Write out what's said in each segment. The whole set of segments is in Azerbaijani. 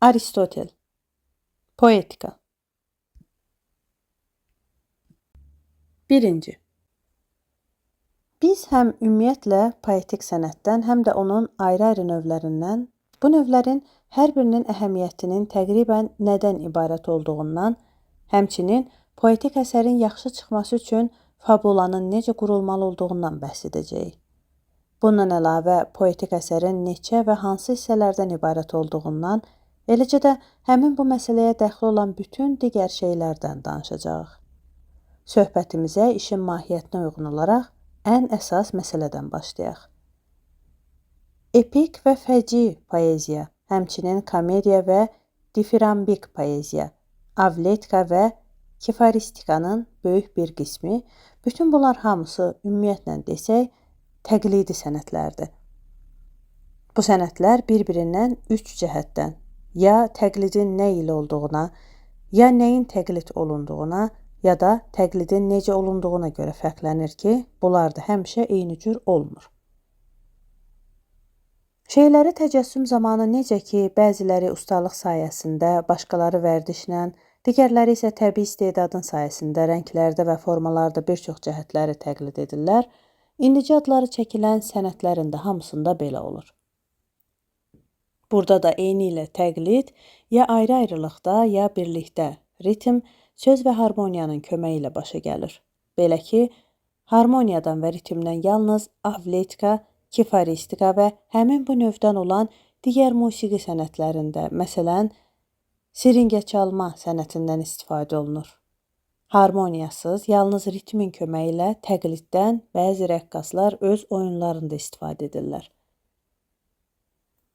Aristotel. Poetika. 1. Biz həm ümumiyyətlə poetik sənətdən, həm də onun ayrı-ayrı növlərindən, bu növlərin hər birinin əhəmiyyətinin təqribən nədən ibarət olduğundan, həmçinin poetik əsərin yaxşı çıxması üçün fabulanın necə qurulmalı olduğundan bəhs edəcəyik. Bundan əlavə, poetik əsərin neçə və hansı hissələrdən ibarət olduğundan, eləcə də həmin bu məsələyə dəxil olan bütün digər şeylərdən danışacağıq. Söhbətimizə işin mahiyyətinə uyğun olaraq ən əsas məsələdən başlayaq. Epik və fəcii poeziya, həmçinin komediya və difirambik poeziya, avletka və kifaristikanın böyük bir qismi, bütün bunlar hamısı ümumiyyətlə desək, təqlidi sənətlərdir. Bu sənətlər bir-birindən 3 cəhətdən, ya təqlidin nə ilə olduğuna, ya nəyin təqlid olunduğuna, ya da təqlidin necə olunduğuna görə fərqlənir ki, bunlar da həmişə eyni cür olmur. Şeyləri təcəssüm zamanı necə ki, bəziləri ustalıq sayəsində, başqaları vərdişlə, digərləri isə təbii istedadın sayəsində rənglərdə və formalarda bir çox cəhətləri təqlid edirlər, indicə adları çəkilən sənətlərin də hamısında belə olur. Burada da eyni ilə təqlid ya ayrı-ayrılıqda, ya birlikdə ritm, söz və harmoniyanın köməyi ilə başa gəlir. Belə ki, harmoniyadan və ritmdən yalnız avletka, kifaristika və həmin bu növdən olan digər musiqi sənətlərində, məsələn, siringə çalma sənətindən istifadə olunur. Harmoniyasız, yalnız ritmin köməyi ilə təqliddən bəzi rəqqaslar öz oyunlarında istifadə edirlər.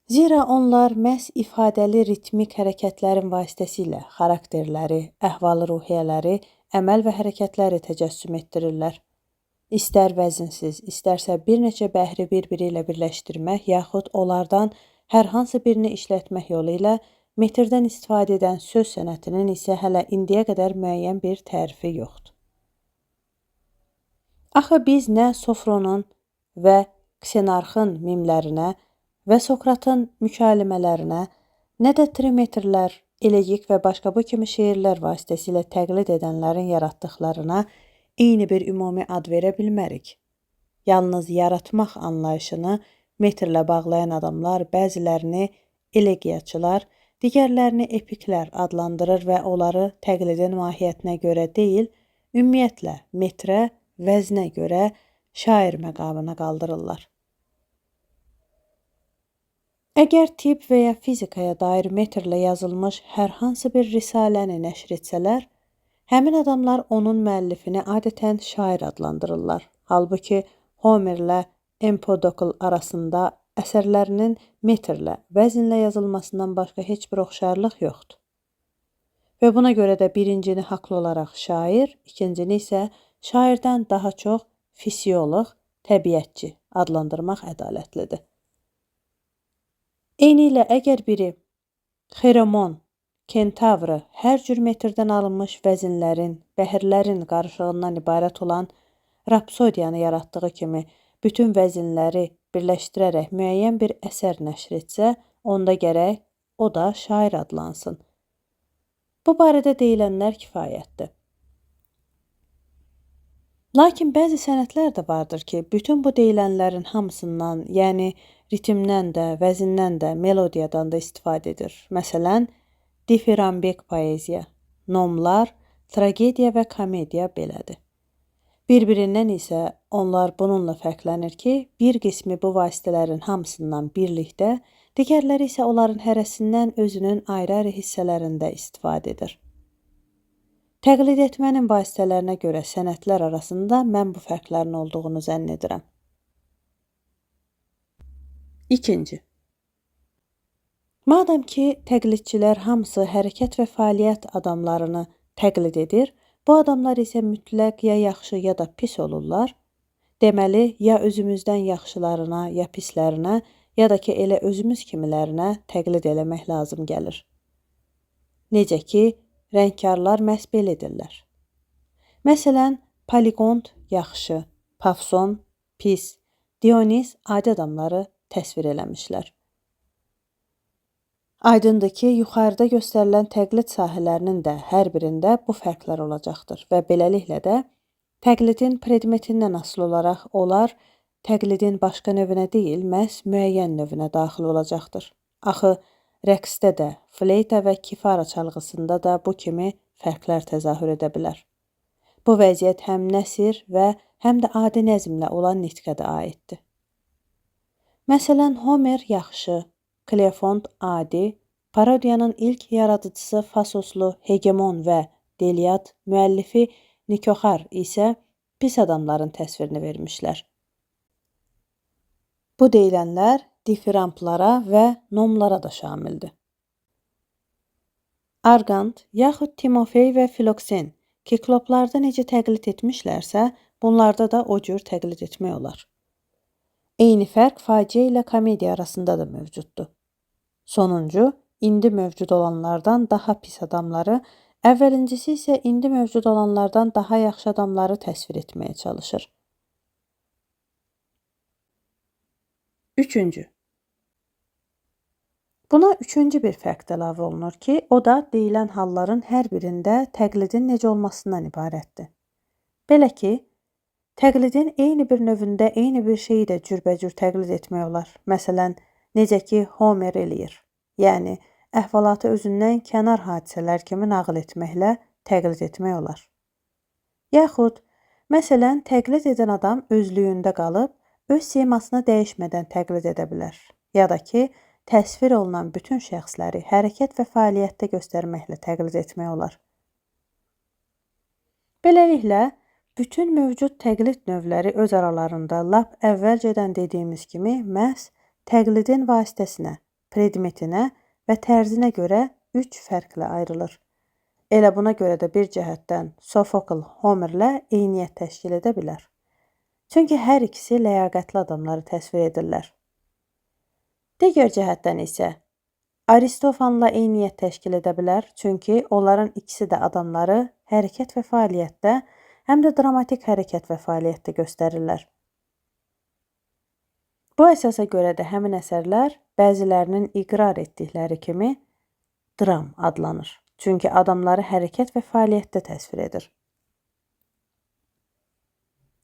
Zira onlar məhz ifadəli ritmik hərəkətlərin vasitəsilə xarakterləri, əhval-ruhiyyələri, əməl və hərəkətləri təcəssüm etdirirlər. İstər vəzinsiz, istərsə bir neçə bəhri bir-biri ilə birləşdirmək, yaxud onlardan hər hansı birini işlətmək yolu ilə metrdən istifadə edən söz sənətinin isə hələ indiyə qədər müəyyən bir tərifi yoxdur. Axı biz nə Sofronun və Ksenarxın mimlərinə və Sokratın mükalimələrinə, nə də trimetrlər, elegik və başqa bu kimi şeirlər vasitəsilə təqlid edənlərin yaratdıqlarına eyni bir ümumi ad verə bilmərik. Yalnız yaratmaq anlayışını metrlə bağlayan adamlar bəzilərini elegiyaçılar, digərlərini epiklər adlandırır və onları təqlidin mahiyyətinə görə deyil, ümumiyyətlə metrə, vəznə görə şair məqamına qaldırırlar. Əgər tibb və ya fizikaya dair metrlə yazılmış hər hansı bir risaləni nəşr etsələr, həmin adamlar onun müəllifini adətən şair adlandırırlar. Halbuki Homerlə Empedokl arasında əsərlərinin metrlə, vəzinlə yazılmasından başqa heç bir oxşarlıq yoxdur. Və buna görə də birincini haqlı olaraq şair, ikincini isə şairdən daha çox fisioloq, təbiətçi adlandırmaq ədalətlidir. Eyni ilə əgər biri Xeromon, Kentavrı, hər cür metrdən alınmış vəzinlərin, bəhirlərin qarışığından ibarət olan rapsodiyanı yaratdığı kimi bütün vəzinləri birləşdirərək müəyyən bir əsər nəşr etsə, onda gərək o da şair adlansın. Bu barədə deyilənlər kifayətdir. Lakin bəzi sənətlər də vardır ki, bütün bu deyilənlərin hamısından, yəni ritmdən də, vəzindən də, melodiyadan da istifadə edir. Məsələn, difirambik poeziya, nomlar, tragediya və komediya belədir. Bir-birindən isə onlar bununla fərqlənir ki, bir qismi bu vasitələrin hamısından birlikdə, digərləri isə onların hərəsindən özünün ayrı-ayrı hissələrində istifadə edir. Təqlid etmənin vasitələrinə görə sənətlər arasında mən bu fərqlərin olduğunu zənn edirəm. 2. Madam ki, təqlidçilər hamısı hərəkət və fəaliyyət adamlarını təqlid edir, bu adamlar isə mütləq ya yaxşı ya da pis olurlar, deməli, ya özümüzdən yaxşılarına, ya pislərinə, ya da ki, elə özümüz kimilərinə təqlid eləmək lazım gəlir. Necə ki, rəngkarlar məhz belə edirlər. Məsələn, Poligont yaxşı, Pafson pis, Dionis adi adamları təsvir eləmişlər. Aydındır ki, yuxarıda göstərilən təqlid sahələrinin də hər birində bu fərqlər olacaqdır və beləliklə də təqlidin predmetindən asılı olaraq onlar təqlidin başqa növünə deyil, məhz müəyyən növünə daxil olacaqdır. Axı rəqsdə də, fleyta və kifara çalğısında da bu kimi fərqlər təzahür edə bilər. Bu vəziyyət həm nəsr və həm də adi nəzmlə olan nitqə də aiddir. Məsələn, Homer yaxşı, Kleofont adi, parodiyanın ilk yaradıcısı Fasoslu Hegemon və Deliad müəllifi Nikoxar isə pis adamların təsvirini vermişlər. Bu deyilənlər difiramplara və nomlara da şamildir. Argand, yaxud Timofey və Filoksen kikloplarda necə təqlid etmişlərsə, bunlarda da o cür təqlid etmək olar. Eyni fərq faciə ilə komediya arasında da mövcuddur. Sonuncu, indi mövcud olanlardan daha pis adamları, əvvəlincisi isə indi mövcud olanlardan daha yaxşı adamları təsvir etməyə çalışır. Üçüncü. Buna üçüncü bir fərq də əlavə olunur ki, o da deyilən halların hər birində təqlidin necə olmasından ibarətdir. Belə ki, təqlidin eyni bir növündə eyni bir şeyi də cürbəcür təqlid etmək olar. Məsələn, necə ki, Homer eləyir. Yəni, əhvalatı özündən kənar hadisələr kimi nağıl etməklə təqlid etmək olar. Yaxud, məsələn, təqlid edən adam özlüyündə qalıb, öz simasını dəyişmədən təqlid edə bilər. Ya da ki, təsvir olunan bütün şəxsləri hərəkət və fəaliyyətdə göstərməklə təqlid etmək olar. Beləliklə, bütün mövcud təqlid növləri öz aralarında lap əvvəlcədən dediyimiz kimi məhz təqlidin vasitəsinə, predmetinə və tərzinə görə üç fərqlə ayrılır. Elə buna görə də bir cəhətdən Sofokl Homerlə eyniyyət təşkil edə bilər. Çünki hər ikisi ləyaqətli adamları təsvir edirlər. Digər cəhətdən isə Aristofanla eyniyyət təşkil edə bilər, çünki onların ikisi də adamları hərəkət və fəaliyyətdə, həm də dramatik hərəkət və fəaliyyətdə göstərirlər. Bu əsasa görə də həmin əsərlər bəzilərinin iqrar etdikləri kimi dram adlanır. Çünki adamları hərəkət və fəaliyyətdə təsvir edir.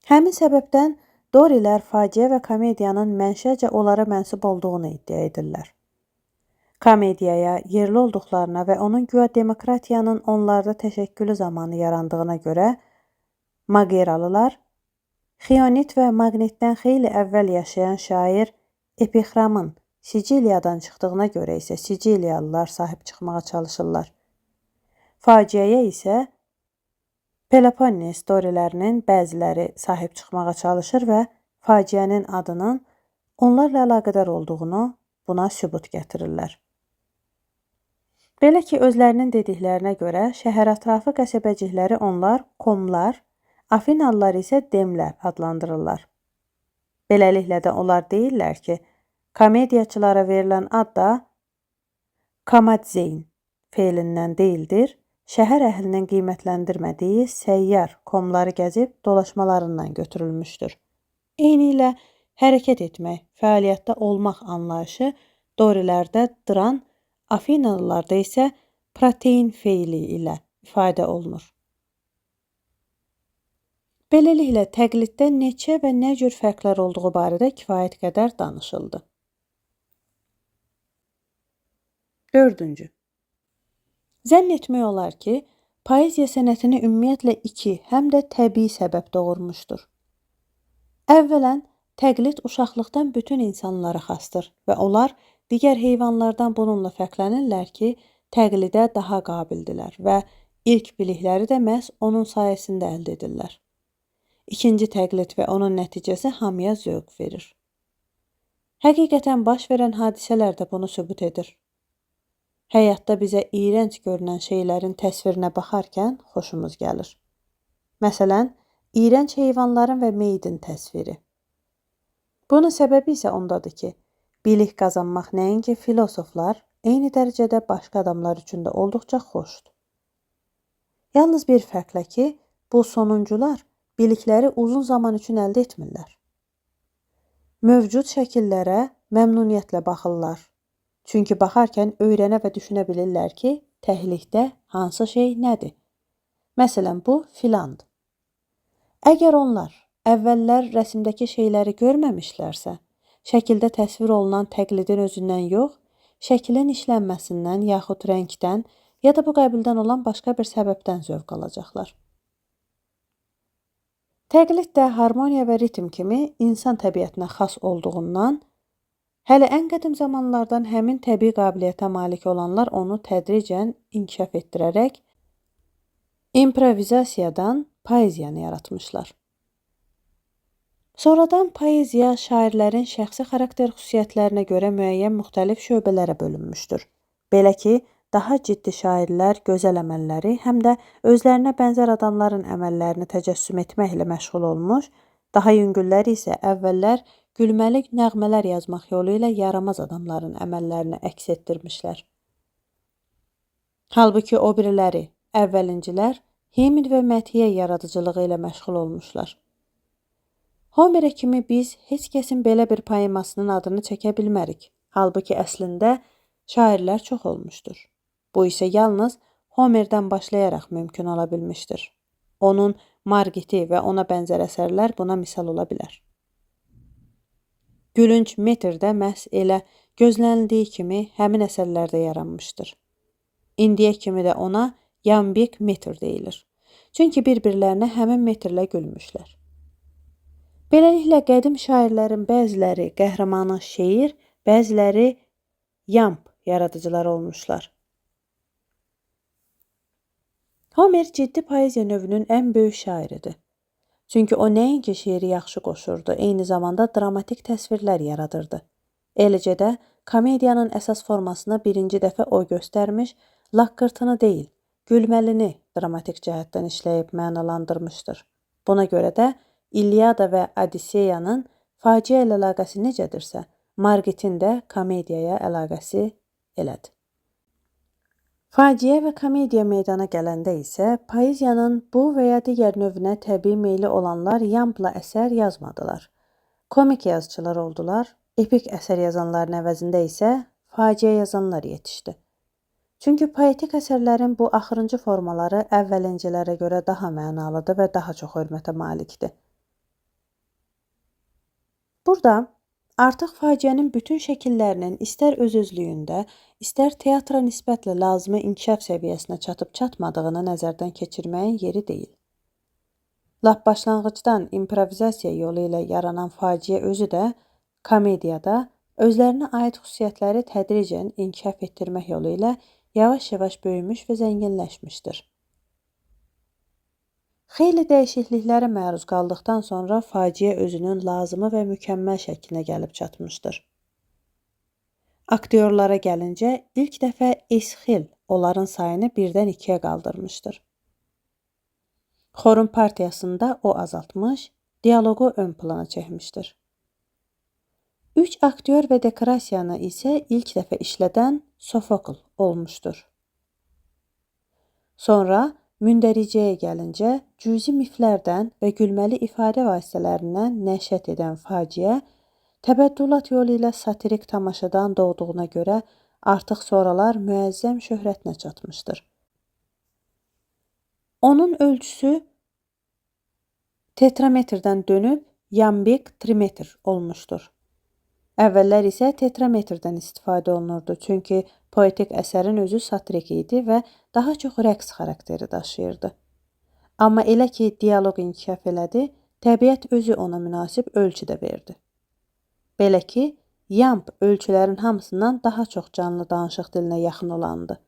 Həmin səbəbdən Dorilər faciə və komediyanın mənşəcə onlara mənsub olduğunu iddia edirlər. Komediyaya yerli olduqlarına və onun güya demokratiyanın onlarda təşəkkülü zamanı yarandığına görə Mageralılar, Xionit və Magnetdən xeyli əvvəl yaşayan şair Epixramın Siciliyadan çıxdığına görə isə Siciliyalılar sahib çıxmağa çalışırlar. Faciəyə isə Peloponnes dorilərinin bəziləri sahib çıxmağa çalışır və faciənin adının onlarla əlaqədar olduğunu buna sübut gətirirlər. Belə ki, özlərinin dediklərinə görə şəhər ətrafı qəsəbəcikləri onlar komlar, Afinalılar isə demlər adlandırırlar. Beləliklə də onlar deyirlər ki, komediyaçılara verilən ad da kamadzeyn feilindən deyildir, şəhər əhlinin qiymətləndirmədiyi səyyar komları gəzib dolaşmalarından götürülmüşdür. Eynilə hərəkət etmək, fəaliyyətdə olmaq anlayışı dorilərdə dran, Afinalılarda isə protein feili ilə ifadə olunur. Beləliklə, təqliddə neçə və nə cür fərqlər olduğu barədə kifayət qədər danışıldı. 4. Zənn etmək olar ki, poeziya sənətini ümumiyyətlə iki, həm də təbii səbəb doğurmuşdur. Əvvələn, təqlid uşaqlıqdan bütün insanlara xasdır və onlar digər heyvanlardan bununla fərqlənirlər ki, təqlidə daha qabildirlər və ilk bilikləri də məhz onun sayəsində əldə edirlər. İkinci təqlid və onun nəticəsi hamıya zövq verir. Həqiqətən baş verən hadisələr də bunu sübut edir. Həyatda bizə iyrənc görünən şeylərin təsvirinə baxarkən xoşumuz gəlir. Məsələn, iyrənc heyvanların və meydin təsviri. Bunun səbəbi isə ondadır ki, bilik qazanmaq nəinki filosoflar, eyni dərəcədə başqa adamlar üçün də olduqca xoşdur. Yalnız bir fərqlə ki, bu sonuncular bilikləri uzun zaman üçün əldə etmirlər. Mövcud şəkillərə məmnuniyyətlə baxırlar. Çünki baxarkən öyrənə və düşünə bilirlər ki, təhlikdə hansı şey nədir. Məsələn, bu filandır. Əgər onlar əvvəllər rəsmdəki şeyləri görməmişlərsə, şəkildə təsvir olunan təqlidin özündən yox, şəklin işlənməsindən yaxud rəngdən ya da bu qəbildən olan başqa bir səbəbdən zövq alacaqlar. Təqlid də harmoniya və ritm kimi insan təbiətinə xas olduğundan, hələ ən qədim zamanlardan həmin təbii qabiliyyətə malik olanlar onu tədricən inkişaf etdirərək improvizasiyadan poeziyanı yaratmışlar. Sonradan poeziya şairlərin şəxsi xarakter xüsusiyyətlərinə görə müəyyən müxtəlif şöbələrə bölünmüşdür. Belə ki, daha ciddi şairlər gözəl əməlləri, həm də özlərinə bənzər adamların əməllərini təcəssüm etməklə məşğul olmuş, daha yüngülləri isə əvvəllər gülməli nəğmələr yazmaq yolu ilə yaramaz adamların əməllərini əks etdirmişlər. Halbuki o biriləri, əvvəlincilər, himn və məthiyə yaradıcılığı ilə məşğul olmuşlar. Homerə kimi biz heç kəsin belə bir poemasının adını çəkə bilmərik. Halbuki əslində şairlər çox olmuşdur. Bu isə yalnız Homerdən başlayaraq mümkün ola bilmişdir. Onun Margiti və ona bənzər əsərlər buna misal ola bilər. Gülünc metr də məhz elə gözlənildiyi kimi həmin əsərlərdə yaranmışdır. İndiyə kimi də ona yambik metr deyilir. Çünki bir-birlərinə həmin metrlə gülmüşlər. Beləliklə, qədim şairlərin bəziləri qəhrəmanı şeir, bəziləri yamb yaradıcılar olmuşlar. Homer ciddi poeziya növünün ən böyük şairidir. Çünki o nəinki şeiri yaxşı qoşurdu, eyni zamanda dramatik təsvirlər yaradırdı. Eləcə də komediyanın əsas formasını birinci dəfə o göstərmiş, laqqırtını deyil, gülməlini dramatik cəhətdən işləyib mənalandırmışdır. Buna görə də İlyada və Odiseyanın faciə ilə əlaqəsi necədirsə, Margitin də komediyaya əlaqəsi elədir. Faciə və komediya meydana gələndə isə poeziyanın bu və ya digər növünə təbii meyli olanlar yambla əsər yazmadılar. Komik yazıçılar oldular, epik əsər yazanların əvəzində isə faciə yazanlar yetişdi. Çünki poetik əsərlərin bu axırıncı formaları əvvəlincilərə görə daha mənalıdır və daha çox hörmətə malikdir. Burada artıq faciənin bütün şəkillərinin istər öz-özlüyündə, istər teatra nisbətlə lazımi inkişaf səviyyəsinə çatıb-çatmadığını nəzərdən keçirməyin yeri deyil. Lap başlanğıcdan improvizasiya yolu ilə yaranan faciə özü də komediyada özlərinə aid xüsusiyyətləri tədricən inkişaf etdirmək yolu ilə yavaş-yavaş böyümüş və zənginləşmişdir. Xeyli dəyişikliklərə məruz qaldıqdan sonra faciə özünün lazımı və mükəmməl şəklinə gəlib çatmışdır. Aktyorlara gəlincə, ilk dəfə Esxil onların sayını 1-dən 2-yə qaldırmışdır. Xorun partiyasında o azaltmış, dialoqu ön plana çəkmişdir. 3 aktyor və dekorasiyanı isə ilk dəfə işlədən Sofokl olmuşdur. Sonra mündəricəyə gəlincə, cüzi miflərdən və gülməli ifadə vasitələrindən nəşət edən faciə, təbəddülat yolu ilə satirik tamaşadan doğduğuna görə artıq sonralar müəzzəm şöhrətinə çatmışdır. Onun ölçüsü tetrametrdən dönüb yambik trimetr olmuşdur. Əvvəllər isə tetrametrdən istifadə olunurdu, çünki poetik əsərin özü satirik idi və daha çox rəqs xarakteri daşıyırdı. Amma elə ki, dialoq inkişaf elədi, təbiət özü ona münasib ölçüdə verdi. Belə ki, yamb ölçülərin hamısından daha çox canlı danışıq dilinə yaxın olandı.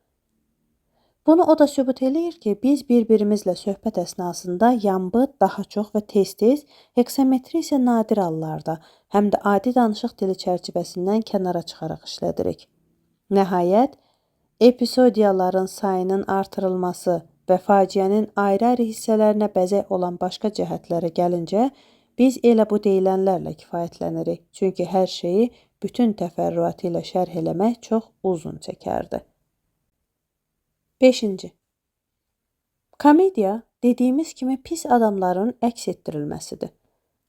Bunu o da sübut eləyir ki, biz bir-birimizlə söhbət əsnasında yambı daha çox və tez-tez, heksametri isə nadir hallarda, həm də adi danışıq dili çərçivəsindən kənara çıxaraq işlədirik. Nəhayət, episodiyaların sayının artırılması və faciənin ayrı-ayrı hissələrinə bəzək olan başqa cəhətlərə gəlincə, biz elə bu deyilənlərlə kifayətlənirik, çünki hər şeyi bütün təfərrüatı ilə şərh eləmək çox uzun çəkərdi. 5. Komediya, dediyimiz kimi pis adamların əks etdirilməsidir.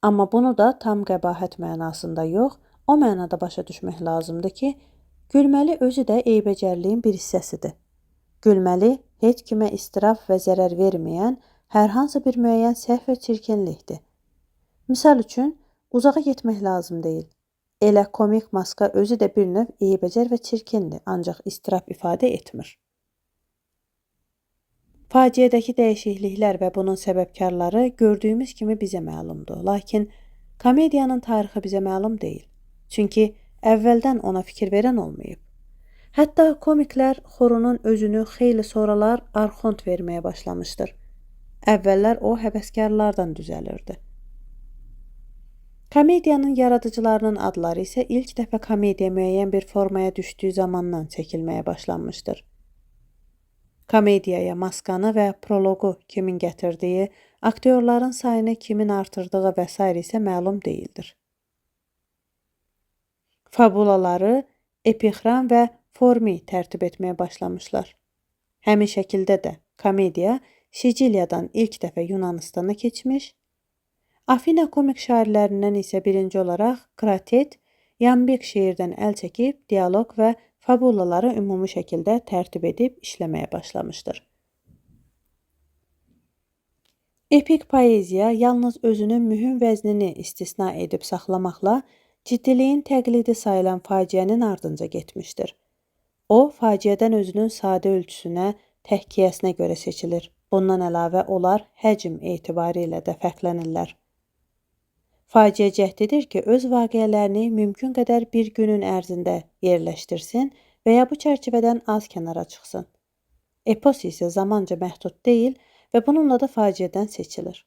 Amma bunu da tam qəbahət mənasında yox, o mənada başa düşmək lazımdır ki, Gülməli özü də eybəcərliyin bir hissəsidir. Gülməli heç kimə istiraf və zərər verməyən hər hansı bir müəyyən səhv və çirkinlikdir. Misal üçün, uzağa getmək lazım deyil. Elə komik maska özü də bir növ eybəcər və çirkindir, ancaq istiraf ifadə etmir. Faciədəki dəyişikliklər və bunun səbəbkarları gördüyümüz kimi bizə məlumdur. Lakin komediyanın tarixi bizə məlum deyil. Çünki əvvəldən ona fikir verən olmayıb. Hətta komiklər xorunun özünü xeyli sonralar arxont verməyə başlamışdır. Əvvəllər o həvəskarlardan düzəlirdi. Komediyanın yaradıcılarının adları isə ilk dəfə komediya müəyyən bir formaya düşdüyü zamandan çəkilməyə başlanmışdır. Komediyaya maskanı və proloqu kimin gətirdiyi, aktyorların sayını kimin artırdığı və s. isə məlum deyildir. Fabulaları epixram və formi tərtib etməyə başlamışlar. Həmin şəkildə də komediya Siciliyadan ilk dəfə Yunanistana keçmiş, Afina komik şairlərindən isə birinci olaraq Kratet, Yambik şeirdən əl çəkib dialoq və fabulaları ümumi şəkildə tərtib edib işləməyə başlamışdır. Epik poeziya yalnız özünün mühüm vəznini istisna edib saxlamaqla ciddiliyin təqlidi sayılan faciənin ardınca getmişdir. O, faciədən özünün sadə ölçüsünə, təhkiyəsinə görə seçilir. Bundan əlavə onlar həcm etibarı ilə də fərqlənirlər. Faciə cəhd edir ki, öz vaqiələrini mümkün qədər bir günün ərzində yerləşdirsin və ya bu çərçivədən az kənara çıxsın. Epos isə zamanca məhdud deyil və bununla da faciədən seçilir.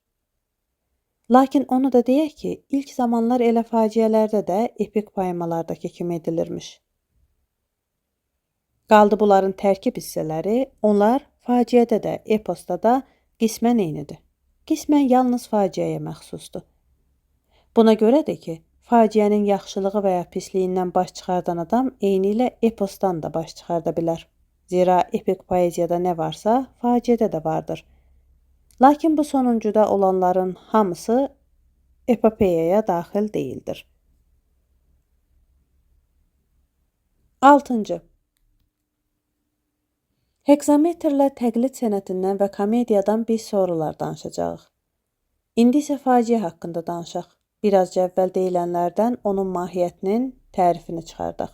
Lakin onu da deyək ki, ilk zamanlar elə faciələrdə də epik poemalardakı kimi edilirmiş. Qaldı bunların tərkib hissələri, onlar faciədə də, eposda da qismən eynidir. Qismən yalnız faciəyə məxsusdur. Buna görədir ki, faciənin yaxşılığı və ya pisliyindən baş çıxardan adam eyni ilə eposdan da baş çıxarda bilər. Zira epik poeziyada nə varsa, faciədə də vardır. Lakin bu sonuncuda olanların hamısı epopeyaya daxil deyildir. 6. Heksametrlə təqlid sənətindən və komediyadan biz sorular danışacağıq. İndi isə faciə haqqında danışaq. Birazca əvvəl deyilənlərdən onun mahiyyətinin tərifini çıxardaq.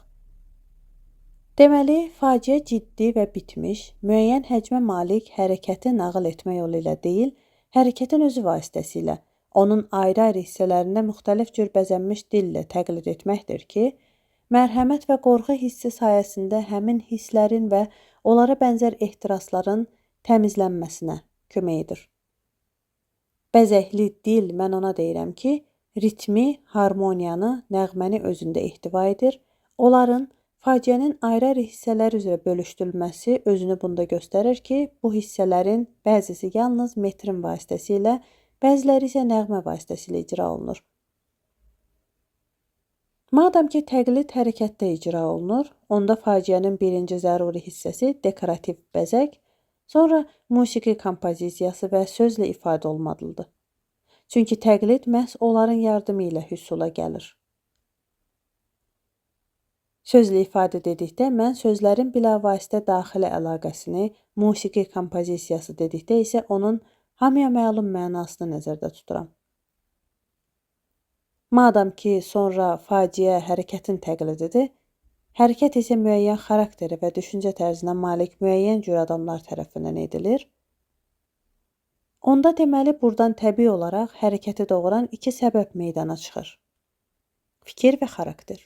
Deməli, faciə ciddi və bitmiş, müəyyən həcmə malik hərəkəti nağıl etmə yolu ilə deyil, hərəkətin özü vasitəsilə, onun ayrı-ayrı hissələrində müxtəlif cür bəzənmiş dillə təqlid etməkdir ki, mərhəmət və qorxu hissi sayəsində həmin hisslərin və onlara bənzər ehtirasların təmizlənməsinə kömək edir. Bəzəkli dil mən ona deyirəm ki, ritmi, harmoniyanı, nəğməni özündə ehtiva edir. Onların faciənin ayrı-ayrı hissələr üzrə bölüşdürülməsi özünü bunda göstərir ki, bu hissələrin bəzisi yalnız metrin vasitəsilə, bəziləri isə nəğmə vasitəsilə icra olunur. Madam ki, təqlid hərəkətdə icra olunur, onda faciənin birinci zəruri hissəsi dekorativ bəzək, sonra musiqi kompozisiyası və sözlə ifadə olmalıdır. Çünki təqlid məhz onların yardımı ilə hüsula gəlir. Sözlə ifadə dedikdə mən sözlərin bilavasitə daxili əlaqəsini, musiqi kompozisiyası dedikdə isə onun hamıya məlum mənasını nəzərdə tuturam. Madam ki, sonra faciə hərəkətin təqlididir, hərəkət isə müəyyən xarakteri və düşüncə tərzinə malik müəyyən cür adamlar tərəfindən edilir, onda deməli buradan təbii olaraq hərəkəti doğuran iki səbəb meydana çıxır. Fikir və xarakter.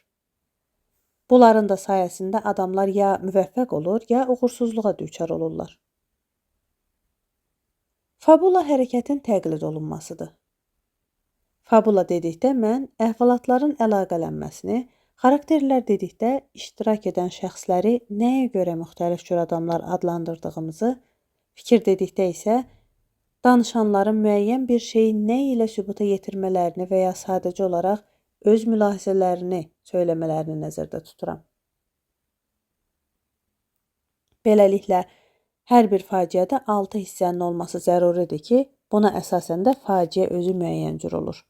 Bunların da sayəsində adamlar ya müvəffəq olur, ya uğursuzluğa düçar olurlar. Fabula hərəkətin təqlid olunmasıdır. Fabula dedikdə mən əhvalatların əlaqələnməsini, xarakterlər dedikdə iştirak edən şəxsləri nəyə görə müxtəlif cür adamlar adlandırdığımızı, fikir dedikdə isə danışanların müəyyən bir şeyi nə ilə sübuta yetirmələrini və ya sadəcə olaraq öz mülahizələrini söyləmələrini nəzərdə tuturam. Beləliklə, hər bir faciədə 6 hissənin olması zəruridir ki, buna əsasən də faciə özü müəyyən cür olur.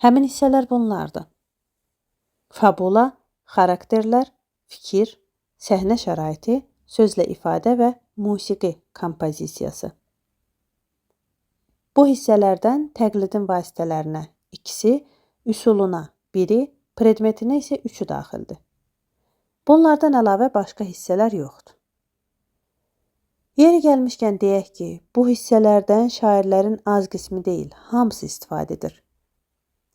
Həmin hissələr bunlardır. Fabula, xarakterlər, fikir, səhnə şəraiti, sözlə ifadə və musiqi kompozisiyası. Bu hissələrdən təqlidin vasitələrinə ikisi, üsuluna biri, predmetinə isə üçü daxildir. Bunlardan əlavə başqa hissələr yoxdur. Yeri gəlmişkən deyək ki, bu hissələrdən şairlərin az qismi deyil, hamısı istifadə edir.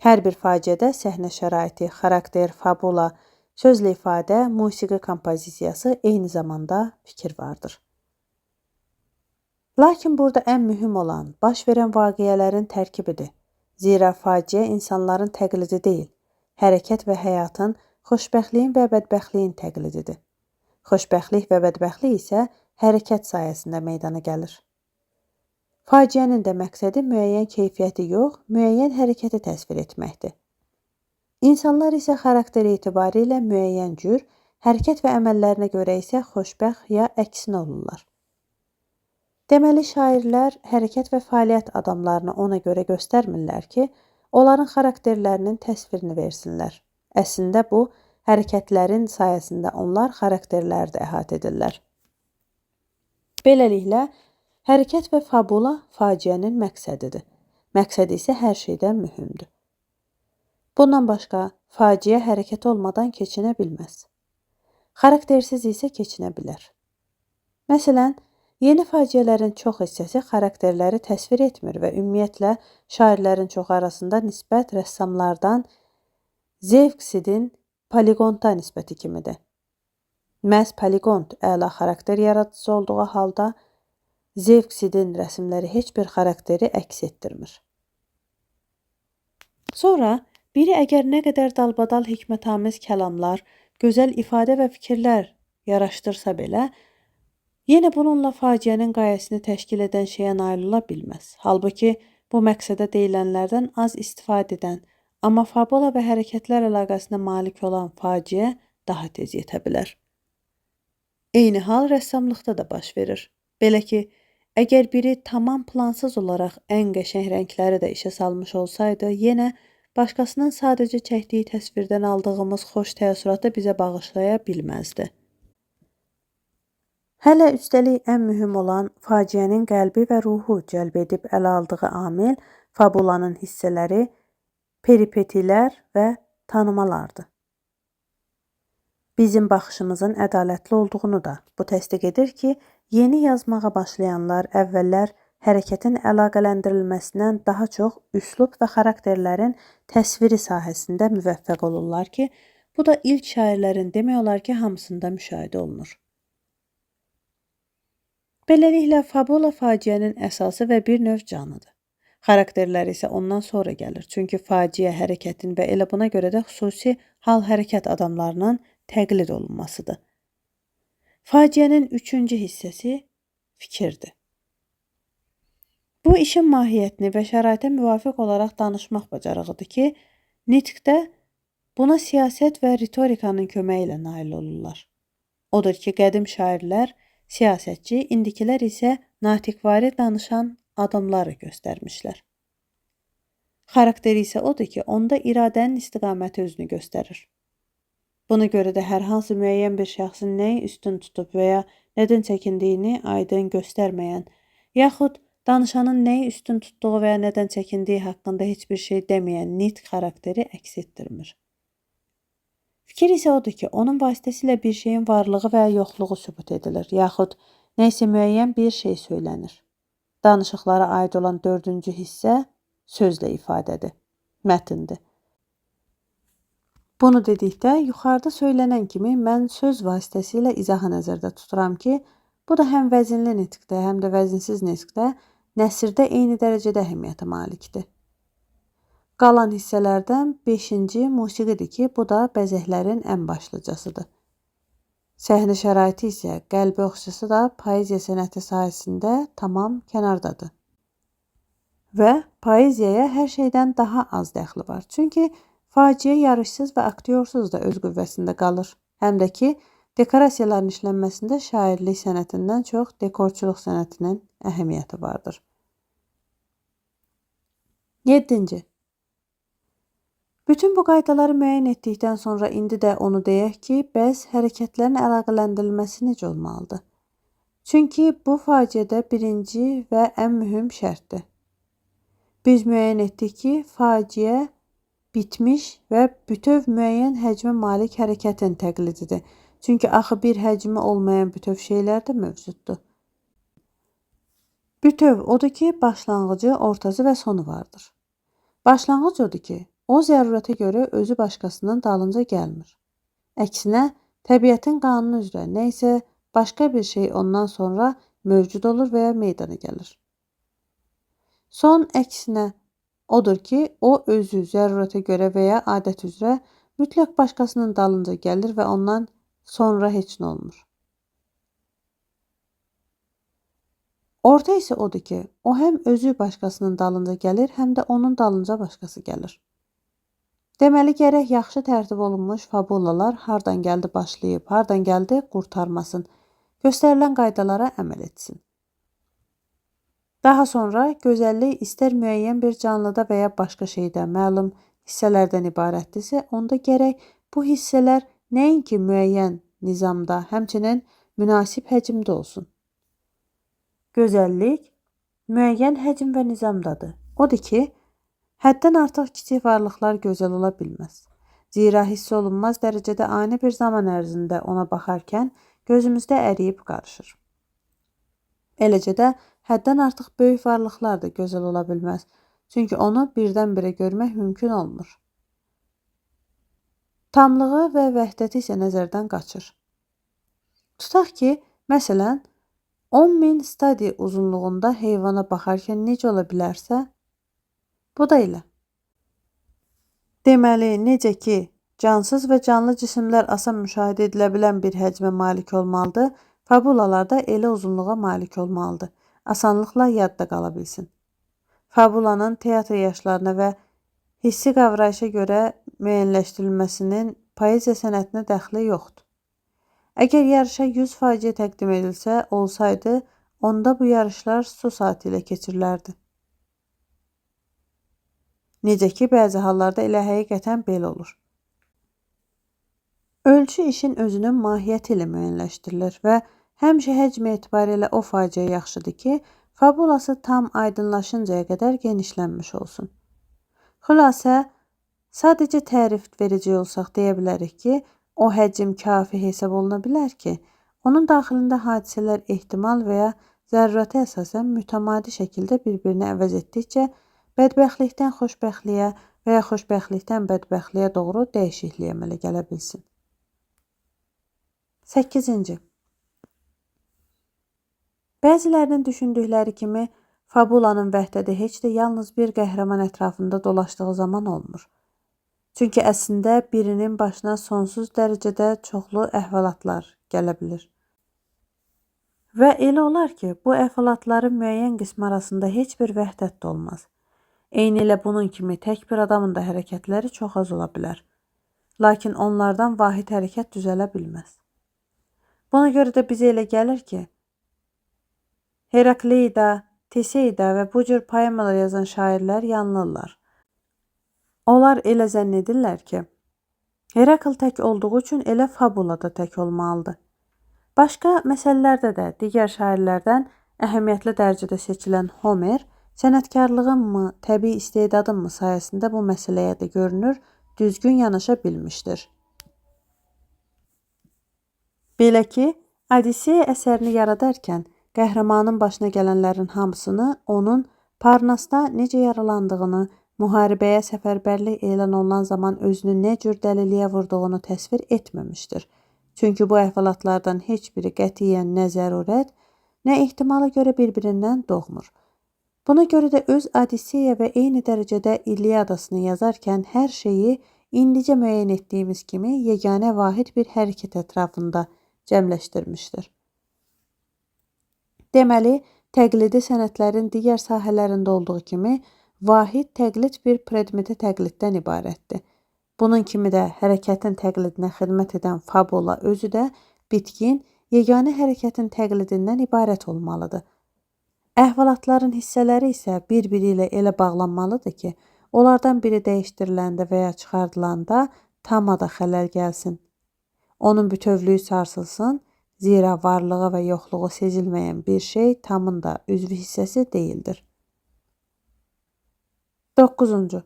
Hər bir faciədə səhnə şəraiti, xarakter, fabula, sözlə ifadə, musiqi kompozisiyası, eyni zamanda fikir vardır. Lakin burada ən mühüm olan baş verən vaqiələrin tərkibidir. Zira faciə insanların təqlidi deyil, hərəkət və həyatın, xoşbəxtliyin və bədbəxtliyin təqlididir. Xoşbəxtlik və bədbəxtlik isə hərəkət sayəsində meydana gəlir. Faciənin də məqsədi müəyyən keyfiyyəti yox, müəyyən hərəkəti təsvir etməkdir. İnsanlar isə xarakter etibarilə müəyyən cür, hərəkət və əməllərinə görə isə xoşbəxt ya əksinə olurlar. Deməli, şairlər hərəkət və fəaliyyət adamlarını ona görə göstərmirlər ki, onların xarakterlərinin təsvirini versinlər. Əslində bu, hərəkətlərin sayəsində onlar xarakterləri də əhatə edirlər. Beləliklə, hərəkət və fabula faciənin məqsədidir. Məqsədi isə hər şeydən mühümdür. Bundan başqa, faciə hərəkət olmadan keçinə bilməz. Xaraktersiz isə keçinə bilər. Məsələn, yeni faciələrin çox hissəsi xarakterləri təsvir etmir və ümumiyyətlə şairlərin çox arasında nisbət rəssamlardan Zevksidin Poliqonta nisbəti kimidir. Məhz Poliqont əla xarakter yaradıcısı olduğu halda Zevksidin rəsmləri heç bir xarakteri əks etdirmir. Sonra biri əgər nə qədər dalbadal hikmətamiz kəlamlar, gözəl ifadə və fikirlər yaraşdırsa belə, yenə bununla faciənin qayəsini təşkil edən şeyə nail ola bilməz. Halbuki bu məqsədə deyilənlərdən az istifadə edən, amma fabula və hərəkətlər əlaqəsinə malik olan faciə daha tez yetə bilər. Eyni hal rəssamlıqda da baş verir. Belə ki, əgər biri tamam plansız olaraq ən qəşəng rəngləri də işə salmış olsaydı, yenə başqasının sadəcə çəkdiyi təsvirdən aldığımız xoş təəssüratı bizə bağışlaya bilməzdi. Hələ üstəlik ən mühüm olan faciənin qəlbi və ruhu cəlb edib ələ aldığı amil, fabulanın hissələri, peripetilər və tanımalardır. Bizim baxışımızın ədalətli olduğunu da bu təsdiq edir ki, yeni yazmağa başlayanlar əvvəllər hərəkətin əlaqələndirilməsindən daha çox üslub və xarakterlərin təsviri sahəsində müvəffəq olurlar ki, bu da ilk şairlərin demək olar ki, hamısında müşahidə olunur. Beləliklə, fabula faciənin əsası və bir növ canıdır. Xarakterlər isə ondan sonra gəlir, çünki faciə hərəkətin və elə buna görə də xüsusi hal-hərəkət adamlarının təqlid olunmasıdır. Faciənin üçüncü hissəsi fikirdir. Bu işin mahiyyətini və şəraitə müvafiq olaraq danışmaq bacarığıdır ki, nitqdə buna siyasət və ritorikanın köməyi ilə nail olurlar. Odur ki, qədim şairlər siyasətçi, indikilər isə natiqvari danışan adamları göstərmişlər. Xarakteri isə odur ki, onda iradənin istiqaməti özünü göstərir. Buna görə də hər hansı müəyyən bir şəxsin nəyi üstün tutub və ya nədən çəkindiyini aydın göstərməyən, yaxud danışanın nəyi üstün tutduğu və ya nədən çəkindiyi haqqında heç bir şey deməyən nitq xarakteri əks etdirmir. Fikir isə odur ki, onun vasitəsilə bir şeyin varlığı və ya yoxluğu sübut edilir, yaxud nəysə müəyyən bir şey söylənir. Danışıqlara aid olan dördüncü hissə sözlə ifadədir, mətindir. Bunu dedikdə, yuxarıda söylənən kimi mən söz vasitəsilə izahı nəzərdə tuturam ki, bu da həm vəzinli nitqdə, həm də vəzinsiz nitqdə, nəsrdə eyni dərəcədə əhəmiyyətə malikdir. Qalan hissələrdən 5-ci musiqidir ki, bu da bəzəklərin ən başlıcasıdır. Səhnə şəraiti isə qəlbi oxşasa da poeziya sənəti sahəsində tamam kənardadır. Və poeziyaya hər şeydən daha az dəxli var. Çünki faciə yarışsız və aktyorsuz da öz qüvvəsində qalır. Həm də ki, dekorasiyaların işlənməsində şairlik sənətindən çox dekorçuluq sənətinin əhəmiyyəti vardır. 7. Bütün bu qaydaları müəyyən etdikdən sonra indi də onu deyək ki, bəs hərəkətlərin əlaqələndirilməsi necə olmalıdır? Çünki bu faciədə birinci və ən mühüm şərtdir. Biz müəyyən etdik ki, faciə bitmiş və bütöv müəyyən həcmə malik hərəkətin təqlididir. Çünki axı bir həcmi olmayan bütöv şeylər də mövcuddur. Bütöv odur ki, başlanğıcı, ortası və sonu vardır. Başlanğıc odur ki, o zərurətə görə özü başqasının dalınca gəlmir. Əksinə, təbiətin qanunu üzrə nə isə başqa bir şey ondan sonra mövcud olur və ya meydana gəlir. Son əksinə odur ki, o özü zərurətə görə və ya adət üzrə mütləq başqasının dalınca gəlir və ondan sonra heç nə olmur. Orta isə odur ki, o həm özü başqasının dalınca gəlir, həm də onun dalınca başqası gəlir. Deməli, gərək yaxşı tərtib olunmuş fabulalar hardan gəldi başlayıb, hardan gəldi qurtarmasın, göstərilən qaydalara əməl etsin. Daha sonra gözəllik istər müəyyən bir canlıda və ya başqa şeydə məlum hissələrdən ibarətdirsə, onda gərək bu hissələr nəinki müəyyən nizamda, həmçinin münasib həcmdə olsun. Gözəllik müəyyən həcm və nizamdadır. Odur ki, həddən artıq kiçik varlıqlar gözəl ola bilməz. Zira hiss olunmaz dərəcədə ani bir zaman ərzində ona baxarkən gözümüzdə əriyib qarışır. Eləcə də həddən artıq böyük varlıqlar da gözəl ola bilməz. Çünki onu birdən-birə görmək mümkün olmur. Tamlığı və vəhdəti isə nəzərdən qaçır. Tutaq ki, məsələn, 10.000 stadiya uzunluğunda heyvana baxarkən necə ola bilərsə, bu da elə. Deməli, necə ki, cansız və canlı cisimlər asan müşahidə edilə bilən bir həcmə malik olmalıdır, fabulalar da elə uzunluğa malik olmalıdır. Asanlıqla yadda qala bilsin. Fabulanın teatr yaşlarına və hissi qavrayışa görə müəyyənləşdirilməsinin poeziya sənətinə dəxli yoxdur. Əgər yarışa 100 faciə təqdim edilsə, olsaydı, onda bu yarışlar su saati ilə keçirilərdi. Necə ki, bəzi hallarda elə həqiqətən belə olur. Ölçü işin özünün mahiyyəti ilə müəyyənləşdirilir və həmişə həcm etibarilə o faciə yaxşıdır ki, fabulası tam aydınlaşıncaya qədər genişlənmiş olsun. Xülasə, sadəcə tərif verəcək olsaq deyə bilərik ki, o həcm kafi hesab oluna bilər ki, onun daxilində hadisələr ehtimal və ya zərurətə əsasən mütəmadi şəkildə bir-birini əvəz etdikcə bədbəxtlikdən xoşbəxtliyə və ya xoşbəxtlikdən bədbəxtliyə doğru dəyişikliyə əmələ gələ bilsin. 8. Bəzilərinin düşündükləri kimi fabulanın vəhdəti heç də yalnız bir qəhrəman ətrafında dolaşdığı zaman olmur. Çünki əslində birinin başına sonsuz dərəcədə çoxlu əhvalatlar gələ bilir. Və elə olar ki, bu əhvalatların müəyyən qismi arasında heç bir vəhdət də olmaz. Eyni ilə bunun kimi tək bir adamın da hərəkətləri çox az ola bilər. Lakin onlardan vahid hərəkət düzələ bilməz. Buna görə də bizə elə gəlir ki, Herakleida, Teseida və bu cür poemalar yazan şairlər yanılırlar. Onlar elə zənn edirlər ki, Herakl tək olduğu üçün elə fabula da tək olmalıdır. Başqa məsələlərdə də digər şairlərdən əhəmiyyətli dərəcədə seçilən Homer, sənətkarlığınmı, təbii istedadınmı sayəsində bu məsələyə də görünür, düzgün yanaşa bilmişdir. Belə ki, Odisseya əsərini yaradarkən qəhrəmanın başına gələnlərin hamısını onun Parnasda necə yaralandığını, müharibəyə səfərbərlik elan olunan zaman özünü nə cür dəliliyə vurduğunu təsvir etməmişdir. Çünki bu əhvalatlardan heç biri qətiyyən nə zərurət, nə ehtimala görə bir-birindən doğmur. Buna görə də öz Odisseya və eyni dərəcədə İlyadasını yazarkən hər şeyi indicə müəyyən etdiyimiz kimi yeganə vahid bir hərəkət ətrafında cəmləşdirmişdir. Deməli, təqlidi sənətlərin digər sahələrində olduğu kimi, vahid təqlid bir predmeti təqliddən ibarətdir. Bunun kimi də hərəkətin təqlidinə xidmət edən fabula özü də bitkin, yeganə hərəkətin təqlidindən ibarət olmalıdır. Əhvalatların hissələri isə bir-biri ilə elə bağlanmalıdır ki, onlardan biri dəyişdiriləndə və ya çıxardılanda tamada xələl gəlsin. Onun bütövlüyü sarsılsın, zira varlığı və yoxluğu sezilməyən bir şey tamın da üzvü hissəsi deyildir. 9.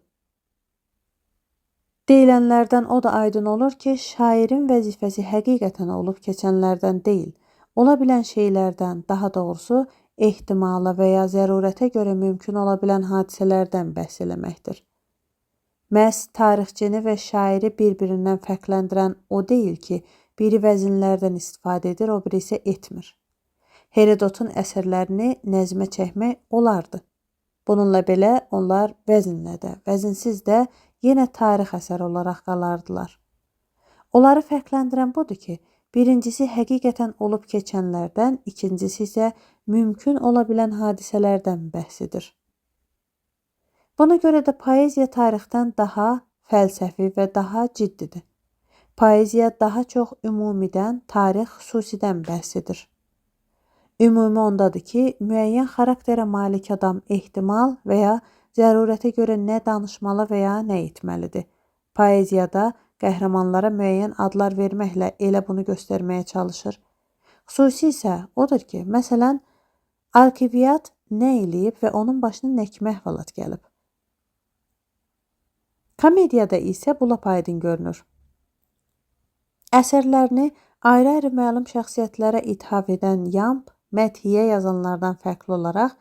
Deyilənlərdən o da aydın olur ki, şairin vəzifəsi həqiqətən olub keçənlərdən deyil, ola bilən şeylərdən, daha doğrusu ehtimala və ya zərurətə görə mümkün ola bilən hadisələrdən bəhs eləməkdir. Məhz tarixçini və şairi bir-birindən fərqləndirən o deyil ki, biri vəzinlərdən istifadə edir, o biri isə etmir. Herodotun əsərlərini nəzmə çəkmək olardı. Bununla belə onlar vəzinlə də, vəzinsiz də yenə tarix əsəri olaraq qalardılar. Onları fərqləndirən budur ki, birincisi həqiqətən olub keçənlərdən, ikincisi isə mümkün ola bilən hadisələrdən bəhs edir. Buna görə də poeziya tarixdən daha fəlsəfi və daha ciddidir. Poeziya daha çox ümumidən, tarix xüsusidən bəhs edir. Ümumi ondadır ki, müəyyən xarakterə malik adam ehtimal və ya zərurətə görə nə danışmalı və ya nə etməlidir. Poeziyada qəhrəmanlara müəyyən adlar verməklə elə bunu göstərməyə çalışır. Xüsusi isə odur ki, məsələn, Alkiviad nə eləyib və onun başına nə kimi əhvalat gəlib. Komediyada isə bu lap aydın görünür. Əsərlərini ayrı-ayrı məlum şəxsiyyətlərə ithaf edən Yamp, mədhiyyə yazanlardan fərqli olaraq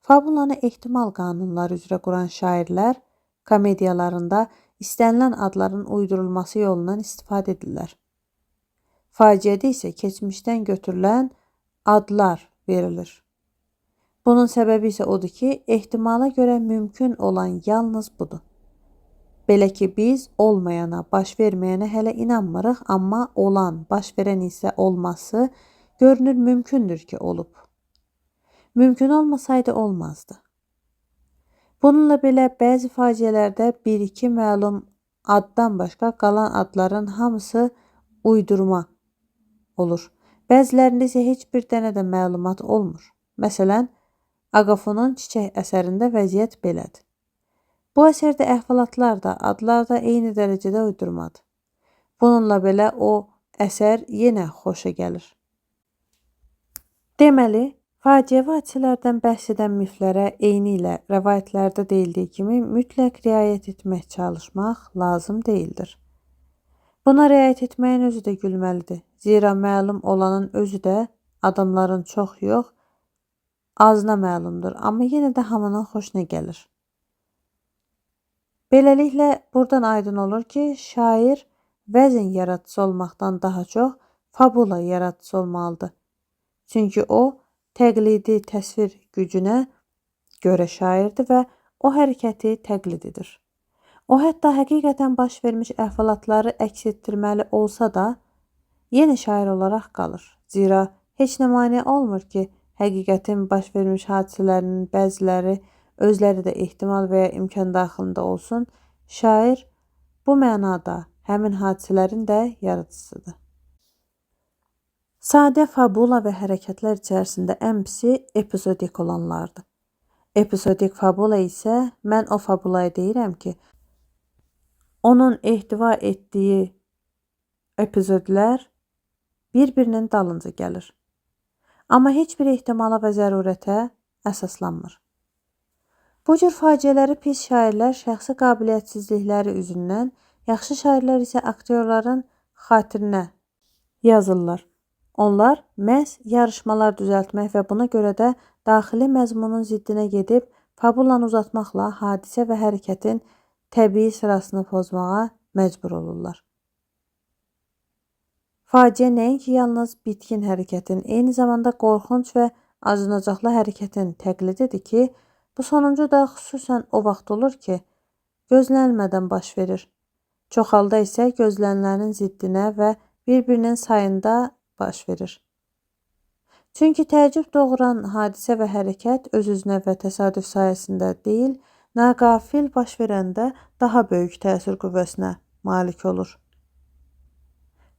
fabulanı ehtimal qanunları üzrə quran şairlər komediyalarında istənilən adların uydurulması yolundan istifadə edirlər. Faciədə isə keçmişdən götürülən adlar verilir. Bunun səbəbi isə odur ki, ehtimala görə mümkün olan yalnız budur. Belə ki, biz olmayana, baş verməyənə hələ inanmırıq, amma olan, baş verən isə olması görünür mümkündür ki, olub. Mümkün olmasaydı olmazdı. Bununla belə bəzi faciələrdə bir-iki məlum addan başqa qalan adların hamısı uydurma olur. Bəzilərində isə heç bir dənə də məlumat olmur. Məsələn, Aqafonun Çiçək əsərində vəziyyət belədir. Bu əsərdə əhvalatlar da, adlar da eyni dərəcədə uydurmadır. Bununla belə o əsər yenə xoşa gəlir. Deməli, faciə hadisələrdən bəhs edən miflərə eyni ilə rəvayətlərdə deyildiyi kimi mütləq riayət etmək çalışmaq lazım deyildir. Buna riayət etməyin özü də gülməlidir. Zira məlum olanın özü də adamların çox yox, azına məlumdur, amma yenə də hamının xoşuna gəlir. Beləliklə, buradan aydın olur ki, şair vəzin yaradıcısı olmaqdan daha çox fabula yaradıcısı olmalıdır. Çünki o, təqlidi təsvir gücünə görə şairdir və o hərəkəti təqlid edir. O, hətta həqiqətən baş vermiş əhvalatları əks etdirməli olsa da, yenə şair olaraq qalır. Zira heç nə mane olmur ki, həqiqətin baş vermiş hadisələrinin bəziləri özləri də ehtimal və ya imkan daxilində olsun, şair bu mənada həmin hadisələrin də yaradıcısıdır. Sadə fabula və hərəkətlər içərisində ən pisi epizodik olanlardır. Epizodik fabula isə mən o fabulaya deyirəm ki, onun ehtiva etdiyi epizodlər bir-birinin dalınca gəlir. Amma heç bir ehtimala və zərurətə əsaslanmır. Bu cür faciələri pis şairlər şəxsi qabiliyyətsizlikləri üzündən, yaxşı şairlər isə aktyorların xatirinə yazırlar. Onlar məhz yarışmalar düzəltmək və buna görə də daxili məzmunun ziddinə gedib fabulanı uzatmaqla hadisə və hərəkətin təbii sırasını pozmağa məcbur olurlar. Faciə nəinki yalnız bitkin hərəkətin, eyni zamanda qorxunc və acınacaqlı hərəkətin təqlididir ki, bu sonuncu da xüsusən o vaxt olur ki, gözlənilmədən baş verir. Çox halda isə gözlənilmənin ziddinə və bir-birinin sayında baş verir. Çünki təəccüb doğuran hadisə və hərəkət öz-özünə və təsadüf sayəsində deyil, naqafil baş verəndə daha böyük təsir qüvvəsinə malik olur.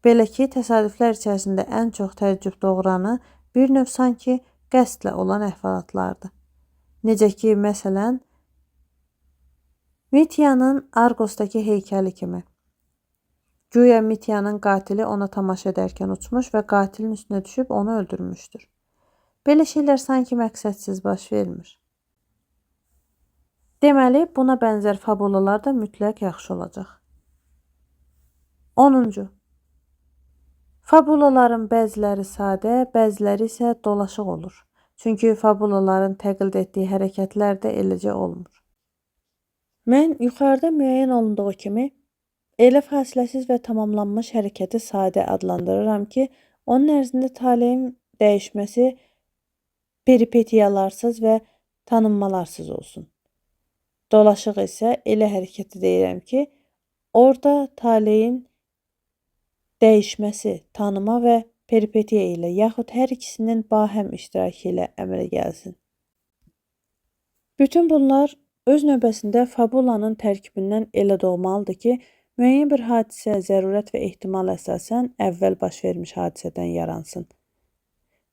Belə ki, təsadüflər içərisində ən çox təəccüb doğuranı bir növ sanki qəsdlə olan əhvalatlardır. Necə ki, məsələn, Mityanın Argosdakı heykəli kimi. Güya Mityanın qatili ona tamaşa edərkən uçmuş və qatilin üstünə düşüb onu öldürmüşdür. Belə şeylər sanki məqsədsiz baş vermir. Deməli, buna bənzər fabulalar da mütləq yaxşı olacaq. 10-cu. Fabulaların bəziləri sadə, bəziləri isə dolaşıq olur. Çünki fabulaların təqlid etdiyi hərəkətlər də eləcə olmur. Mən yuxarıda müəyyən olunduğu kimi elə fasiləsiz və tamamlanmış hərəkəti sadə adlandırıram ki, onun ərzində taleyin dəyişməsi peripetiyalarsız və tanınmalarsız olsun. Dolaşıq isə elə hərəkəti deyirəm ki, orada taleyin dəyişməsi tanıma və peripetiya ilə yaxud hər ikisinin bahəm iştirakı ilə əmələ gəlsin. Bütün bunlar öz növbəsində fabulanın tərkibindən elə doğmalıdır ki, müəyyən bir hadisə, zərurət və ehtimal əsasən əvvəl baş vermiş hadisədən yaransın.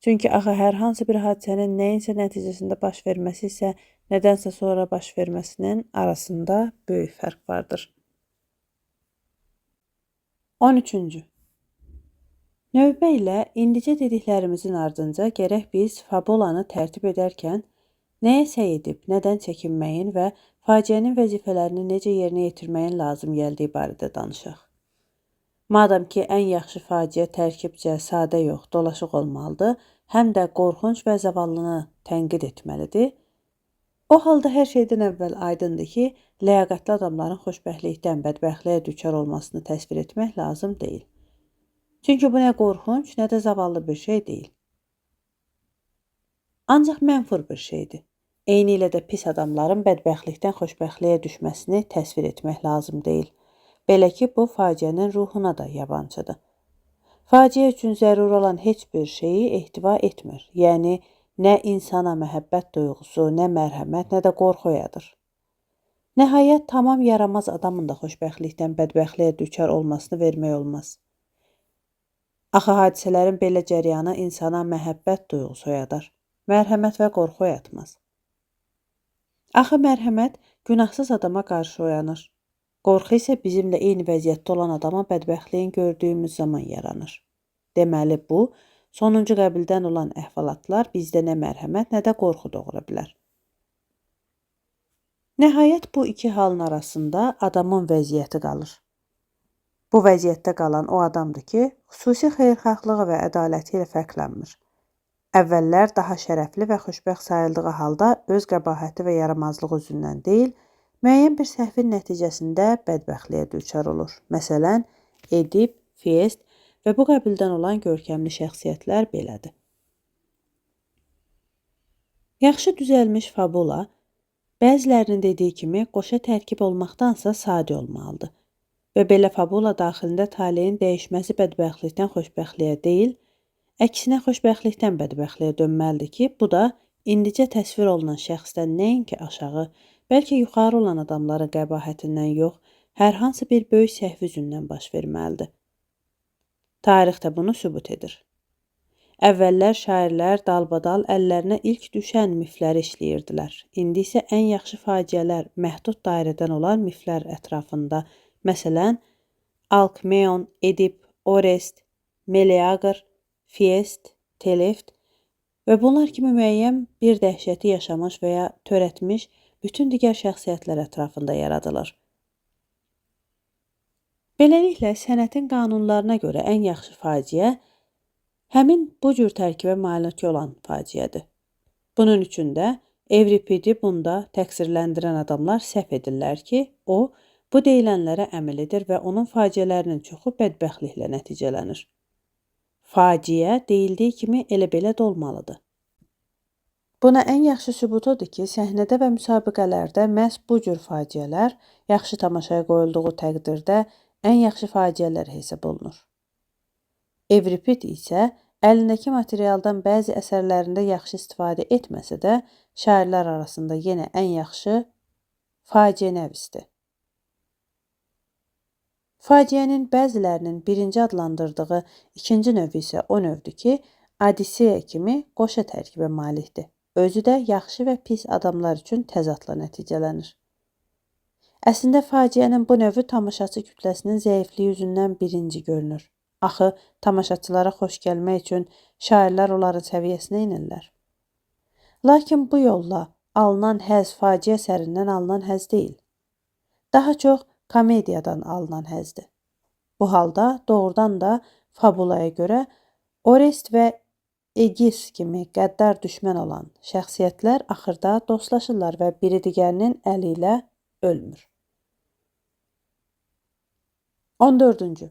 Çünki axı hər hansı bir hadisənin nəyinsə nəticəsində baş verməsi isə nədənsə sonra baş verməsinin arasında böyük fərq vardır. 13-cü. Növbə ilə indicə dediklərimizin ardınca gərək biz fabulanı tərtib edərkən nəyə səy edib, nədən çəkinməyin və faciənin vəzifələrini necə yerinə yetirməyin lazım gəldiyi barədə danışaq. Madam ki, ən yaxşı faciə tərkibcə, sadə yox, dolaşıq olmalıdır, həm də qorxunc və zavallını tənqid etməlidir. O halda hər şeydən əvvəl aydındır ki, ləyaqətli adamların xoşbəxtlikdən bədbəxtliyə düçar olmasını təsvir etmək lazım deyil. Çünki bu nə qorxunc, nə də zavallı bir şey deyil. Ancaq mənfur bir şeydir. Eyni ilə də pis adamların bədbəxtlikdən xoşbəxtliyə düşməsini təsvir etmək lazım deyil. Belə ki, bu faciənin ruhuna da yabancıdır. Faciə üçün zəruri olan heç bir şeyi ehtiva etmir. Yəni, nə insana məhəbbət duyğusu, nə mərhəmət, nə də qorxu oyadır. Nəhayət, tamam yaramaz adamın da xoşbəxtlikdən bədbəxtliyə düçar olmasını vermək olmaz. Axı hadisələrin belə cəryanı insana məhəbbət duyğusu oyadar. Mərhəmət və qorxu oyatmaz. Axı mərhəmət günahsız adama qarşı oyanır. Qorxu isə bizimlə eyni vəziyyətdə olan adama bədbəxtliyin gördüyümüz zaman yaranır. Deməli bu, sonuncu qəbildən olan əhvalatlar bizdə nə mərhəmət, nə də qorxu doğura bilər. Nəhayət bu iki halın arasında adamın vəziyyəti qalır. Bu vəziyyətdə qalan o adamdır ki, xüsusi xeyirxahlığı və ədaləti ilə fərqlənmir. Əvvəllər daha şərəfli və xoşbəxt sayıldığı halda öz qəbahəti və yaramazlığı üzündən deyil, müəyyən bir səhvin nəticəsində bədbəxtliyə düçar olur. Məsələn, Edip, Fiest və bu qəbildən olan görkəmli şəxsiyyətlər belədir. Yaxşı düzəlmiş fabula, bəzilərinin dediyi kimi qoşa tərkib olmaqdansa sadə olmalıdır və belə fabula daxilində taleyin dəyişməsi bədbəxtlikdən xoşbəxtliyə deyil, əksinə xoşbəxtlikdən bədbəxtliyə dönməlidir ki, bu da indicə təsvir olunan şəxsdən nəinki aşağı, bəlkə yuxarı olan adamların qəbahətindən yox, hər hansı bir böyük səhv üzündən baş verməlidir. Tarix də bunu sübut edir. Əvvəllər şairlər dalbadal əllərinə ilk düşən mifləri işləyirdilər. İndi isə ən yaxşı faciələr məhdud dairədən olan miflər ətrafında, məsələn, Alkmeon, Edip, Orest, Meleager, Fiest, Teleft və bunlar kimi müəyyən bir dəhşəti yaşamış və ya törətmiş bütün digər şəxsiyyətlər ətrafında yaradılır. Beləliklə, sənətin qanunlarına görə ən yaxşı faciə həmin bu cür tərkibə malik olan faciədir. Bunun üçün də Evripidi bunda təqsirləndirən adamlar səhv edirlər ki, o, bu deyilənlərə əməl edir və onun faciələrinin çoxu bədbəxtliklə nəticələnir. Faciə deyildiyi kimi elə belə də olmalıdır. Buna ən yaxşı sübut odur ki, səhnədə və müsabiqələrdə məhz bu cür faciələr yaxşı tamaşaya qoyulduğu təqdirdə ən yaxşı faciələr hesab olunur. Evripid isə əlindəki materialdan bəzi əsərlərində yaxşı istifadə etməsə də, şairlər arasında yenə ən yaxşı faciənəvisdir. Faciənin bəzilərinin birinci adlandırdığı ikinci növü isə o növdür ki, Odiseya kimi qoşa tərkibə malikdir. Özü də yaxşı və pis adamlar üçün təzadla nəticələnir. Əslində faciənin bu növü tamaşaçı kütləsinin zəifliyi üzündən birinci görünür. Axı tamaşaçılara xoş gəlmək üçün şairlər onların səviyyəsinə inirlər. Lakin bu yolla alınan həzz faciə əsərindən alınan həzz deyil. Daha çox komediyadan alınan həzdir. Bu halda doğrudan da fabulaya görə Orest və Egis kimi qəddar düşmən olan şəxsiyyətlər axırda dostlaşırlar və biri digərinin əli ilə ölmür. 14-cü.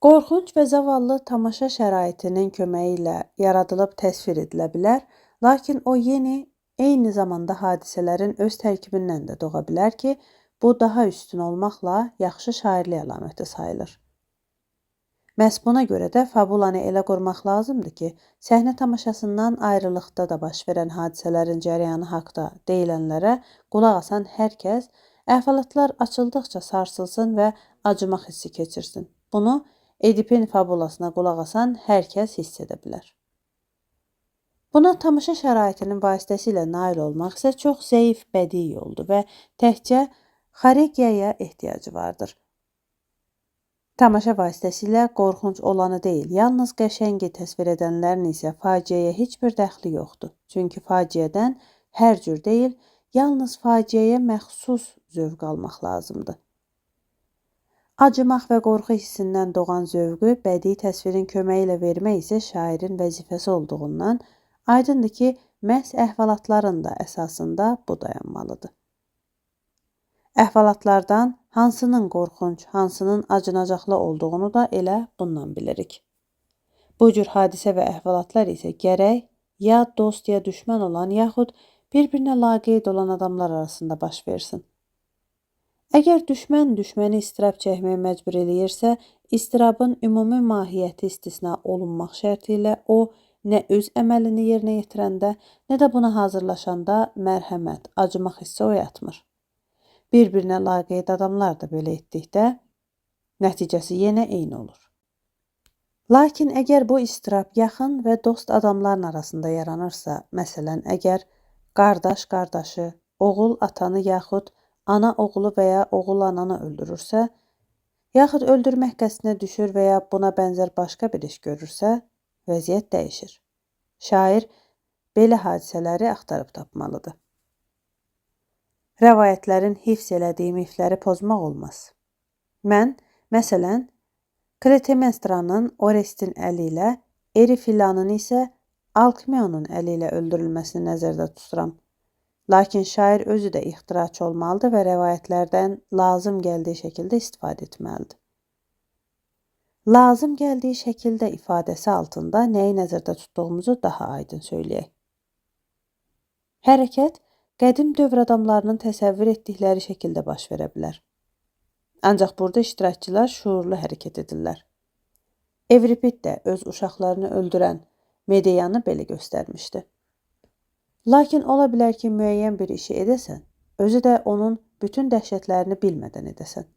Qorxunc və zavallı tamaşa şəraitinin köməyi ilə yaradılıb təsvir edilə bilər, lakin o eyni zamanda hadisələrin öz tərkibindən də doğa bilər ki, bu daha üstün olmaqla yaxşı şairlik əlaməti sayılır. Məhz buna görə də fabulanı elə qurmaq lazımdır ki, səhnə tamaşasından ayrılıqda da baş verən hadisələrin cərəyanı haqda deyilənlərə qulaq asan hər kəs əhvalatlar açıldıqca sarsılsın və acımaq hissi keçirsin. Bunu Edipin fabulasına qulaq asan hər kəs hiss edə bilər. Buna tamaşa şəraitinin vasitəsilə nail olmaq isə çox zəif bədii yoldur və təkcə xaregiyaya ehtiyacı vardır. Tamaşa vasitəsilə qorxunc olanı deyil, yalnız qəşəngi təsvir edənlərin isə faciəyə heç bir dəxli yoxdur. Çünki faciədən hər cür deyil, yalnız faciəyə məxsus zövq almaq lazımdır. Acımaq və qorxu hissindən doğan zövqü bədii təsvirin köməyi ilə vermək isə şairin vəzifəsi olduğundan aydındır ki, məhz əhvalatların da əsasında bu dayanmalıdır. Əhvalatlardan hansının qorxunc, hansının acınacaqlı olduğunu da elə bundan bilirik. Bu cür hadisə və əhvalatlar isə gərək ya dost ya düşmən olan, yaxud bir-birinə laqeyd olan adamlar arasında baş versin. Əgər düşməni istirab çəkməyə məcbur eləyirsə, istirabın ümumi mahiyyəti istisna olunmaq şərti ilə o, nə öz əməlini yerinə yetirəndə, nə də buna hazırlaşanda mərhəmət, acımaq hissi oyatmır. Bir-birinə laqeyd adamlar da belə etdikdə, nəticəsi yenə eyni olur. Lakin əgər bu istirab yaxın və dost adamların arasında yaranırsa, məsələn, əgər qardaş qardaşı, oğul atanı yaxud ana oğulu və ya oğul ananı öldürürsə, yaxud öldürmək qəsdinə düşür və ya buna bənzər başqa bir iş görürsə, vəziyyət dəyişir. Şair belə hadisələri axtarıb tapmalıdır. Rəvayətlərin hifz elədiyi mifləri pozmaq olmaz. Mən, məsələn, Klitemnestranın Orestin əli ilə, Erifilanın isə Alkmeonun əli ilə öldürülməsini nəzərdə tuturam. Lakin şair özü də ixtiraçı olmalıdır və rəvayətlərdən lazım gəldiyi şəkildə istifadə etməlidir. Lazım gəldiyi şəkildə ifadəsi altında nəyi nəzərdə tutduğumuzu daha aydın söyləyək. Hərəkət qədim dövr adamlarının təsəvvür etdikləri şəkildə baş verə bilər. Ancaq burada iştirakçılar şuurlu hərəkət edirlər. Evripid də öz uşaqlarını öldürən Medeyanı belə göstərmişdi. Lakin ola bilər ki, müəyyən bir işi edəsən, özü də onun bütün dəhşətlərini bilmədən edəsən.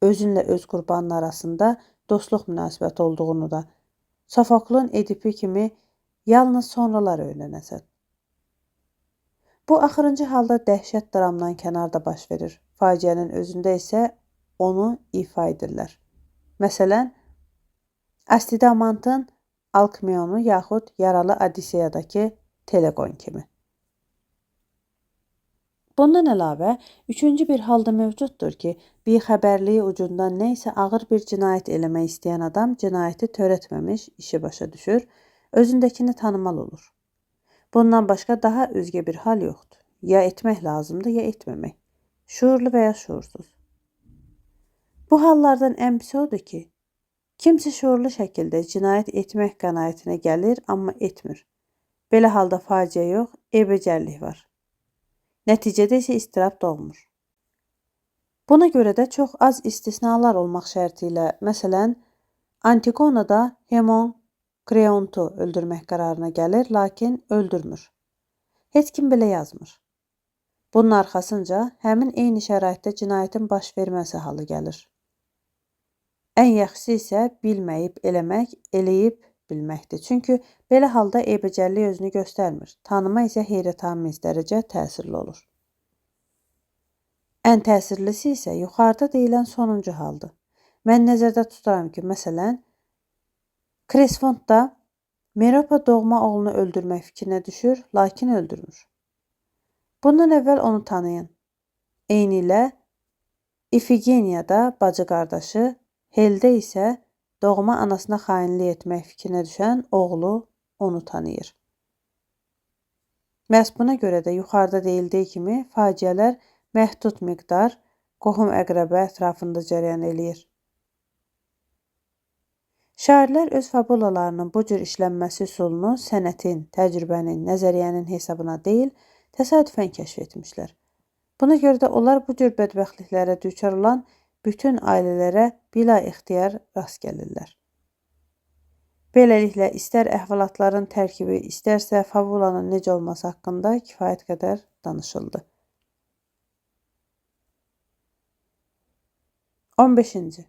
Özünlə öz qurbanın arasında dostluq münasibəti olduğunu da, Sofoklun Edipi kimi yalnız sonralar öyrənəsən. Bu axırıncı halda dəhşət dramdan kənarda baş verir. Faciənin özündə isə onu ifa edirlər. Məsələn, Astidamantın Alkmeonu yaxud yaralı Odisseyadakı Teleqon kimi. Bundan əlavə, üçüncü bir halda mövcuddur ki, bixəbərliyi ucundan nə isə ağır bir cinayət eləmək istəyən adam cinayəti törətməmiş işi başa düşür, özündəkini tanımalı olur. Bundan başqa daha özgə bir hal yoxdur. Ya etmək lazımdır, ya etməmək. Şuurlu və ya şuursuz. Bu hallardan ən pisi odur ki, kimsə şuurlu şəkildə cinayət etmək qənaətinə gəlir, amma etmir. Belə halda faciə yox, eybəcərlik var. Nəticədə isə istirab doğmur. Buna görə də çox az istisnalar olmaq şərti ilə, məsələn, Antigonada Hemon Kreontu öldürmək qərarına gəlir, lakin öldürmür. Heç kim belə yazmır. Bunun arxasınca həmin eyni şəraitdə cinayətin baş verməsi halı gəlir. Ən yaxşısı isə bilməyib eləmək, eləyib bilməkdir. Çünki belə halda eybəcərlik özünü göstərmir. Tanıma isə heyrətamiz dərəcə təsirli olur. Ən təsirlisi isə yuxarıda deyilən sonuncu haldır. Mən nəzərdə tutaram ki, məsələn, Kresfondda Meropa doğma oğlunu öldürmək fikrinə düşür, lakin öldürmür. Bundan əvvəl onu tanıyın. Eynilə İfigeniyada bacı qardaşı, Heldə isə doğma anasına xainlik etmək fikrinə düşən oğlu onu tanıyır. Məhz buna görə də yuxarıda deyildiyi kimi faciələr məhdud miqdar qohum-əqrəbə ətrafında cərəyan eləyir. Şairlər öz fabulalarının bu cür işlənməsi üsulunu sənətin, təcrübənin, nəzəriyyənin hesabına deyil, təsadüfən kəşf etmişlər. Buna görə də onlar bu cür bədbəxtliklərə düçar olan bütün ailələrə bila ixtiyar rast gəlirlər. Beləliklə, istər əhvalatların tərkibi, istərsə fabulanın necə olması haqqında kifayət qədər danışıldı. 15-ci.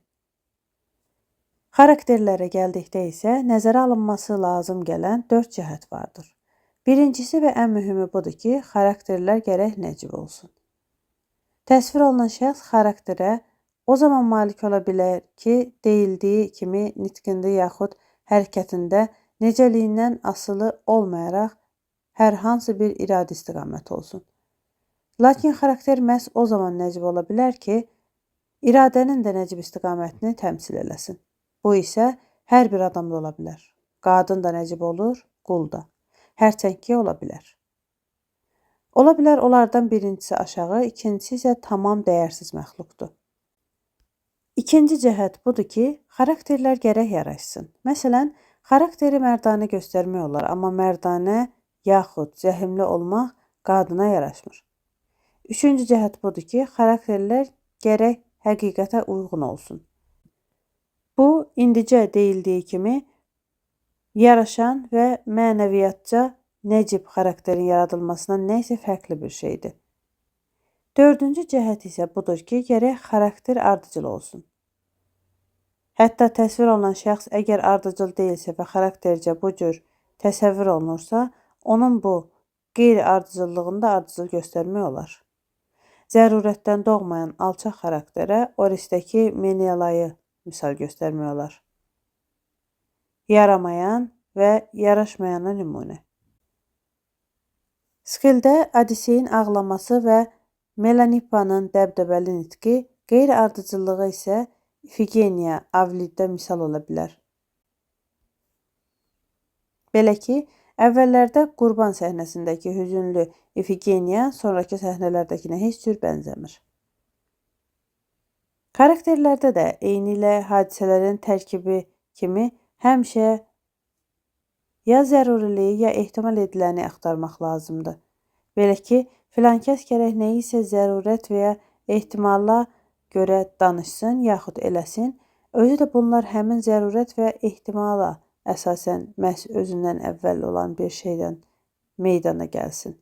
Xarakterlərə gəldikdə isə nəzərə alınması lazım gələn 4 cəhət vardır. Birincisi və ən mühümü budur ki, xarakterlər gərək nəcib olsun. Təsvir olunan şəxs xarakterə o zaman malik ola bilər ki, deyildiyi kimi nitqində yaxud hərəkətində necəliyindən asılı olmayaraq hər hansı bir iradi istiqamət olsun. Lakin xarakter məhz o zaman nəcib ola bilər ki, iradənin də nəcib istiqamətini təmsil eləsin. Bu isə hər bir adamda ola bilər. Qadın da nəcib olur, qul da. Hərçənd ki, ola bilər. Ola bilər onlardan birincisi aşağı, ikincisi isə tamam dəyərsiz məxluqdur. İkinci cəhət budur ki, xarakterlər gərək yaraşsın. Məsələn, xarakteri mərdanə göstərmək olar, amma mərdanə yaxud zəhimli olmaq qadına yaraşmır. Üçüncü cəhət budur ki, xarakterlər gərək həqiqətə uyğun olsun. Bu, indicə deyildiyi kimi, yaraşan və mənəviyyatca nəcib xarakterin yaradılmasından nəysə fərqli bir şeydir. Dördüncü cəhət isə budur ki, gərək xarakter ardıcıl olsun. Hətta təsvir olunan şəxs əgər ardıcıl deyilsə və xaraktercə bu cür təsəvvür olunursa, onun bu qeyri-ardıcıllığında ardıcıl göstərmək olar. Zərurətdən doğmayan alçaq xarakterə Oristəki Menelayı misal göstərmək olar. Yaramayan və yaraşmayana nümunə. Skildə Odiseyin ağlaması və Melanippanın dəbdəbəli nitqi, qeyri-ardıcıllığı isə İfigeniya, Avliddə misal ola bilər. Belə ki, əvvəllərdə qurban səhnəsindəki hüzünlü İfigeniya sonraki səhnələrdəkinə heç cür bənzəmir. Xarakterlərdə də eynilə hadisələrin tərkibi kimi həmişə ya zəruriliyi, ya ehtimal ediləni axtarmaq lazımdır. Belə ki, filankəs gərək nəyisə zərurət və ya ehtimala görə danışsın, yaxud eləsin, özü də bunlar həmin zərurət və ehtimala əsasən məhz özündən əvvəl olan bir şeydən meydana gəlsin.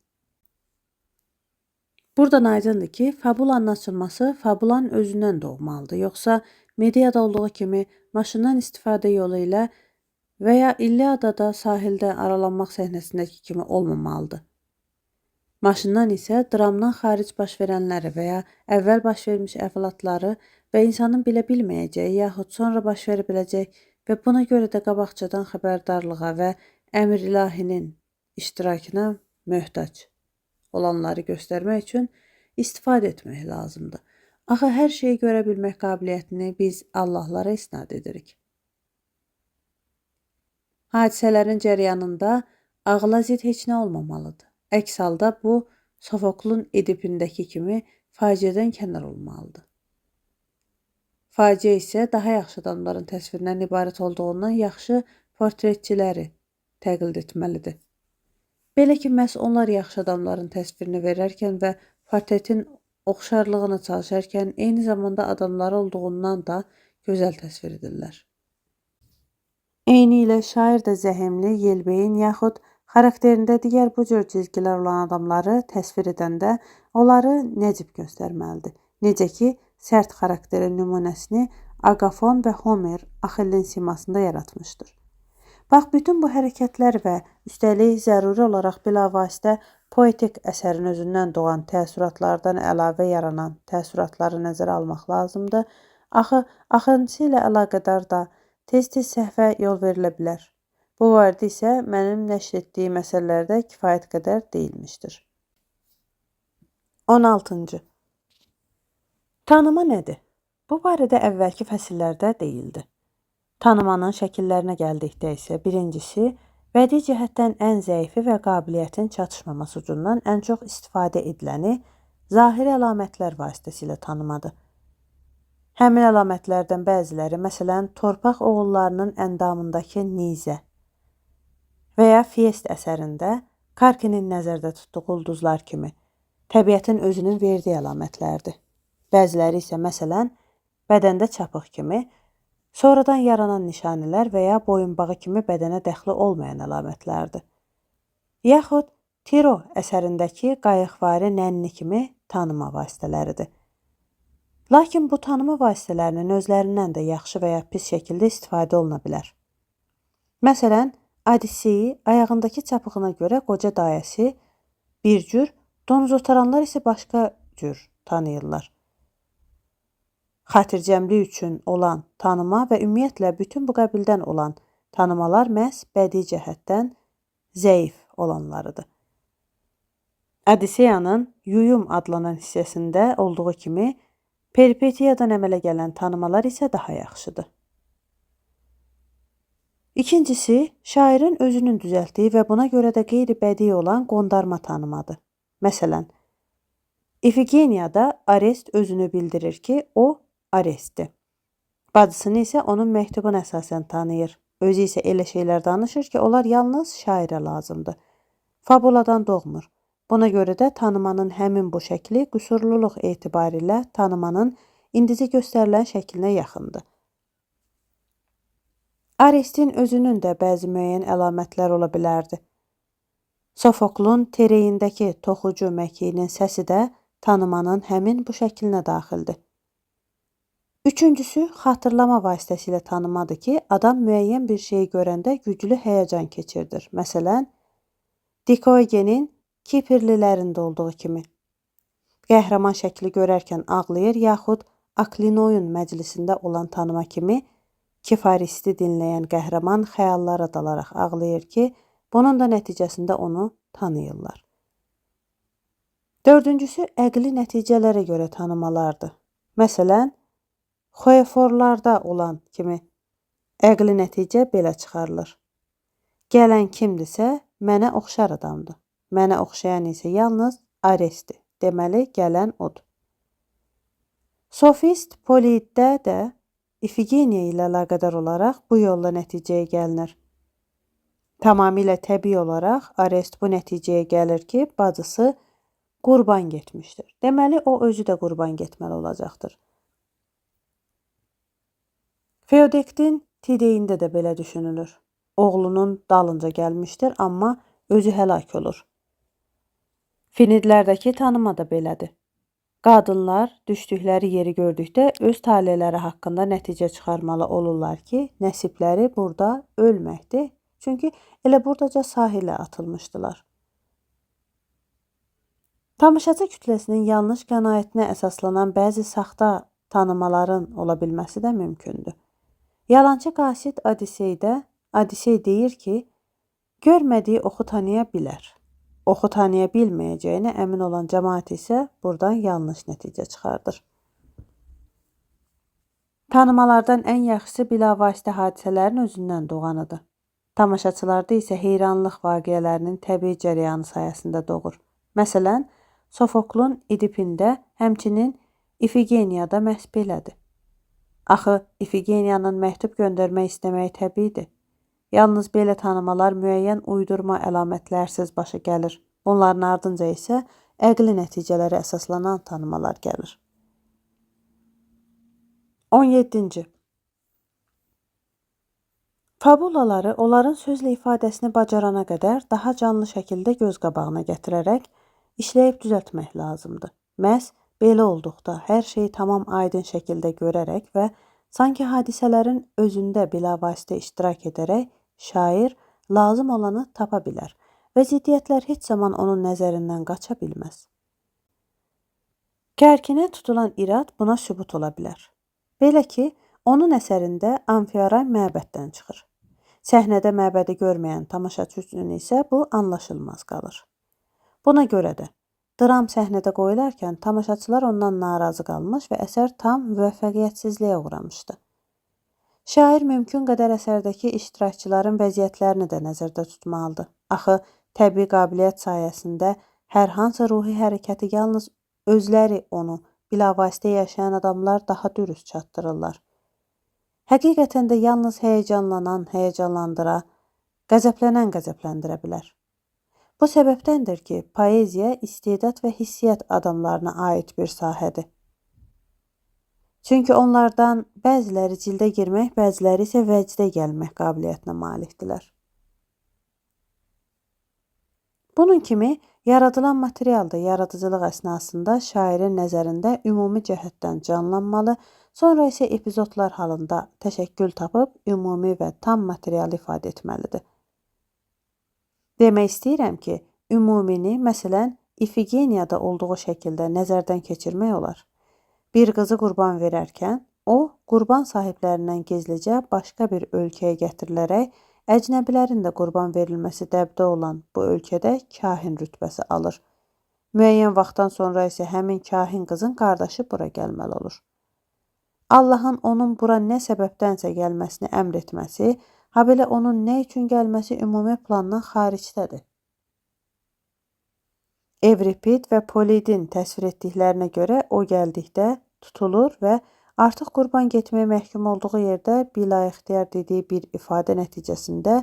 Buradan aydındır ki, fabulanın açılması fabulanın özündən doğmalıdır, yoxsa mediada olduğu kimi maşından istifadə yolu ilə və ya İlyadada sahildə aralanmaq səhnəsindəki kimi olmamalıdır. Maşından isə dramdan xaric baş verənləri və ya əvvəl baş vermiş əhvalatları və insanın bilə bilməyəcəyi yaxud sonra baş verə biləcək və buna görə də qabaqcadan xəbərdarlığa və əmr ilahinin iştirakına möhtac olanları göstərmək üçün istifadə etmək lazımdır. Axı hər şeyi görə bilmək qabiliyyətini biz Allahlara isnad edirik. Hadisələrin cərəyanında ağla zid heç nə olmamalıdır. Əks halda bu, Sofoklun Edipindəki kimi faciədən kənar olmalıdır. Faciə isə daha yaxşı adamların təsvirindən ibarət olduğundan yaxşı portretçiləri təqlid etməlidir. Belə ki, məhz onlar yaxşı adamların təsvirini verərkən və portretin oxşarlığına çalışarkən eyni zamanda adamları olduğundan da gözəl təsvir edirlər. Eyni ilə şair də zəhimli, yelbeyin yaxud xarakterində digər bu cür cizgilər olan adamları təsvir edəndə onları nəcib göstərməlidir. Necə ki, sərt xarakterin nümunəsini Aqafon və Homer Axillin simasında yaratmışdır. Bax, bütün bu hərəkətlər və üstəlik zəruri olaraq bilavasitə poetik əsərin özündən doğan təəssüratlardan əlavə yaranan təəssüratları nəzərə almaq lazımdır. Axıncısı ilə əlaqədar da tez-tez səhvə yol verilə bilər. Bu barədə isə mənim nəşr etdiyim məsələlərdə kifayət qədər deyilmişdir. 16. Tanıma nədir? Bu barədə əvvəlki fəsillərdə deyildi. Tanımanın şəkillərinə gəldikdə isə birincisi, bədii cəhətdən ən zəifi və qabiliyyətin çatışmaması ucundan ən çox istifadə ediləni zahiri əlamətlər vasitəsilə tanımadır. Həmin əlamətlərdən bəziləri, məsələn, torpaq oğullarının əndamındakı nizə və ya Fiest əsərində Karkinin nəzərdə tutduğu ulduzlar kimi təbiətin özünün verdiyi əlamətlərdir. Bəziləri isə, məsələn, bədəndə çapıq kimi, sonradan yaranan nişanələr və ya boyunbağı kimi bədənə dəxli olmayan əlamətlərdir. Yaxud Tiro əsərindəki qayıqvari nənni kimi tanıma vasitələridir. Lakin bu tanıma vasitələrinin özlərindən də yaxşı və ya pis şəkildə istifadə oluna bilər. Məsələn, Odiseyi ayağındakı çapığına görə qoca dayəsi bir cür, donuz otaranlar isə başqa cür tanıyırlar. Xatircəmlik üçün olan tanıma və ümumiyyətlə bütün bu qəbildən olan tanımalar məhz bədii cəhətdən zəif olanlarıdır. Odiseyanın Yuyum adlanan hissəsində olduğu kimi, Peripetiyadan əmələ gələn tanımalar isə daha yaxşıdır. İkincisi, şairin özünün düzəltdiyi və buna görə də qeyri-bədii olan qondarma tanımadır. Məsələn, İfigeniyada Arest özünü bildirir ki, o Arestdir. Bacısını isə onun məktubuna əsasən tanıyır. Özü isə elə şeylər danışır ki, onlar yalnız şairə lazımdır. Fabuladan doğmur. Buna görə də tanımanın həmin bu şəkli qüsurluluq etibarilə tanımanın indici göstərilən şəklinə yaxındır. Arestin özünün də bəzi müəyyən əlamətlər ola bilərdi. Sofoklun tereyindəki toxucu məkiyinin səsi də tanımanın həmin bu şəklinə daxildir. Üçüncüsü, xatırlama vasitəsilə tanımadır ki, adam müəyyən bir şeyi görəndə güclü həyəcan keçirdir. Məsələn, Dikogenin Kipirlilərində olduğu kimi. Qəhrəman şəkli görərkən ağlayır, yaxud Aklinoyun məclisində olan tanıma kimi Kifaristi dinləyən qəhrəman xəyallara dalaraq ağlayır ki, bunun da nəticəsində onu tanıyırlar. Dördüncüsü, əqli nəticələrə görə tanımalardır. Məsələn, Xoeforlarda olan kimi əqli nəticə belə çıxarılır. Gələn kimdirsə, mənə oxşar adamdır. Mənə oxşayan isə yalnız Arestdir. Deməli, gələn odur. Sofist Poliddə də İfigeniya ilə əlaqədar olaraq bu yolla nəticəyə gəlinir. Tamamilə təbii olaraq Arest bu nəticəyə gəlir ki, bacısı qurban getmişdir. Deməli, o özü də qurban getməli olacaqdır. Feodektin Tideyində də belə düşünülür. Oğlunun dalınca gəlmişdir, amma özü həlak olur. Finidlərdəki tanıma da belədir. Qadınlar düşdükləri yeri gördükdə öz taleləri haqqında nəticə çıxarmalı olurlar ki, nəsibləri burada ölməkdir. Çünki elə buradaca sahilə atılmışdılar. Tamaşaçı kütləsinin yanlış qənaətinə əsaslanan bəzi saxta tanımaların ola bilməsi də mümkündür. Yalançı qasid Odisey deyir ki, görmədiyi oxu tanıya bilər. Oxu tanıya bilməyəcəyinə əmin olan cəmaət isə buradan yanlış nəticə çıxardır. Tanımalardan ən yaxşısı bilavasitə hadisələrin özündən doğanıdır. Tamaşaçılarda isə heyranlıq vaqiələrinin təbii cərəyanı sayəsində doğur. Məsələn, Sofoklun İdipində, həmçinin İfigeniyada məhz belədir. Axı, İfigeniyanın məktub göndərmək istəməyi təbiidir. Yalnız belə tanımalar müəyyən uydurma əlamətlərsiz başa gəlir. Bunların ardınca isə əqli nəticələrə əsaslanan tanımalar gəlir. 17. Fabulaları onların sözlə ifadəsini bacarana qədər daha canlı şəkildə göz qabağına gətirərək işləyib düzəltmək lazımdır. Məhz belə olduqda hər şeyi tamam aydın şəkildə görərək və sanki hadisələrin özündə bilavasitə iştirak edərək şair lazım olanı tapa bilər və ziddiyyətlər heç zaman onun nəzərindən qaça bilməz. Gərginə tutulan irad buna sübut ola bilər. Belə ki, onun əsərində Amfiaray məbəddən çıxır. Səhnədə məbədi görməyən tamaşaçı üçün isə bu anlaşılmaz qalır. Buna görə də dram səhnədə qoyularkən tamaşaçılar ondan narazı qalmış və əsər tam müvəffəqiyyətsizliyə uğramışdı. Şair mümkün qədər əsərdəki iştirakçıların vəziyyətlərini də nəzərdə tutmalıdır. Axı, təbii qabiliyyət sayəsində hər hansı ruhi hərəkəti yalnız özləri onu bilavasitə yaşayan adamlar daha dürüst çatdırırlar. Həqiqətən də yalnız həyəcanlanan həyəcanlandıra, qəzəblənən qəzəbləndirə bilər. Bu səbəbdəndir ki, poeziya istedad və hissiyyat adamlarına aid bir sahədir. Çünki onlardan bəziləri cildə girmək, bəziləri isə vəcdə gəlmək qabiliyyətinə malikdirlər. Bunun kimi, yaradılan material da yaradıcılıq əsnasında şairin nəzərində ümumi cəhətdən canlanmalı, sonra isə epizodlar halında təşəkkül tapıb ümumi və tam materialı ifadə etməlidir. Demək istəyirəm ki, ümumini, məsələn, İfigeniyada olduğu şəkildə nəzərdən keçirmək olar. Bir qızı qurban verərkən, o, qurban sahiblərindən gizlicə başqa bir ölkəyə gətirilərək, əcnəbilərin də qurban verilməsi dəbdə olan bu ölkədə kahin rütbəsi alır. Müəyyən vaxtdan sonra isə həmin kahin qızın qardaşı bura gəlməli olur. Allahın onun bura nə səbəbdənsə gəlməsini əmr etməsi, habelə onun nə üçün gəlməsi ümumi plandan xaricdədir. Evripid və Polidin təsvir etdiklərinə görə o gəldikdə tutulur və artıq qurban getməyə məhkum olduğu yerdə bilaixtiyar dediyi bir ifadə nəticəsində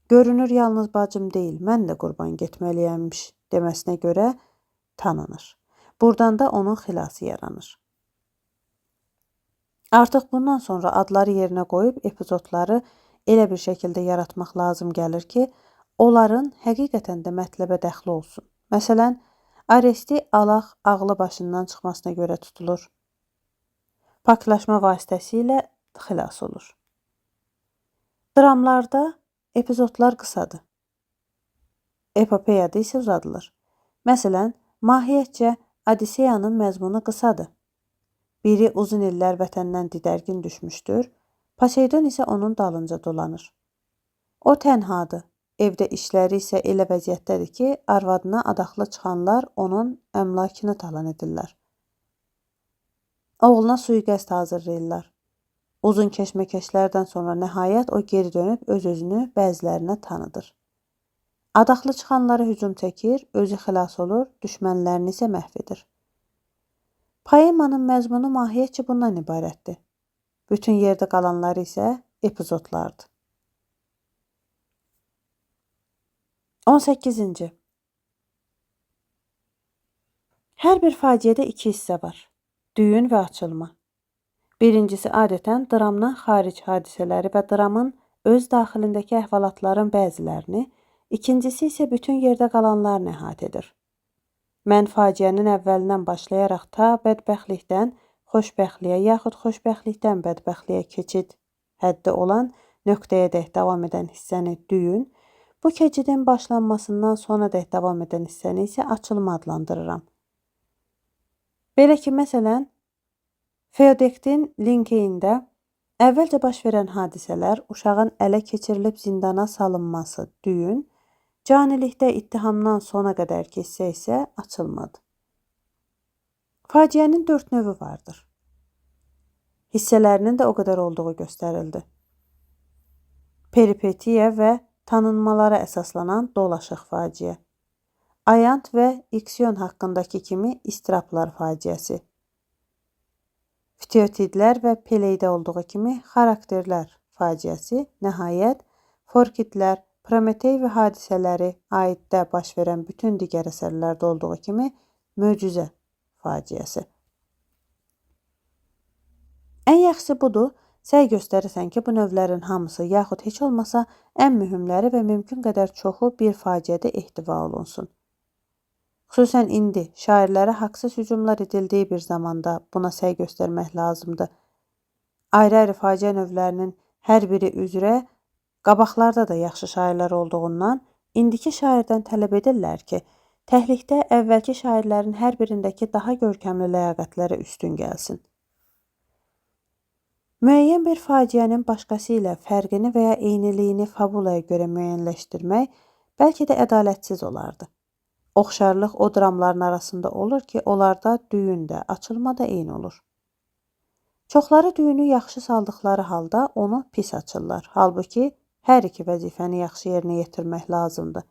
görünür yalnız bacım deyil, mən də qurban getməliyəmiş deməsinə görə tanınır. Buradan da onun xilası yaranır. Artıq bundan sonra adları yerinə qoyub epizodları elə bir şəkildə yaratmaq lazım gəlir ki, onların həqiqətən də mətləbə dəxli olsun. Məsələn, Aresti Alaq ağlı başından çıxmasına görə tutulur. Paklaşma vasitəsilə xilas olur. Dramlarda epizodlar qısadır. Epopeyada isə uzadılır. Məsələn, mahiyyətcə Odiseyanın məzmunu qısadır. Biri uzun illər vətəndən didərgin düşmüşdür, Poseidon isə onun dalınca dolanır. O tənhadır, evdə işləri isə elə vəziyyətdədir ki, arvadına adaxlı çıxanlar onun əmlakını talan edirlər. Oğluna sui-qəsd hazırlayırlar. Uzun keşməkeşlərdən sonra nəhayət o geri dönüb öz-özünü bəzilərinə tanıdır. Adaxlı çıxanlara hücum çəkir, özü xilas olur, düşmənlərini isə məhv edir. Poemanın məzmunu mahiyyətcə bundan ibarətdir. Bütün yerdə qalanları isə epizodlardır. 18-ci. Hər bir faciədə iki hissə var. Düyün və açılma. Birincisi adətən dramdan xaric hadisələri və dramın öz daxilindəki əhvalatların bəzilərini, ikincisi isə bütün yerdə qalanlarını əhatə edir. Mən faciənin əvvəlindən başlayaraq ta bədbəxtlikdən xoşbəxtliyə yaxud xoşbəxtlikdən bədbəxtliyə keçid həddi olan nöqtəyədək davam edən hissəni düyün, bu keçidin başlanmasından sonadək davam edən hissəni isə açılma adlandırıram. Belə ki, məsələn, Feodektin Linkeyində əvvəlcə baş verən hadisələr, uşağın ələ keçirilib zindana salınması düyün, canilikdə ittihamdan sona qədərki hissə isə açılmadı. Faciənin 4 növü vardır. Hissələrinin də o qədər olduğu göstərildi. Peripetiya və tanınmalara əsaslanan dolaşıq faciə. Ayant və İksiyon haqqındakı kimi istiraplar faciəsi. Ftiotidlər və Peleydə olduğu kimi xarakterlər faciəsi, nəhayət, Forkidlər, Prometey və hadisələri aiddə baş verən bütün digər əsərlərdə olduğu kimi möcüzə faciəsi. Ən yaxşısı budur, səy göstərirsən ki, bu növlərin hamısı, yaxud heç olmasa ən mühümləri və mümkün qədər çoxu bir faciədə ehtiva olunsun. Xüsusən indi şairlərə haqsız hücumlar edildiyi bir zamanda buna səy göstərmək lazımdır. Ayrı-ayrı faciə növlərinin hər biri üzrə qabaqlarda da yaxşı şairlər olduğundan indiki şairdən tələb edirlər ki, təhlikdə əvvəlki şairlərin hər birindəki daha görkəmli ləyaqətlərə üstün gəlsin. Müəyyən bir faciənin başqası ilə fərqini və ya eyniliyini fabulaya görə müəyyənləşdirmək bəlkə də ədalətsiz olardı. Oxşarlıq o dramların arasında olur ki, onlarda düyün də, açılma da eyni olur. Çoxları düyünü yaxşı saldıqları halda onu pis açırlar. Halbuki hər iki vəzifəni yaxşı yerinə yetirmək lazımdır.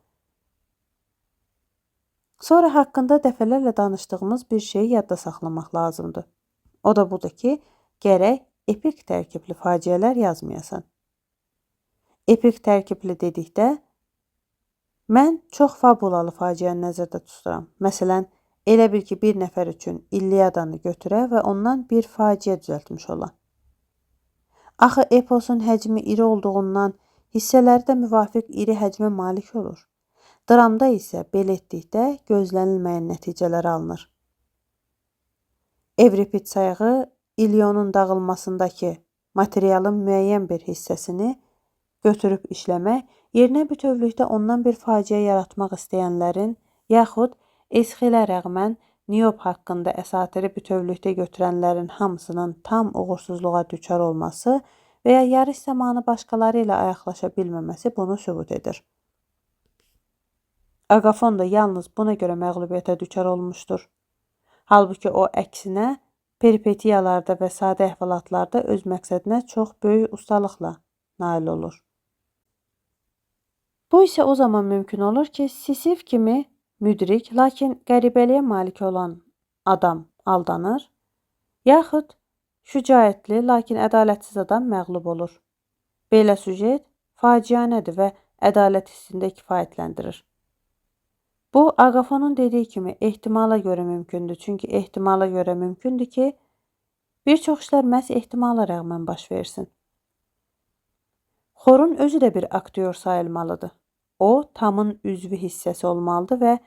Sonra haqqında dəfələrlə danışdığımız bir şeyi yadda saxlamaq lazımdır. O da budur ki, gərək epik tərkibli faciələr yazmayasan. Epik tərkibli dedikdə, mən çox fabulalı faciəni nəzərdə tuturam. Məsələn, elə bil ki, bir nəfər üçün İlliadanı götürə və ondan bir faciə düzəltmiş ola. Axı eposun həcmi iri olduğundan hissələri də müvafiq iri həcmə malik olur. Dramda isə belə etdikdə gözlənilməyən nəticələr alınır. Evripid sayağı İlyonun dağılmasındakı materialın müəyyən bir hissəsini götürüb işləmək, yerinə bütövlükdə ondan bir faciə yaratmaq istəyənlərin, yaxud Esxilə rəğmən Niob haqqında əsatiri bütövlükdə götürənlərin hamısının tam uğursuzluğa düçar olması və ya yarış zamanı başqaları ilə ayaqlaşa bilməməsi bunu sübut edir. Aqafon da yalnız buna görə məğlubiyyətə düçar olmuşdur. Halbuki o əksinə peripetiyalarda və sadə əhvalatlarda öz məqsədinə çox böyük ustalıqla nail olur. Bu isə o zaman mümkün olur ki, Sisif kimi müdrik, lakin qəribəliyə malik olan adam aldanır, yaxud şücaətli, lakin ədalətsiz adam məğlub olur. Belə süjet facianədir və ədalət hissində kifayətləndirir. Bu, Aqafonun dediyi kimi ehtimala görə mümkündür. Çünki ehtimala görə mümkündür ki, bir çox işlər məhz ehtimala rəğmən baş versin. Xorun özü də bir aktyor sayılmalıdır. O, tamın üzvü hissəsi olmalıdır və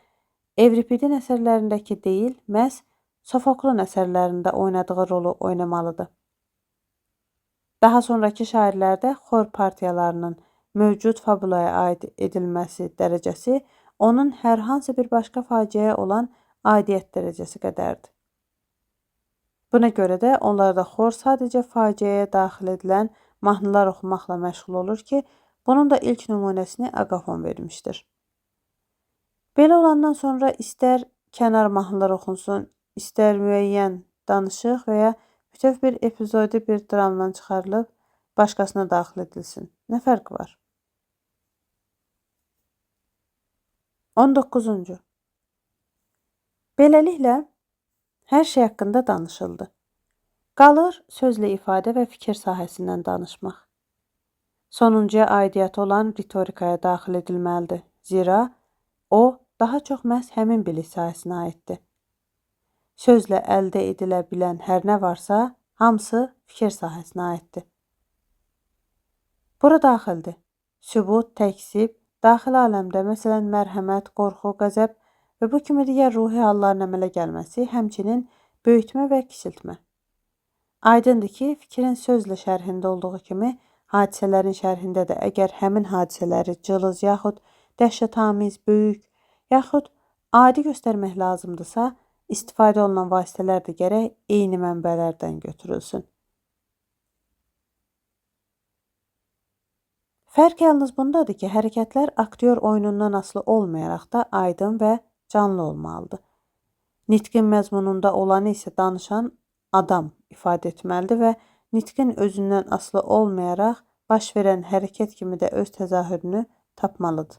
Evripidin əsərlərindəki deyil, məhz Sofoklun əsərlərində oynadığı rolu oynamalıdır. Daha sonraki şairlərdə xor partiyalarının mövcud fabulaya aid edilməsi dərəcəsi onun hər hansı bir başqa faciəyə olan aidiyyət dərəcəsi qədərdir. Buna görə də onlarda xor sadəcə faciəyə daxil edilən mahnılar oxumaqla məşğul olur ki, bunun da ilk nümunəsini Aqafon vermişdir. Belə olandan sonra istər kənar mahnılar oxunsun, istər müəyyən danışıq və ya bütöv bir epizodi bir dramdan çıxarılıb başqasına daxil edilsin. Nə fərqi var? 19-cu. Beləliklə, hər şey haqqında danışıldı. Qalır sözlə ifadə və fikir sahəsindən danışmaq. Sonuncuya aidiyyəti olan ritorikaya daxil edilməlidir. Zira o, daha çox məhz həmin bilik sahəsinə aiddir. Sözlə əldə edilə bilən hər nə varsa, hamısı fikir sahəsinə aiddir. Bura daxildir. Sübut, təksib, daxili aləmdə, məsələn, mərhəmət, qorxu, qəzəb və bu kimi digər ruhi halların əmələ gəlməsi, həmçinin böyütmə və kiçiltmə. Aydındır ki, fikrin sözlə şərhində olduğu kimi, hadisələrin şərhində də əgər həmin hadisələri cılız yaxud dəhşətamiz, böyük yaxud adi göstərmək lazımdırsa, istifadə olunan vasitələr də gərək eyni mənbələrdən götürülsün. Fərq yalnız bundadır ki, hərəkətlər aktyor oyunundan asılı olmayaraq da aydın və canlı olmalıdır. Nitqin məzmununda olanı isə danışan adam ifadə etməlidir və nitqin özündən asılı olmayaraq baş verən hərəkət kimi də öz təzahürünü tapmalıdır.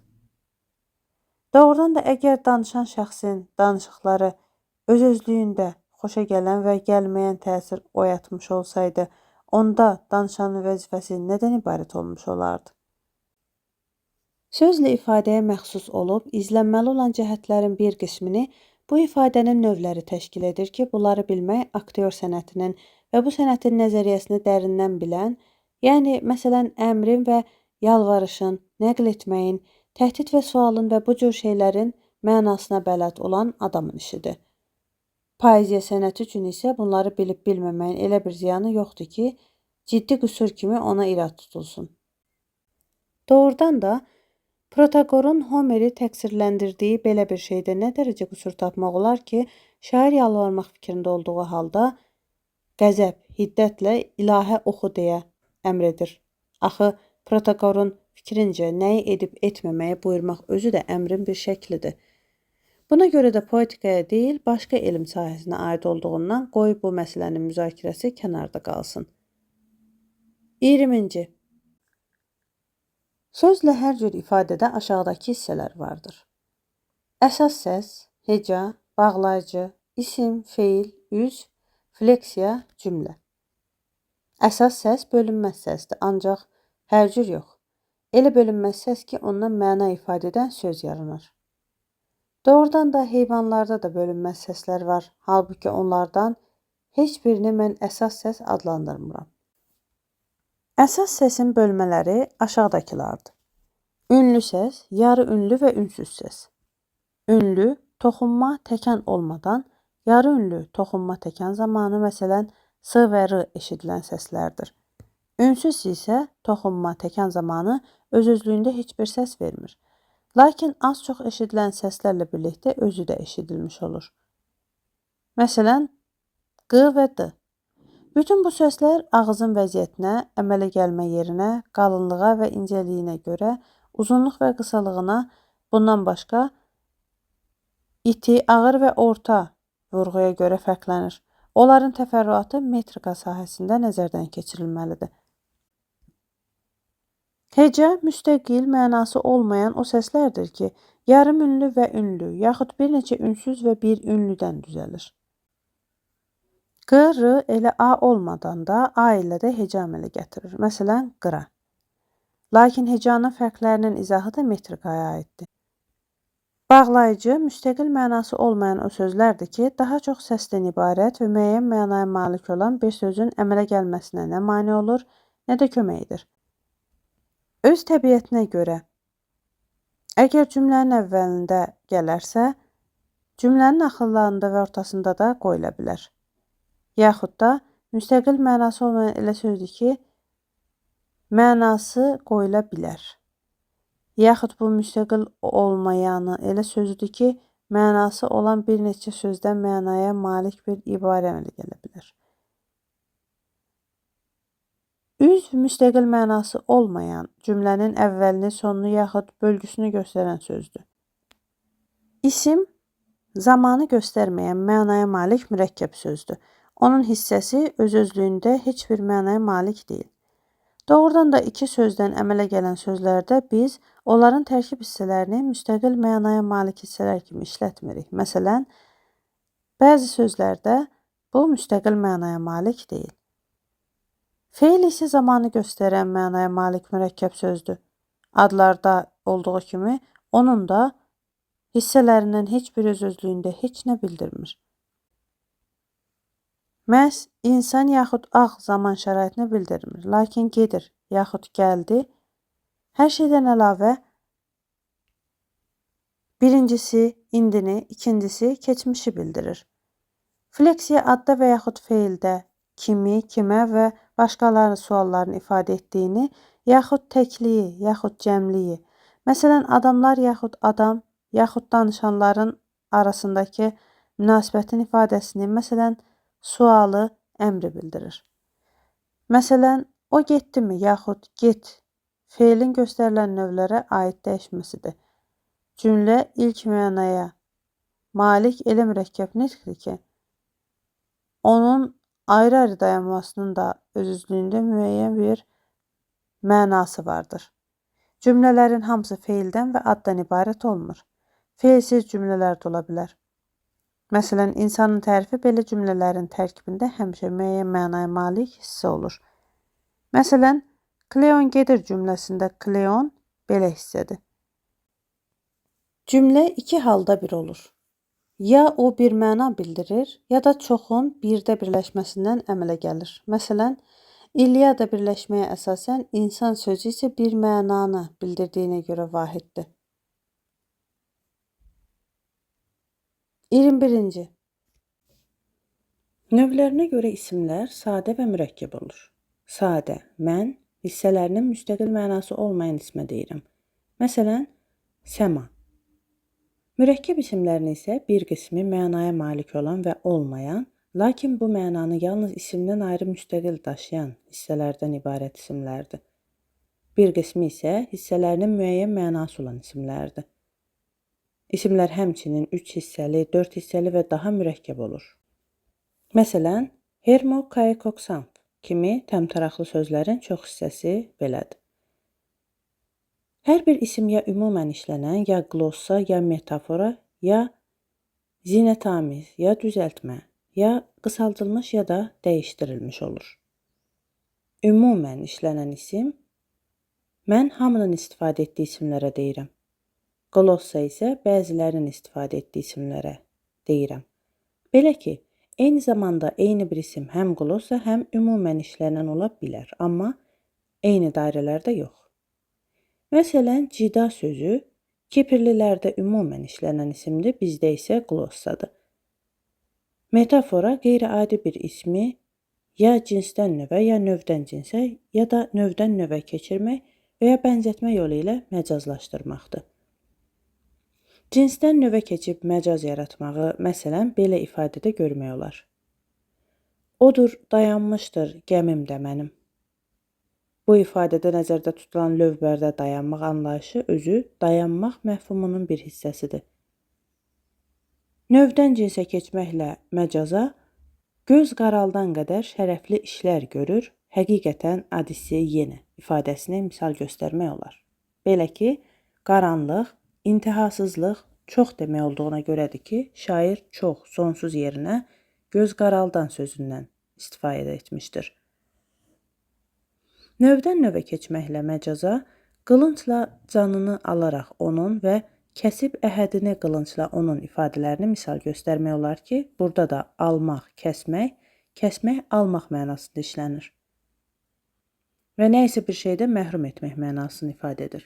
Doğrudan da əgər danışan şəxsin danışıqları öz-özlüyündə xoşa gələn və gəlməyən təsir oyatmış olsaydı, onda danışanın vəzifəsi nədən ibarət olmuş olardı? Sözlə ifadəyə məxsus olub, izlənməli olan cəhətlərin bir qismini bu ifadənin növləri təşkil edir ki, bunları bilmək aktyor sənətinin və bu sənətin nəzəriyyəsini dərindən bilən, yəni, məsələn, əmrin və yalvarışın, nəql etməyin, təhdid və sualın və bu cür şeylərin mənasına bələd olan adamın işidir. Poeziya sənəti üçün isə bunları bilib bilməməyin elə bir ziyanı yoxdur ki, ciddi qüsur kimi ona irad tutulsun. Doğrudan da, Protagorun Homeri təqsirləndirdiyi belə bir şeydə nə dərəcə qüsur tapmaq olar ki, şair yalvarmaq fikrində olduğu halda qəzəb, hiddətlə ilahə oxu deyə əmr edir. Axı Protagorun fikrincə nəyi edib etməməyi buyurmaq özü də əmrin bir şəklidir. Buna görə də poetikaya deyil, başqa elm sahəsinə aid olduğundan qoy bu məsələnin müzakirəsi kənarda qalsın. 20-ci. Sözlə hər cür ifadədə aşağıdakı hissələr vardır. Əsas səs, heca, bağlayıcı, isim, feil, üzv, fleksiya, cümlə. Əsas səs bölünməz səsdir, ancaq hər cür yox. Elə bölünməz səs ki, ondan məna ifadə edən söz yaranır. Doğrudan da heyvanlarda da bölünməz səslər var, halbuki onlardan heç birini mən əsas səs adlandırmıram. Əsas səsin bölmələri aşağıdakılardır. Ünlü səs, yarı ünlü və ünsüz səs. Ünlü, toxunma, təkan olmadan, yarı ünlü, toxunma, təkan zamanı, məsələn, s və r eşidilən səslərdir. Ünsüz isə toxunma, təkan zamanı öz-özlüyündə heç bir səs vermir. Lakin az-çox eşidilən səslərlə birlikdə özü də eşidilmiş olur. Məsələn, q və d. Bütün bu səslər ağızın vəziyyətinə, əmələ gəlmə yerinə, qalınlığa və incəliyinə görə, uzunluq və qısalığına, bundan başqa iti, ağır və orta vurğuya görə fərqlənir. Onların təfərrüatı metrika sahəsində nəzərdən keçirilməlidir. Heca müstəqil, mənası olmayan o səslərdir ki, yarım ünlü və ünlü, yaxud bir neçə ünsüz və bir ünlüdən düzəlir. Q, r elə a olmadan da a ilə də heca əmələ gətirir. Məsələn, qıra. Lakin hecanın fərqlərinin izahı da metrikaya aiddir. Bağlayıcı, müstəqil mənası olmayan o sözlərdir ki, daha çox səsdən ibarət və müəyyən mənaya malik olan bir sözün əmələ gəlməsinə nə mane olur, nə də kömək edir. Öz təbiətinə görə, əgər cümlənin əvvəlində gələrsə, cümlənin axırlarında və ortasında da qoyula bilər. Yaxud da müstəqil mənası olmayan elə sözdür ki, mənası qoyula bilər. Yaxud bu müstəqil olmayanı elə sözdür ki, mənası olan bir neçə sözdən mənaya malik bir ibarə əmələ gələ bilər. Üzv müstəqil mənası olmayan cümlənin əvvəlini, sonunu yaxud bölgüsünü göstərən sözdür. İsim zamanı göstərməyən mənaya malik mürəkkəb sözdür. Onun hissəsi öz-özlüyündə heç bir mənaya malik deyil. Doğrudan da iki sözdən əmələ gələn sözlərdə biz onların tərkib hissələrini müstəqil mənaya malik hissələr kimi işlətmirik. Məsələn, bəzi sözlərdə bu müstəqil mənaya malik deyil. Feil isə zamanı göstərən mənaya malik mürəkkəb sözdür. Adlarda olduğu kimi, onun da hissələrindən heç bir öz-özlüyündə heç nə bildirmir. Məhz insan yaxud ağ zaman şəraitini bildirmir, lakin gedir yaxud gəldi, hər şeydən əlavə birincisi indini, ikincisi keçmişi bildirir. Fleksiya adda və yaxud feildə kimi, kimə və başqaları suallarını ifadə etdiyini, yaxud təkliyi, yaxud cəmliyi, məsələn, adamlar yaxud adam, yaxud danışanların arasındakı münasibətin ifadəsini, məsələn, sualı, əmri bildirir. Məsələn, o getdimi, yaxud get, feilin göstərilən növlərə aid dəyişməsidir. Cümlə ilk mənaya malik elə mürəkkəb nitqdir ki, onun ayrı-ayrı dayanmasının da öz-özlüyündə müəyyən bir mənası vardır. Cümlələrin hamısı feildən və addan ibarət olmur. Feilsiz cümlələr də ola bilər. Məsələn, insanın tərifi belə cümlələrin tərkibində həmişə müəyyən mənaya malik hissə olur. Məsələn, Kleon gedir cümləsində Kleon belə hissədir. Cümlə iki halda bir olur. Ya o bir məna bildirir, ya da çoxun birdə birləşməsindən əmələ gəlir. Məsələn, İlyada birləşməyə əsasən insan sözü isə bir mənanı bildirdiyinə görə vahiddir. 21-ci. Növlərinə görə isimlər sadə və mürəkkəb olur. Sadə, mən hissələrinin müstəqil mənası olmayan ismə deyirəm. Məsələn, Səma. Mürəkkəb isimlərin isə bir qismi mənaya malik olan və olmayan, lakin bu mənanı yalnız isimdən ayrı müstəqil daşıyan hissələrdən ibarət isimlərdir. Bir qismi isə hissələrinin müəyyən mənası olan isimlərdir. İsimlər həmçinin 3 hissəli, 4 hissəli və daha mürəkkəb olur. Məsələn, hermokaikoksanf kimi təmtəraqlı sözlərin çox hissəsi belədir. Hər bir isim ya ümumən işlənən, ya qlossa, ya metafora, ya zinətamiz, ya düzəltmə, ya qısaldılmış ya da dəyişdirilmiş olur. Ümumən işlənən isim mən hamının istifadə etdiyi isimlərə deyirəm. Qlossa isə bəzilərinin istifadə etdiyi isimlərə deyirəm. Belə ki, eyni zamanda eyni bir isim həm qlossa, həm ümumən işlənən ola bilər, amma eyni dairələrdə yox. Məsələn, cida sözü Kiprlilərdə ümumən işlənən isimdir, bizdə isə qlossadır. Metafora qeyri-adi bir ismi ya cinsdən növə, ya növdən cinsə, ya da növdən növə keçirmək və ya bənzətmə yolu ilə məcazlaşdırmaqdır. Cinsdən növə keçib məcaz yaratmağı, məsələn, belə ifadədə görmək olar. Odur, dayanmışdır gəmim də mənim. Bu ifadədə nəzərdə tutulan lövbərdə dayanmaq anlayışı özü dayanmaq məfhumunun bir hissəsidir. Növdən cinsə keçməklə məcaza göz qaraldan qədər şərəfli işlər görür, həqiqətən Odissey yenə ifadəsini misal göstərmək olar. Belə ki, qaranlıq, intihasızlıq çox demək olduğuna görədir ki, şair çox, sonsuz yerinə göz qaraldan sözündən istifadə etmişdir. Növdən növə keçməklə məcaza, qılıncla canını alaraq onun və kəsib əhədini qılıncla onun ifadələrini misal göstərmək olar ki, burada da almaq, kəsmək, kəsmək almaq mənasında işlənir. Və nə isə bir şeydən məhrum etmək mənasını ifadə edir.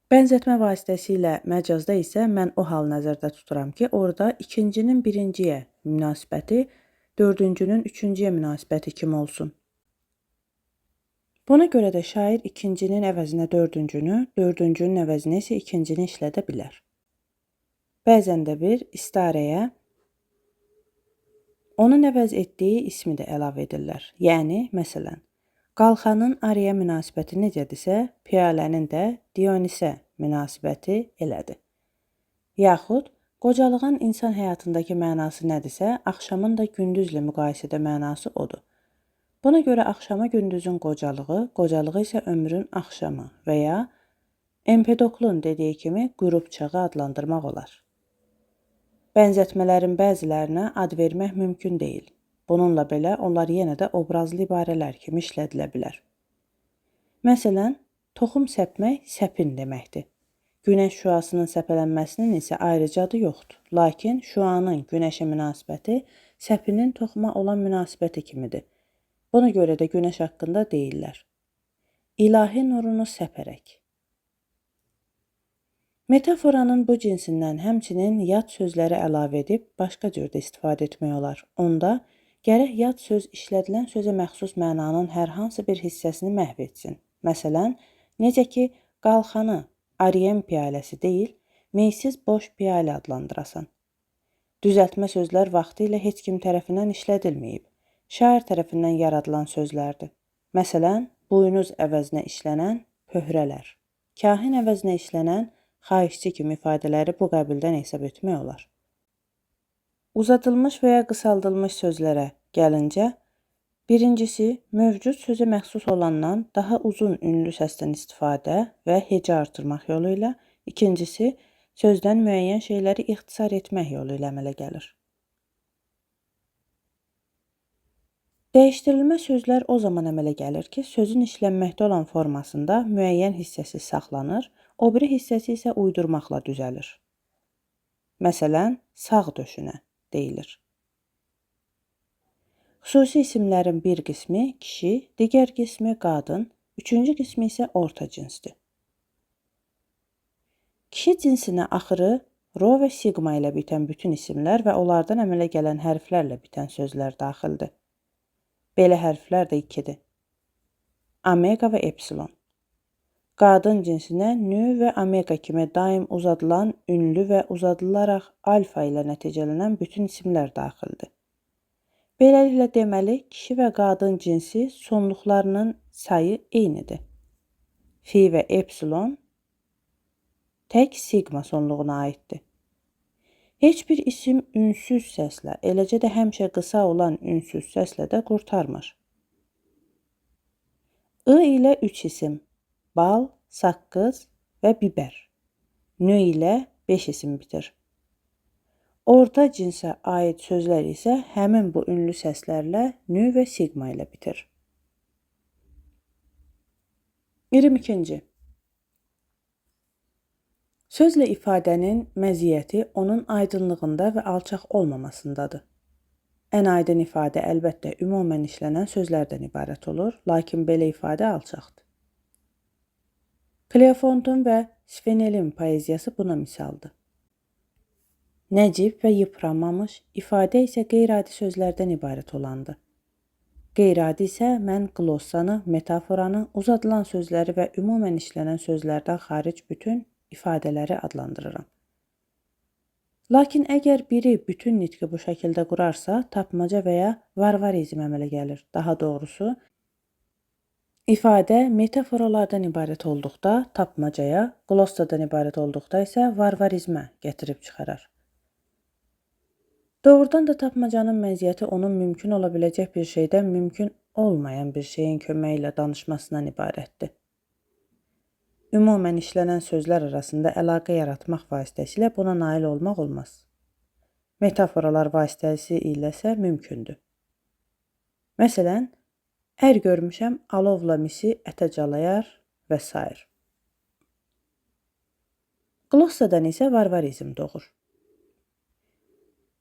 Bənzətmə vasitəsilə məcazda isə mən o hal nəzərdə tuturam ki, orada ikincinin birinciyə münasibəti, dördüncünün üçüncüyə münasibəti kimi olsun. Buna görə də şair ikincinin əvəzinə dördüncünü, dördüncünün əvəzinə isə ikincini işlədə bilər. Bəzən də bir istarəyə onun əvəz etdiyi ismi də əlavə edirlər. Yəni, məsələn, qalxanın arıya münasibəti necədirsə, piyalənin də Dionisə münasibəti elədir. Yaxud, qocalığın insan həyatındakı mənası nədirsə, axşamın da gündüzlə müqayisədə mənası odur. Buna görə axşama gündüzün qocalığı, qocalığı isə ömrün axşamı və ya Empedoklun dediyi kimi qürub çağı adlandırmaq olar. Bənzətmələrin bəzilərinə ad vermək mümkün deyil. Bununla belə onlar yenə də obrazlı ibarələr kimi işlədilə bilər. Məsələn, toxum səpmək səpin deməkdir. Günəş şüasının səpələnməsinin isə ayrıca adı yoxdur. Lakin şüanın günəşə münasibəti səpinin toxuma olan münasibəti kimidir. Buna görə də günəş haqqında deyirlər. İlahi nurunu səpərək. Metaforanın bu cinsindən həmçinin yad sözləri əlavə edib başqa cürdə istifadə etmək olar. Onda gərək yad söz işlədilən sözə məxsus mənanın hər hansı bir hissəsini məhv etsin. Məsələn, necə ki, qalxanı Ariyem piyaləsi deyil, meysiz boş piyalə adlandırasan. Düzəltmə sözlər vaxtı ilə heç kim tərəfindən işlədilməyib. Şair tərəfindən yaradılan sözlərdir. Məsələn, buynuz əvəzinə işlənən pöhrələr, kahin əvəzinə işlənən xahişçi kimi ifadələri bu qəbildən hesab etmək olar. Uzadılmış və ya qısaldılmış sözlərə gəlincə, birincisi, mövcud sözə məxsus olandan daha uzun ünlü səsdən istifadə və hecə artırmaq yolu ilə, ikincisi, sözdən müəyyən şeyləri ixtisar etmək yolu ilə əmələ gəlir. Dəyişdirilmə sözlər o zaman əmələ gəlir ki, sözün işlənməkdə olan formasında müəyyən hissəsi saxlanır, o biri hissəsi isə uydurmaqla düzəlir. Məsələn, sağ döşünə deyilir. Xüsusi isimlərin bir qismi kişi, digər qismi qadın, üçüncü qismi isə orta cinsdir. Kişi cinsinə axırı ro və sigma ilə bitən bütün isimlər və onlardan əmələ gələn hərflərlə bitən sözlər daxildir. Belə hərflər də ikidir. Omega və epsilon. Qadın cinsinə nü və omega kimi daim uzadılan ünlü və uzadılaraq alfa ilə nəticələnən bütün isimlər daxildir. Beləliklə deməli, kişi və qadın cinsi sonluqlarının sayı eynidir. Fi və epsilon tək sigma sonluğuna aiddir. Heç bir isim ünsüz səslə, eləcə də həmişə qısa olan ünsüz səslə də qurtarmır. I ilə 3 isim: bal, saqqız və bibər. Nü ilə 5 isim bitir. Orta cinsə aid sözlər isə həmin bu ünlü səslərlə nü və sigma ilə bitir. 22. Sözlə ifadənin məziyyəti onun aydınlığında və alçaq olmamasındadır. Ən aydın ifadə əlbəttə ümumən işlənən sözlərdən ibarət olur, lakin belə ifadə alçaqdır. Kleofontun və Svenelin poeziyası buna misaldır. Nəcib və yıpranmamış, ifadə isə qeyri-adi sözlərdən ibarət olandır. Qeyri-adi isə mən qlossanı, metaforanı, uzadılan sözləri və ümumən işlənən sözlərdən xaric bütün ifadələri adlandırıram. Lakin əgər biri bütün nitqi bu şəkildə qurarsa, tapmaca və ya varvarizm əmələ gəlir. Daha doğrusu, ifadə metaforalardan ibarət olduqda tapmacaya, glossadan ibarət olduqda isə varvarizmə gətirib çıxarar. Doğrudan da tapmacanın məziyyəti onun mümkün ola biləcək bir şeydən mümkün olmayan bir şeyin köməyi ilə danışmasından ibarətdir. Ümumən işlənən sözlər arasında əlaqə yaratmaq vasitəsilə buna nail olmaq olmaz. Metaforalar vasitəsilə isə mümkündür. Məsələn, ər görmüşəm, alovla misi ətə calayar və s. Glossadan isə varvarizm doğur.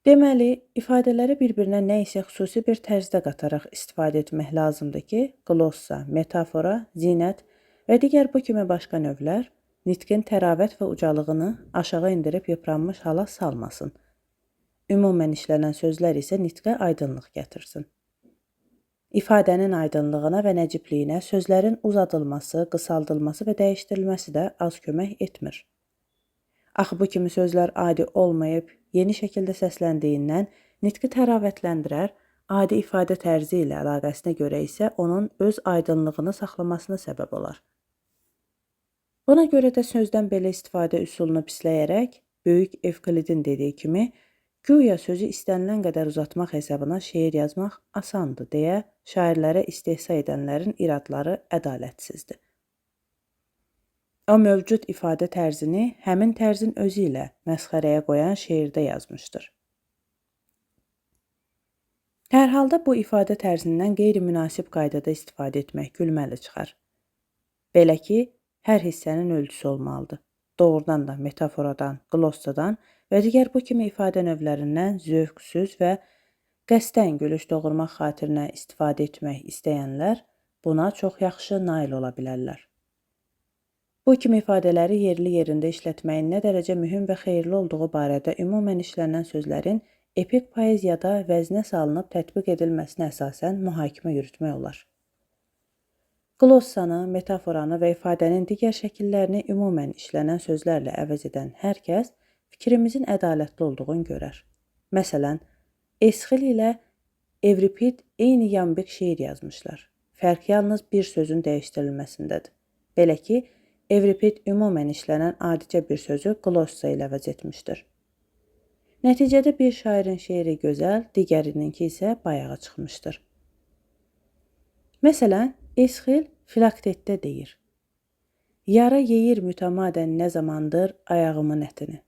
Deməli, ifadələri bir-birinə nə isə xüsusi bir tərzdə qataraq istifadə etmək lazımdır ki, glossa, metafora, zinət və digər bu kimi başqa növlər nitqin təravət və ucalığını aşağı indirib yıpranmış hala salmasın. Ümumən işlənən sözlər isə nitqə aydınlıq gətirsin. İfadənin aydınlığına və nəcibliyinə sözlərin uzadılması, qısaldılması və dəyişdirilməsi də az kömək etmir. Axı bu kimi sözlər adi olmayıb, yeni şəkildə səsləndiyindən nitqi təravətləndirər, adi ifadə tərzi ilə əlaqəsinə görə isə onun öz aydınlığını saxlamasına səbəb olar. Buna görə də sözdən belə istifadə üsulunu pisləyərək, böyük Evklidin dediyi kimi, güya sözü istənilən qədər uzatmaq hesabına şeir yazmaq asandır deyə şairlərə istehza edənlərin iradları ədalətsizdir. O mövcud ifadə tərzini həmin tərzin özü ilə məsxərəyə qoyan şeirdə yazmışdır. Hər halda bu ifadə tərzindən qeyri-münasib qaydada istifadə etmək gülməli çıxar. Belə ki, hər hissənin ölçüsü olmalıdır. Doğrudan da metaforadan, glossadan və digər bu kimi ifadə növlərindən zövqsüz və qəsdən gülüş doğurmaq xatirinə istifadə etmək istəyənlər buna çox yaxşı nail ola bilərlər. Bu kimi ifadələri yerli-yerində işlətməyin nə dərəcə mühüm və xeyirli olduğu barədə ümumən işlənən sözlərin epik poeziyada vəznə salınıb tətbiq edilməsinə əsasən mühakimə yürütmək olar. Glossanı, metaforanı və ifadənin digər şəkillərini ümumən işlənən sözlərlə əvəz edən hər kəs fikrimizin ədalətli olduğunu görər. Məsələn, Esxil ilə Evripid eyni yambik şeir yazmışlar. Fərq yalnız bir sözün dəyişdirilməsindədir. Belə ki, Evripid ümumən işlənən adicə bir sözü glossa ilə əvəz etmişdir. Nəticədə bir şairin şeiri gözəl, digərininki isə bayağı çıxmışdır. Məsələn, Esxil Filaktetdə deyir: yara yeyir mütəmadən nə zamandır ayağımın ətini.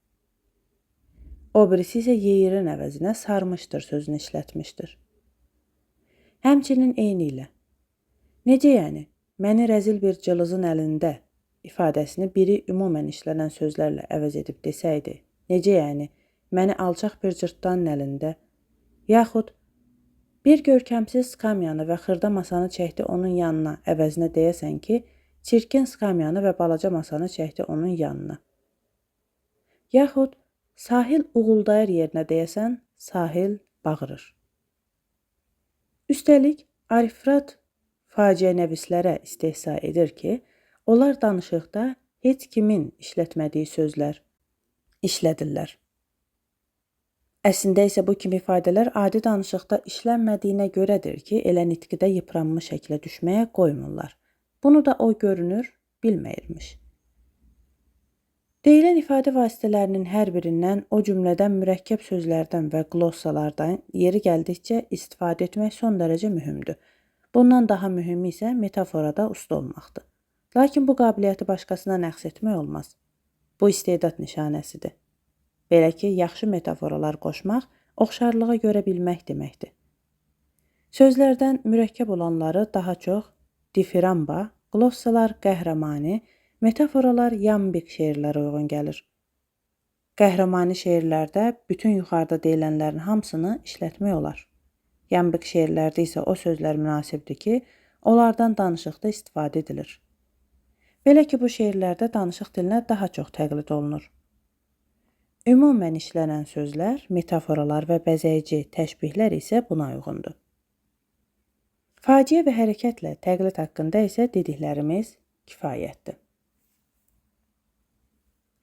O birisi isə yeyirin əvəzinə sarmışdır sözünü işlətmişdir. Həmçinin eyni ilə necə yəni, məni rəzil bir cılızın əlində ifadəsini biri ümumən işlənən sözlərlə əvəz edib desəydi, necə yəni, məni alçaq bir cırtdanın əlində, yaxud bir görkəmsiz skamyanı və xırda masanı çəkdi onun yanına əvəzinə deyəsən ki, çirkin skamyanı və balaca masanı çəkdi onun yanına. Yaxud sahil uğuldayır yerinə deyəsən, sahil bağırır. Üstəlik, Arifrat faciə nəvislərə istehza edir ki, Onlar danışıqda heç kimin işlətmədiyi sözlər işlədirlər. Əslində isə bu kimi ifadələr adi danışıqda işlənmədiyinə görədir ki, elə nitqidə yıpranmış şəklə düşməyə qoymurlar. Bunu da o görünür, bilməyirmiş. Deyilən ifadə vasitələrinin hər birindən, o cümlədən mürəkkəb sözlərdən və glossalardan yeri gəldikcə istifadə etmək son dərəcə mühümdür. Bundan daha mühümü isə metaforada usta olmaqdır. Lakin bu qabiliyyəti başqasına nəqs etmək olmaz. Bu istedad nişanəsidir. Belə ki, yaxşı metaforalar qoşmaq, oxşarlığa görə bilmək deməkdir. Sözlərdən mürəkkəb olanları daha çox difiramba, glossalar qəhrəmani, metaforalar yambik şeirlərə uyğun gəlir. Qəhrəmani şeirlərdə bütün yuxarıda deyilənlərin hamısını işlətmək olar. Yambik şeirlərdə isə o sözlər münasibdir ki, onlardan danışıqda istifadə edilir. Belə ki, bu şeirlərdə danışıq dilinə daha çox təqlid olunur. Ümumən işlənən sözlər, metaforalar və bəzəyici təşbihlər isə buna uyğundur. Faciə və hərəkətlə təqlid haqqında isə dediklərimiz kifayətdir.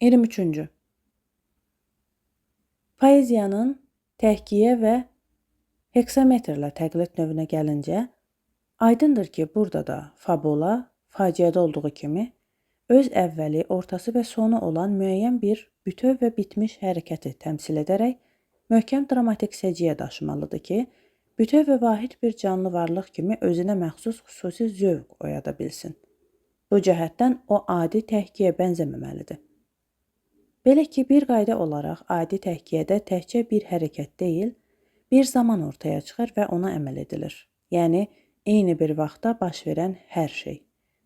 23. Poeziyanın təhkiyə və heksametrlə təqlid növünə gəlincə, aydındır ki, burada da fabula, faciədə olduğu kimi, öz əvvəli, ortası və sonu olan müəyyən bir bütöv və bitmiş hərəkəti təmsil edərək möhkəm dramatik səciyyə daşımalıdır ki, bütöv və vahid bir canlı varlıq kimi özünə məxsus xüsusi zövq oyada bilsin. Bu cəhətdən o adi təhkiyə bənzəməməlidir. Belə ki, bir qayda olaraq adi təhkiyədə təkcə bir hərəkət deyil, bir zaman ortaya çıxır və ona əməl edilir. Yəni, eyni bir vaxtda baş verən hər şey.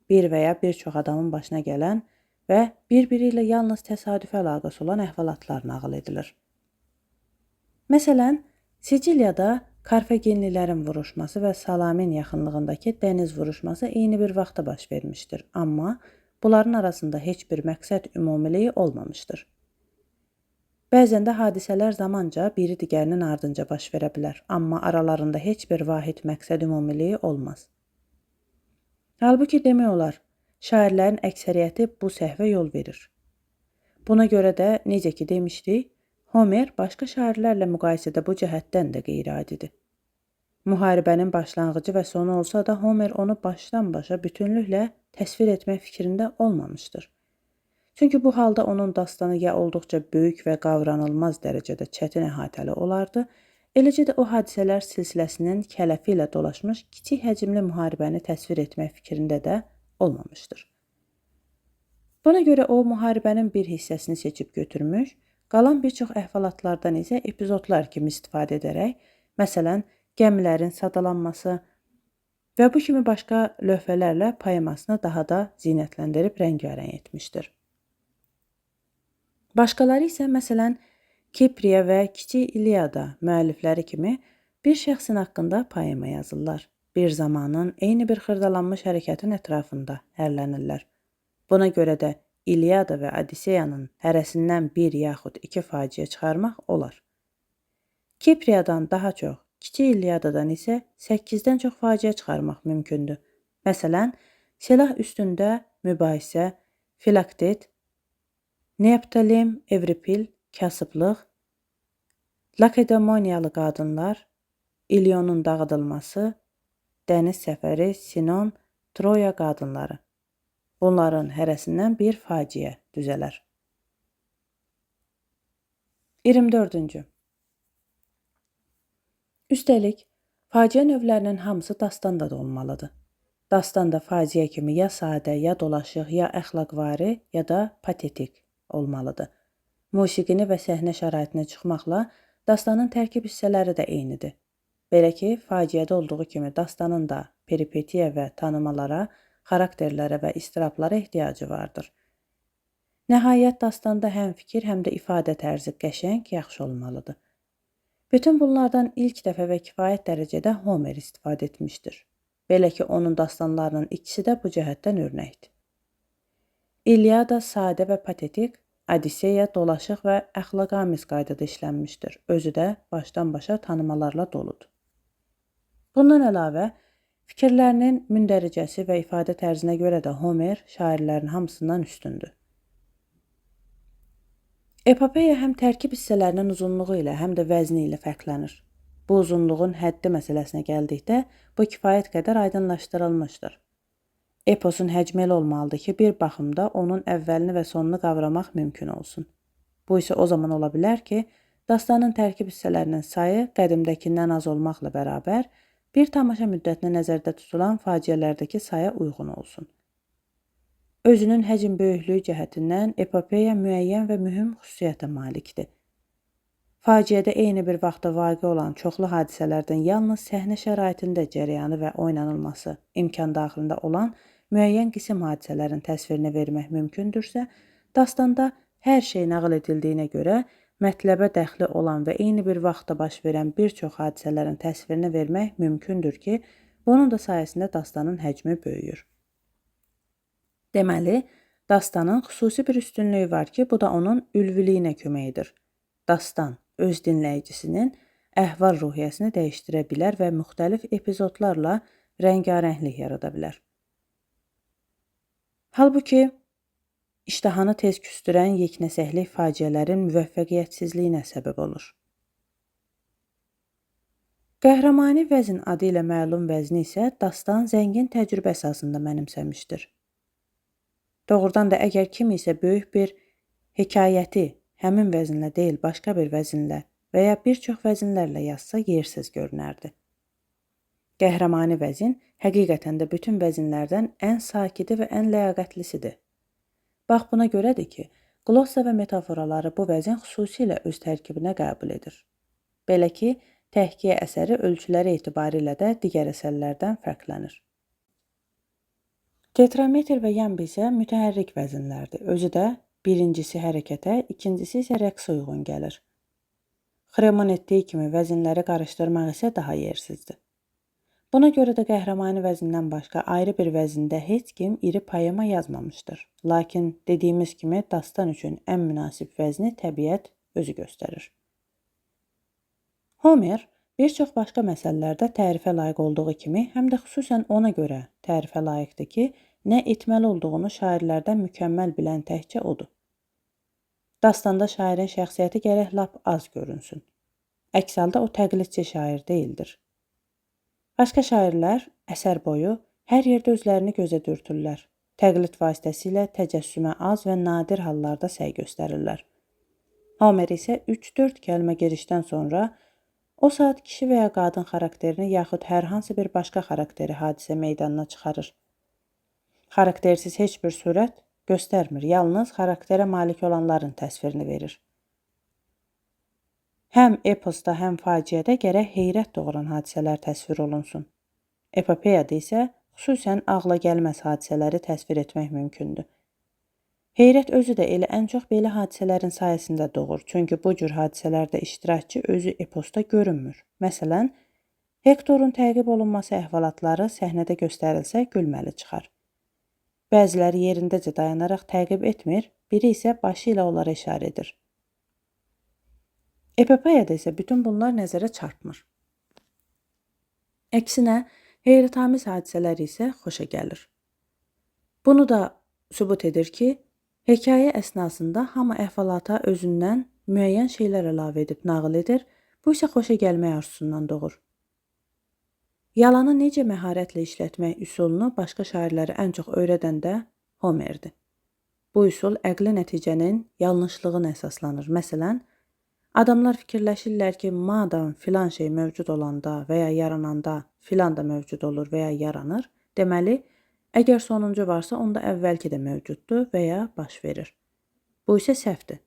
Bir və ya bir çox adamın başına gələn və bir-biri ilə yalnız təsadüfə əlaqəsi olan əhvalatlar nağıl edilir. Məsələn, Siciliyada Karfagenlilərin vuruşması və Salamin yaxınlığındakı dəniz vuruşması eyni bir vaxtda baş vermişdir, amma bunların arasında heç bir məqsəd ümumiliyi olmamışdır. Bəzən də hadisələr zamanca biri digərinin ardınca baş verə bilər, amma aralarında heç bir vahid məqsəd ümumiliyi olmaz. Halbuki demək olar, şairlərin əksəriyyəti bu səhvə yol verir. Buna görə də, necə ki demişdik, Homer başqa şairlərlə müqayisədə bu cəhətdən də qeyri-adidir. Müharibənin başlanğıcı və sonu olsa da Homer onu başdan başa bütünlüklə təsvir etmək fikrində olmamışdır. Çünki bu halda onun dastanı ya olduqca böyük və qavranılmaz dərəcədə çətin əhatəli olardı, eləcə də o hadisələr silsiləsinin kələfi ilə dolaşmış kiçik həcmli müharibəni təsvir etmək fikrində də olmamışdır. Buna görə o, müharibənin bir hissəsini seçib götürmüş, qalan bir çox əhvalatlardan isə epizodlar kimi istifadə edərək, məsələn, gəmilərin sadalanması və bu kimi başqa lövhələrlə poemasını daha da zinətləndirib rəngarəng etmişdir. Başqaları isə, məsələn, Kipriya və Kiçik İliada müəllifləri kimi bir şəxsin haqqında poema yazırlar. Bir zamanın eyni bir xırdalanmış hərəkətin ətrafında hərlənirlər. Buna görə də İliada və Odiseyanın hərəsindən bir yaxud iki faciə çıxarmaq olar. Kipriyadan daha çox, Kiçik İliadadan isə 8-dən çox faciə çıxarmaq mümkündür. Məsələn, silah üstündə mübahisə, Filaktet, Neoptolem, Evripil, kasıblıq, Lakedemoniyalı qadınlar, İlyonun dağıdılması, dəniz səfəri, Sinon, Troya qadınları. Bunların hərəsindən bir faciə düzələr. 24. Üstəlik, faciə növlərinin hamısı dastanda da olmalıdır. Dastanda faciə kimi ya sadə, ya dolaşıq, ya əxlaqvari, ya da patetik olmalıdır. Musiqini və səhnə şəraitini çıxmaqla dastanın tərkib hissələri də eynidir. Belə ki, faciədə olduğu kimi dastanın da peripetiya və tanımalara, xarakterlərə və istirablara ehtiyacı vardır. Nəhayət, dastanda həm fikir, həm də ifadə tərzi qəşəng, yaxşı olmalıdır. Bütün bunlardan ilk dəfə və kifayət dərəcədə Homer istifadə etmişdir. Belə ki, onun dastanlarının ikisi də bu cəhətdən örnəkdir. İlyada sadə və patetik, Odiseya dolaşıq və əxlaqamiz qaydada işlənmişdir. Özü də başdan başa tanımalarla doludur. Bundan əlavə, Fikirlərinin mündəricəsi və ifadə tərzinə görə də Homer şairlərin hamısından üstündür. Epopeya həm tərkib hissələrinin uzunluğu ilə, həm də vəzni ilə fərqlənir. Bu uzunluğun həddi məsələsinə gəldikdə, bu kifayət qədər aydınlaşdırılmışdır. Eposun həcmi elə olmalıdır ki, bir baxımda onun əvvəlini və sonunu qavramaq mümkün olsun. Bu isə o zaman ola bilər ki, dastanın tərkib hissələrinin sayı qədimdəkindən az olmaqla bərabər, bir tamaşa müddətinə nəzərdə tutulan faciələrdəki saya uyğun olsun. Özünün həcm böyüklüyü cəhətindən epopeya müəyyən və mühüm xüsusiyyətə malikdir. Faciədə eyni bir vaxtda vaqe olan çoxlu hadisələrdən yalnız səhnə şəraitində cərəyanı və oynanılması imkan daxilində olan müəyyən qisim hadisələrin təsvirini vermək mümkündürsə, dastanda hər şey nağıl edildiyinə görə mətləbə dəxli olan və eyni bir vaxtda baş verən bir çox hadisələrin təsvirini vermək mümkündür ki, bunun da sayəsində dastanın həcmi böyüyür. Deməli, dastanın xüsusi bir üstünlüyü var ki, bu da onun ülviliyinə kömək edir. Dastan öz dinləyicisinin əhval-ruhiyyəsini dəyişdirə bilər və müxtəlif epizodlarla rəngarənglik yarada bilər. Halbuki, İştahanı tez küstürən yeknəsəklik faciələrin müvəffəqiyyətsizliyinə səbəb olur. Qəhrəmani vəzn adı ilə məlum vəzni isə dastan zəngin təcrübə əsasında mənimsəmişdir. Doğrudan da əgər kim isə böyük bir hekayəti həmin vəzinlə deyil, başqa bir vəzinlə və ya bir çox vəzinlərlə yazsa yersiz görünərdi. Qəhrəmani vəzin həqiqətən də bütün vəzinlərdən ən sakiti və ən ləyaqətlisidir. Bax buna görədir ki, qlossa və metaforaları bu vəzin xüsusilə öz tərkibinə qəbul edir. Belə ki, təhkiyə əsəri ölçüləri etibarilə də digər əsərlərdən fərqlənir. Tetrametr və yamb isə mütəhərrik vəzinlərdir. Özü də birincisi hərəkətə, ikincisi isə rəqsə uyğun gəlir. Xremon etdiyi kimi vəzinləri qarışdırmaq isə daha yersizdir. Buna görə də qəhrəmani vəzindən başqa ayrı bir vəzində heç kim iri poema yazmamışdır. Lakin dediyimiz kimi dastan üçün ən münasib vəzni təbiət özü göstərir. Homer bir çox başqa məsələlərdə tərifə layiq olduğu kimi, həm də xüsusən ona görə tərifə layiqdir ki, nə etməli olduğunu şairlərdən mükəmməl bilən təkcə odur. Dastanda şairin şəxsiyyəti gərək lap az görünsün. Əks halda o təqlidçi şair deyildir. Başqa şairlər əsər boyu hər yerdə özlərini gözə dürtürlər. Təqlid vasitəsilə təcəssümə az və nadir hallarda səy göstərirlər. Homer isə 3-4 kəlmə girişdən sonra o saat kişi və ya qadın xarakterini yaxud hər hansı bir başqa xarakteri hadisə meydanına çıxarır. Xaraktersiz heç bir surət göstərmir, yalnız xarakterə malik olanların təsvirini verir. Həm eposda, həm faciədə gərək heyrət doğuran hadisələr təsvir olunsun. Epopeyada isə xüsusən ağla gəlməz hadisələri təsvir etmək mümkündür. Heyrət özü də elə ən çox belə hadisələrin sayəsində doğur, çünki bu cür hadisələrdə iştirakçı özü eposda görünmür. Məsələn, Hektorun təqib olunması əhvalatları səhnədə göstərilsə gülməli çıxar. Bəziləri yerindəcə dayanaraq təqib etmir, biri isə başı ilə onlara işarə edir. Epopeyada isə bütün bunlar nəzərə çarpmır. Əksinə, heyrətamiz hadisələr isə xoşa gəlir. Bunu da sübut edir ki, hekayə əsnasında hamı əhvalata özündən müəyyən şeylər əlavə edib nağıl edir, bu isə xoşa gəlmək arzusundan doğur. Yalanı necə məharətlə işlətmək üsulunu başqa şairləri ən çox öyrədən də Homerdir. Bu üsul əqli nəticənin yanlışlığına əsaslanır. Məsələn, adamlar fikirləşirlər ki, madam filan şey mövcud olanda və ya yarananda filan da mövcud olur və ya yaranır, deməli, əgər sonuncu varsa, onda əvvəlki də mövcuddur və ya baş verir. Bu isə səhvdir.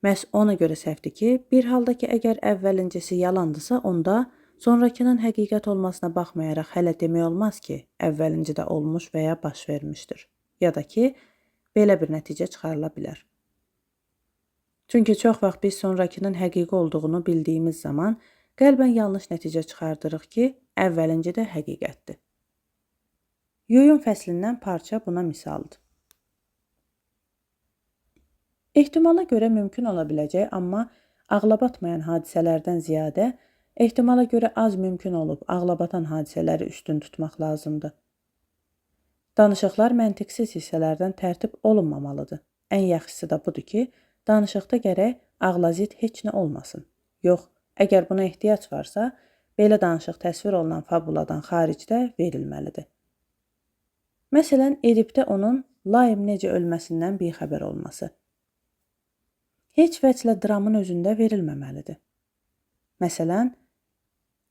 Məhz ona görə səhvdir ki, bir halda ki, əgər əvvəlincisi yalandısa, onda sonrakının həqiqət olmasına baxmayaraq hələ demək olmaz ki, əvvəlincidə olmuş və ya baş vermişdir. Ya da ki, belə bir nəticə çıxarıla bilər. Çünki çox vaxt biz sonrakının həqiqi olduğunu bildiyimiz zaman qəlbən yanlış nəticə çıxardırıq ki, əvvəlinci də həqiqətdir. Yuyum fəslindən parça buna misaldır. Ehtimala görə mümkün ola biləcək, amma ağla batmayan hadisələrdən ziyadə ehtimala görə az mümkün olub ağlabatan hadisələri üstün tutmaq lazımdır. Danışıqlar məntiqsiz hissələrdən tərtib olunmamalıdır. Ən yaxşısı da budur ki, danışıqda gərək ağlazit heç nə olmasın. Yox, əgər buna ehtiyac varsa, belə danışıq təsvir olunan fabuladan xaricdə verilməlidir. Məsələn, Edipdə onun laim necə ölməsindən bixəbər olması. Heç vəclə dramın özündə verilməməlidir. Məsələn,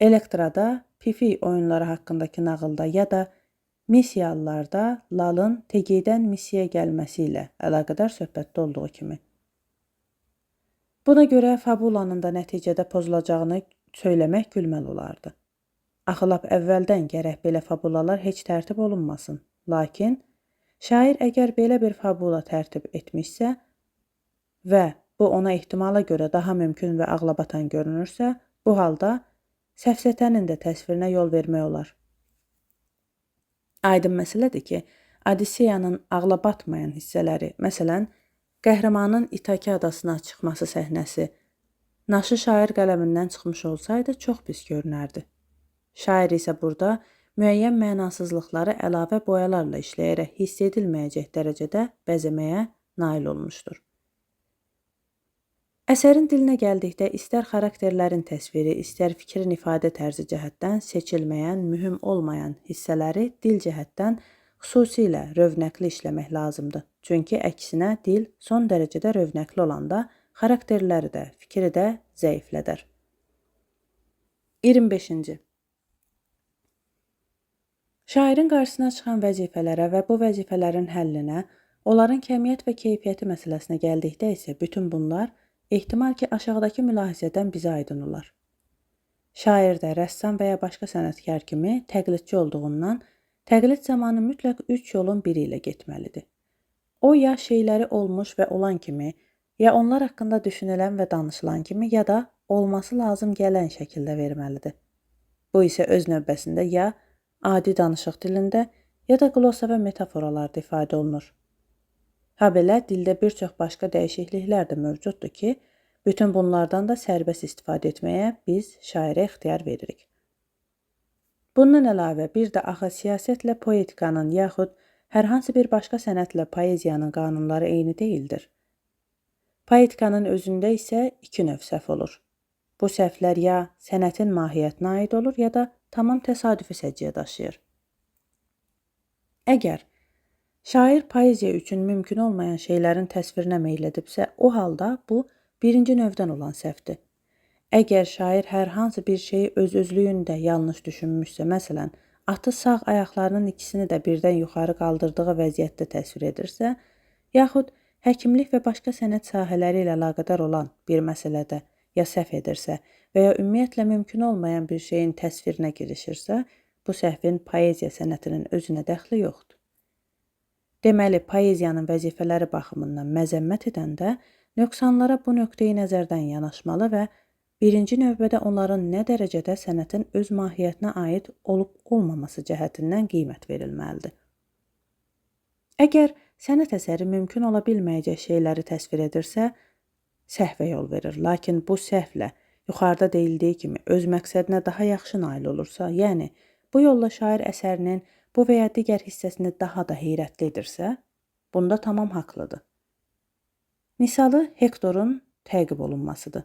Elektrada Pifi oyunları haqqındakı nağılda ya da Missiyalılarda Lalın Tegidən Missiyaya gəlməsi ilə əlaqədar söhbətdə olduğu kimi. Buna görə fabulanın da nəticədə pozulacağını söyləmək gülməli olardı. Axı lap əvvəldən gərək belə fabulalar heç tərtib olunmasın. Lakin şair əgər belə bir fabula tərtib etmişsə və bu ona ehtimala görə daha mümkün və ağlabatan görünürsə, bu halda səfsətənin də təsvirinə yol vermək olar. Aydın məsələdir ki, Odisseyanın ağla batmayan hissələri, məsələn, qəhrəmanın İtaki adasına çıxması səhnəsi, naşı şair qələmindən çıxmış olsaydı çox pis görünərdi. Şair isə burada müəyyən mənasızlıqları əlavə boyalarla işləyərək hiss edilməyəcək dərəcədə bəzəməyə nail olmuşdur. Əsərin dilinə gəldikdə istər xarakterlərin təsviri, istər fikrin ifadə tərzi cəhətdən seçilməyən, mühüm olmayan hissələri dil cəhətdən xüsusilə rövnəqli işləmək lazımdır. Çünki əksinə dil son dərəcədə rövnəqli olanda xarakterləri də, fikri də zəiflədər. 25-ci. Şairin qarşısına çıxan vəzifələrə və bu vəzifələrin həllinə, onların kəmiyyət və keyfiyyəti məsələsinə gəldikdə isə bütün bunlar ehtimal ki, aşağıdakı mülahizədən bizə aydın olar. Şair də, rəssam və ya başqa sənətkar kimi təqlidçi olduğundan, təqlid zamanı mütləq 3 yolun biri ilə getməlidir. O, ya şeyləri olmuş və olan kimi, ya onlar haqqında düşünülən və danışılan kimi, ya da olması lazım gələn şəkildə verməlidir. Bu isə öz növbəsində ya adi danışıq dilində, ya da qlosa və metaforalarda ifadə olunur. Habelə dildə bir çox başqa dəyişikliklər də mövcuddur ki, bütün bunlardan da sərbəst istifadə etməyə biz şairə ixtiyar veririk. Bundan əlavə bir də axı siyasətlə poetikanın yaxud hər hansı bir başqa sənətlə poeziyanın qanunları eyni deyildir. Poetikanın özündə isə 2 növ səhv olur. Bu səhvlər ya sənətin mahiyyətinə aid olur, ya da tamam təsadüfi səciyyə daşıyır. Əgər şair poeziya üçün mümkün olmayan şeylərin təsvirinə meyl edibsə, o halda bu birinci növdən olan səhvdir. Əgər şair hər hansı bir şeyi öz-özlüyündə yanlış düşünmüşsə, məsələn, atı sağ ayaqlarının ikisini də birdən yuxarı qaldırdığı vəziyyətdə təsvir edirsə, yaxud həkimlik və başqa sənət sahələri ilə əlaqədar olan bir məsələdə ya səhv edirsə və ya ümumiyyətlə mümkün olmayan bir şeyin təsvirinə girişirsə, bu səhvin poeziya sənətinin özünə dəxli yoxdur. Deməli, poeziyanın vəzifələri baxımından məzəmmət edəndə nöqsanlara bu nöqteyi nəzərdən yanaşmalı və birinci növbədə onların nə dərəcədə sənətin öz mahiyyətinə aid olub-olmaması cəhətindən qiymət verilməlidir. Əgər sənət əsəri mümkün ola bilməyəcək şeyləri təsvir edirsə, səhvə yol verir. Lakin bu səhvlə yuxarıda deyildiyi kimi öz məqsədinə daha yaxşı nail olursa, yəni bu yolla şair əsərinin bu və ya digər hissəsini daha da heyrətli edirsə, bunda tamam haqlıdır. Misalı Hektorun təqib olunmasıdır.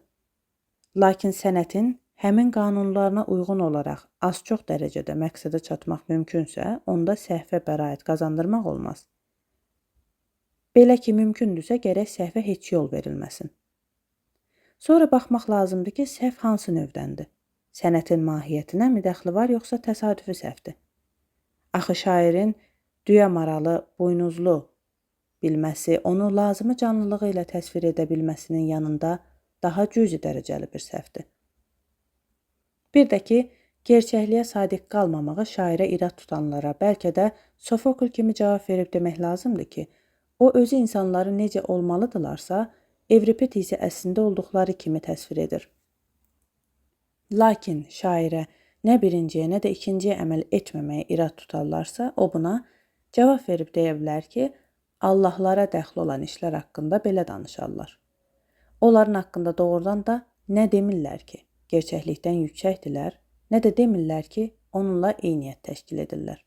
Lakin sənətin həmin qanunlarına uyğun olaraq az-çox dərəcədə məqsədə çatmaq mümkünsə, onda səhvə bəraət qazandırmaq olmaz. Belə ki, mümkündürsə, gərək səhvə heç yol verilməsin. Sonra baxmaq lazımdır ki, səhv hansı növdəndir? Sənətin mahiyyətinə mi dəxli var, yoxsa təsadüfi səhvdir? Axı şairin düyə maralı, buynuzlu bilməsi, onu lazımı canlılığı ilə təsvir edə bilməsinin yanında daha cüzi dərəcəli bir səhvdir. Bir də ki, gerçəkliyə sadiq qalmamağı şairə irad tutanlara, bəlkə də Sofokl kimi cavab verib demək lazımdır ki, o özü insanları necə olmalıdırlarsa, Evripid isə əslində olduqları kimi təsvir edir. Lakin şairə nə birinciyə, nə də ikinciyə əməl etməməyə irad tutarlarsa, o buna cavab verib deyə bilər ki, Allahlara dəxli olan işlər haqqında belə danışarlar. Onların haqqında doğrudan da nə demirlər ki? gerçəklikdən yüksəkdirlər, nə də demirlər ki, onunla eyniyyət təşkil edirlər.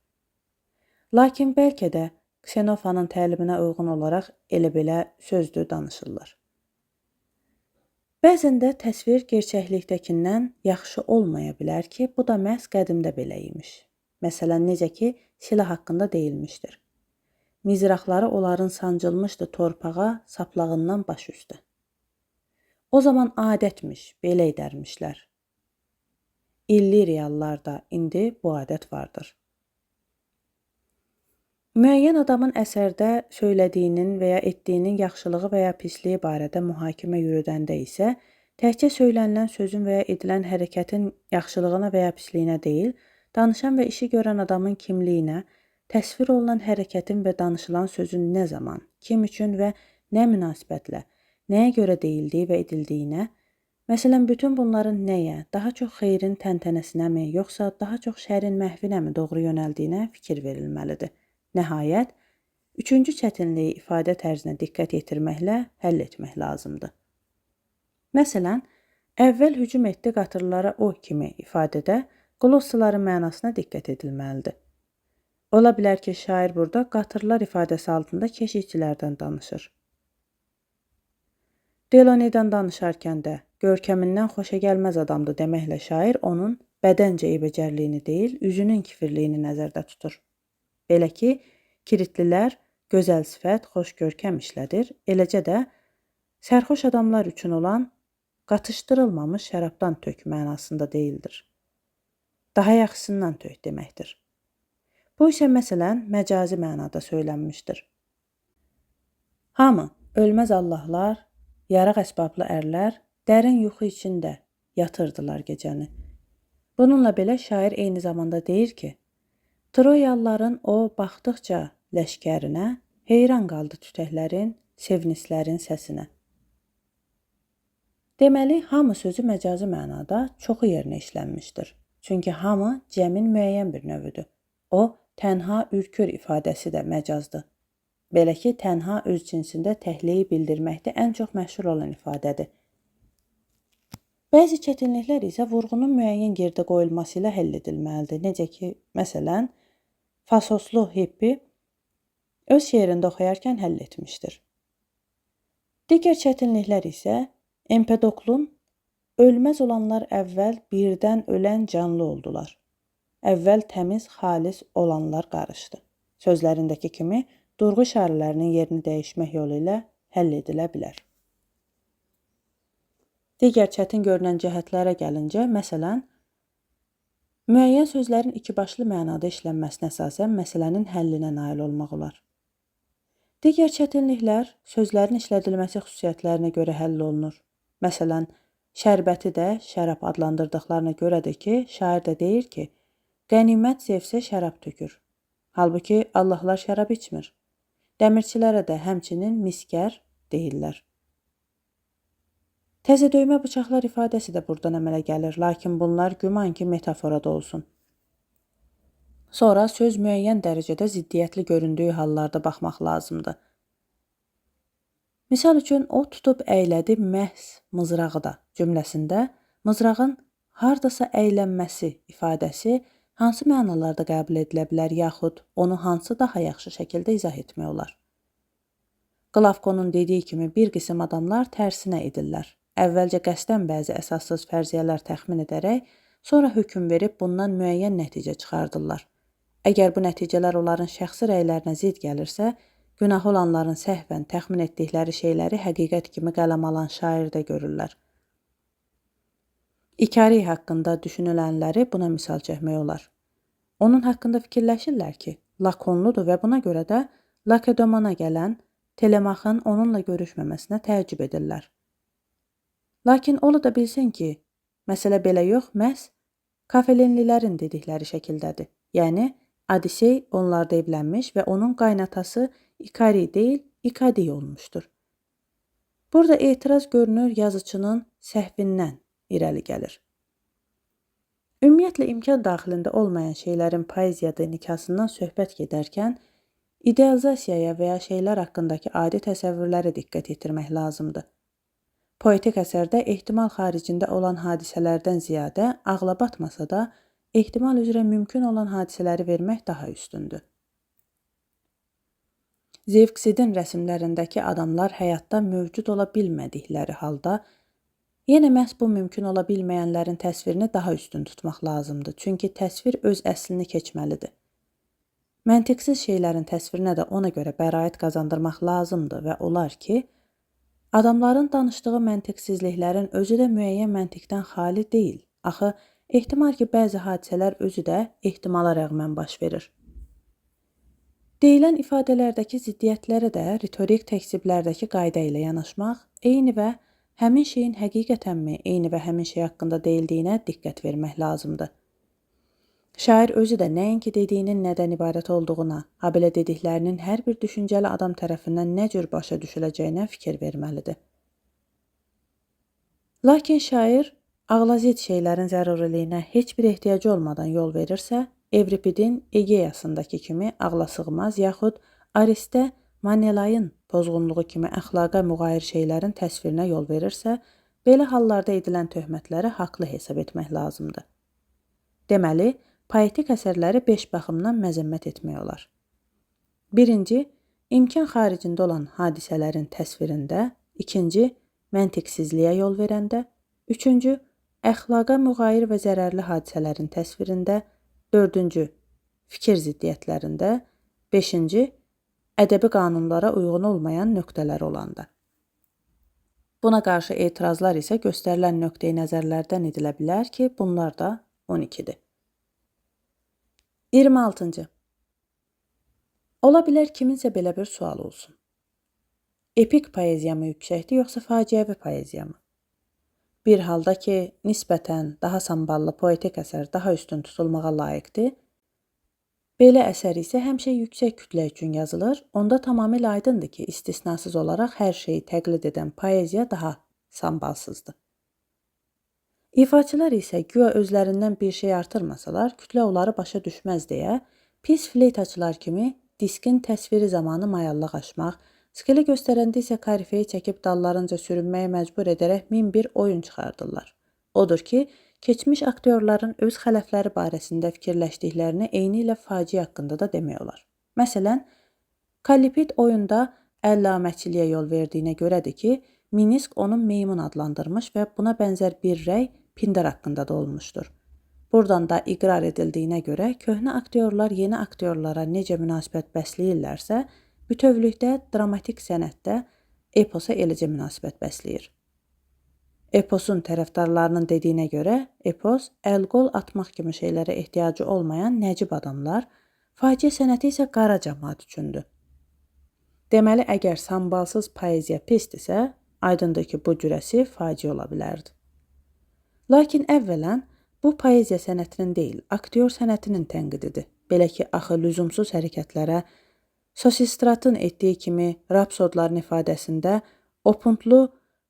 Lakin bəlkə də Ksenofanın təliminə uyğun olaraq elə-belə sözdür danışırlar. Bəzən də təsvir gerçəklikdəkindən yaxşı olmaya bilər ki, bu da məhz qədimdə belə imiş. Məsələn, necə ki, silah haqqında deyilmişdir. Mizraqları onların sancılmışdı torpağa saplağından baş üstə. O zaman adətmiş, belə edərmişlər. İlliriyalılarda indi bu adət vardır. Müəyyən adamın əsərdə söylədiyinin və ya etdiyinin yaxşılığı və ya pisliyi barədə mühakimə yürüdəndə isə təkcə söylənilən sözün və ya edilən hərəkətin yaxşılığına və ya pisliyinə deyil, danışan və işi görən adamın kimliyinə, təsvir olunan hərəkətin və danışılan sözün nə zaman, kim üçün və nə münasibətlə, nəyə görə deyildiyi və edildiyinə, məsələn, bütün bunların nəyə, daha çox xeyrin təntənəsinəmi, yoxsa daha çox şərin məhvinəmi doğru yönəldiyinə fikir verilməlidir. Nəhayət, üçüncü çətinliyi ifadə tərzinə diqqət yetirməklə həll etmək lazımdır. Məsələn, əvvəl hücum etdi qatırlara o kimi ifadədə qlossaların mənasına diqqət edilməlidir. Ola bilər ki, şair burada qatırlar ifadəsi altında keşikçilərdən danışır. Delonidən danışarkən də görkəmindən xoşagəlməz adamdır deməklə şair onun bədəncə eybəcərliyini deyil, üzünün kifirliyini nəzərdə tutur. Belə ki, Kiritlilər gözəl sifət, xoş görkəm işlədir, eləcə də sərxoş adamlar üçün olan qatışdırılmamış şərabdan tök mənasında deyildir. Daha yaxşısından tök deməkdir. Bu isə məsələn məcazi mənada söylənmişdir. Hamı, ölməz allahlar, yaraq əsbablı ərlər dərin yuxu içində yatırdılar gecəni. Bununla belə şair eyni zamanda deyir ki, Troyalıların o baxdıqca ləşkərinə heyran qaldı tütəklərin, sevnislərin səsinə. Deməli, hamı sözü məcazi mənada çoxu yerinə işlənmişdir. Çünki hamı cəmin müəyyən bir növüdür. O, tənha ürkür ifadəsi də məcazdır. Belə ki, tənha öz cinsində təhliyi bildirməkdə ən çox məşhur olan ifadədir. Bəzi çətinliklər isə vurğunun müəyyən yerdə qoyulması ilə həll edilməlidir. Necə ki, məsələn, Fasoslu Hippi öz şeirində oxuyarkən həll etmişdir. Digər çətinliklər isə Empedoklun ölməz olanlar əvvəl birdən ölən canlı oldular. Əvvəl təmiz, xalis olanlar qarışdı. Sözlərindəki kimi durğu işarələrinin yerini dəyişmək yolu ilə həll edilə bilər. Digər çətin görünən cəhətlərə gəlincə, məsələn, müəyyən sözlərin ikibaşlı mənada işlənməsinə əsasən məsələnin həllinə nail olmaq olar. Digər çətinliklər sözlərin işlədilməsi xüsusiyyətlərinə görə həll olunur. Məsələn, şərbəti də şərab adlandırdıqlarına görədir ki, şair də deyir ki, qənimət sevsə şərab tökür. Halbuki Allahlar şərab içmir. Dəmirçilərə də həmçinin miskər deyirlər. Təzə döymə bıçaqlar ifadəsi də buradan əmələ gəlir, lakin bunlar güman ki, metaforada olsun. Sonra söz müəyyən dərəcədə ziddiyyətli göründüyü hallarda baxmaq lazımdır. Misal üçün, o tutub əylədi məhz mızrağı da cümləsində mızrağın hardasa əylənməsi ifadəsi hansı mənalarda qəbul edilə bilər, yaxud onu hansı daha yaxşı şəkildə izah etmək olar? Qlavkonun dediyi kimi bir qism adamlar tərsinə edirlər. Əvvəlcə qəsdən bəzi əsassız fərziyyələr təxmin edərək, sonra hökm verib bundan müəyyən nəticə çıxardırlar. Əgər bu nəticələr onların şəxsi rəylərinə zid gəlirsə, günah olanların səhvən təxmin etdikləri şeyləri həqiqət kimi qələm alan şairdə görürlər. İkari haqqında düşünülənləri buna misal çəkmək olar. Onun haqqında fikirləşirlər ki, lakonludur və buna görə də Lakedomana gələn Telemaxın onunla görüşməməsinə təəccüb edirlər. Lakin ola da bilsin ki, məsələ belə yox, məhz Kafelinlilərin dedikləri şəkildədir. Yəni, Adisey onlarda evlənmiş və onun qaynatası İkari deyil, İkadi olmuşdur. Burada etiraz görünür yazıçının səhvindən irəli gəlir. Ümumiyyətlə, imkan daxilində olmayan şeylərin poeziyada nikasından söhbət gedərkən, idealizasiyaya və ya şeylər haqqındakı adi təsəvvürlərə diqqət yetirmək lazımdır. Poetik əsərdə ehtimal xaricində olan hadisələrdən ziyadə ağla batmasa da, ehtimal üzrə mümkün olan hadisələri vermək daha üstündür. Zevksidin rəsmlərindəki adamlar həyatda mövcud ola bilmədikləri halda, yenə məhz bu mümkün ola bilməyənlərin təsvirini daha üstün tutmaq lazımdır, çünki təsvir öz əslini keçməlidir. Məntiqsiz şeylərin təsvirinə də ona görə bəraət qazandırmaq lazımdır və olar ki, adamların danışdığı məntiqsizliklərin özü də müəyyən məntiqdən xali deyil. Axı, ehtimal ki, bəzi hadisələr özü də ehtimala rəğmən baş verir. Deyilən ifadələrdəki ziddiyyətlərə də ritorik təksiblərdəki qayda ilə yanaşmaq, eyni və həmin şeyin həqiqətənmi eyni və həmin şey haqqında deyildiyinə diqqət vermək lazımdır. Şair özü də nəinki dediyinin nədən ibarət olduğuna, habelə dediklərinin hər bir düşüncəli adam tərəfindən nə cür başa düşüləcəyinə fikir verməlidir. Lakin şair ağlazid şeylərin zəruriliyinə heç bir ehtiyacı olmadan yol verirsə, Evripidin Egeyasındakı kimi ağlasığmaz yaxud Aristə Manelayın pozğunluğu kimi əxlaqa müğayir şeylərin təsvirinə yol verirsə, belə hallarda edilən töhmətləri haqlı hesab etmək lazımdır. Deməli, poetik əsərləri 5 baxımdan məzəmmət etmək olar. 1. İmkan xaricində olan hadisələrin təsvirində, 2. Məntiqsizliyə yol verəndə, 3. Əxlaqa müğayir və zərərli hadisələrin təsvirində, 4. Fikir ziddiyyətlərində, 5. Ədəbi qanunlara uyğun olmayan nöqtələr olanda. Buna qarşı etirazlar isə göstərilən nöqteyi nəzərlərdən edilə bilər ki, bunlar da 12-dir. 26. Ola bilər kiminsə belə bir sual olsun. Epik poeziyamı yüksəkdir, yoxsa faciəvi poeziyamı? Bir halda ki, nisbətən daha samballı poetik əsər daha üstün tutulmağa layiqdir, belə əsər isə həmişə yüksək kütlə üçün yazılır, onda tamamilə aydındır ki, istisnasız olaraq hər şeyi təqlid edən poeziya daha sambalsızdır. İfaçılar isə güya özlərindən bir şey artırmasalar, kütlə onları başa düşməz deyə, pis fleytaçılar kimi diskin təsviri zamanı mayallıq aşmaq, skili göstərəndə isə karifeyi çəkib dallarınca sürünməyə məcbur edərək 1001 oyun çıxardırlar. Odur ki, keçmiş aktyorların öz xələfləri barəsində fikirləşdiklərini eyni ilə faciə haqqında da demək olar. Məsələn, Kallipit oyunda əlləməçiliyə yol verdiyinə görədir ki, Minisk onu meymun adlandırmış və buna bənzər bir rəy Pindar haqqında da olmuşdur. Buradan da iqrar edildiyinə görə köhnə aktyorlar yeni aktyorlara necə münasibət bəsləyirlərsə, bütövlükdə dramatik sənətdə eposa eləcə münasibət bəsləyir. Eposun tərəfdarlarının dediyinə görə, epos əl-qol atmaq kimi şeylərə ehtiyacı olmayan nəcib adamlar, faciə sənəti isə qara cəmaat üçündür. Deməli, əgər sambalsız poeziya pisdirsə, aydındır ki, bu cürəsi faciə ola bilərdi. Lakin əvvələn, bu poeziya sənətinin deyil, aktyor sənətinin tənqididir. Belə ki, axı lüzumsuz hərəkətlərə, Sosistratın etdiyi kimi rapsodların ifadəsində, Opuntlu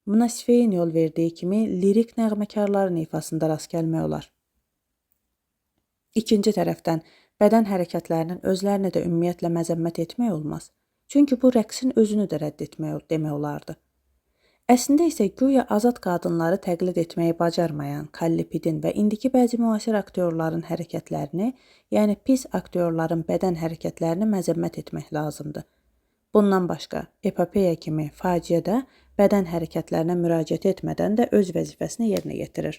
Mnasifeyin yol verdiyi kimi lirik nəğməkarların ifasında rast gəlmək olar. İkinci tərəfdən, bədən hərəkətlərinin özlərini də ümumiyyətlə məzəmmət etmək olmaz. Çünki bu rəqsin özünü də rədd etmək demək olardı. Əslində isə güya azad qadınları təqlid etməyi bacarmayan Kallipidin və indiki bəzi müasir aktyorların hərəkətlərini, yəni pis aktyorların bədən hərəkətlərini məzəmmət etmək lazımdır. Bundan başqa, epopeya kimi faciə də bədən hərəkətlərinə müraciət etmədən də öz vəzifəsini yerinə yetirir.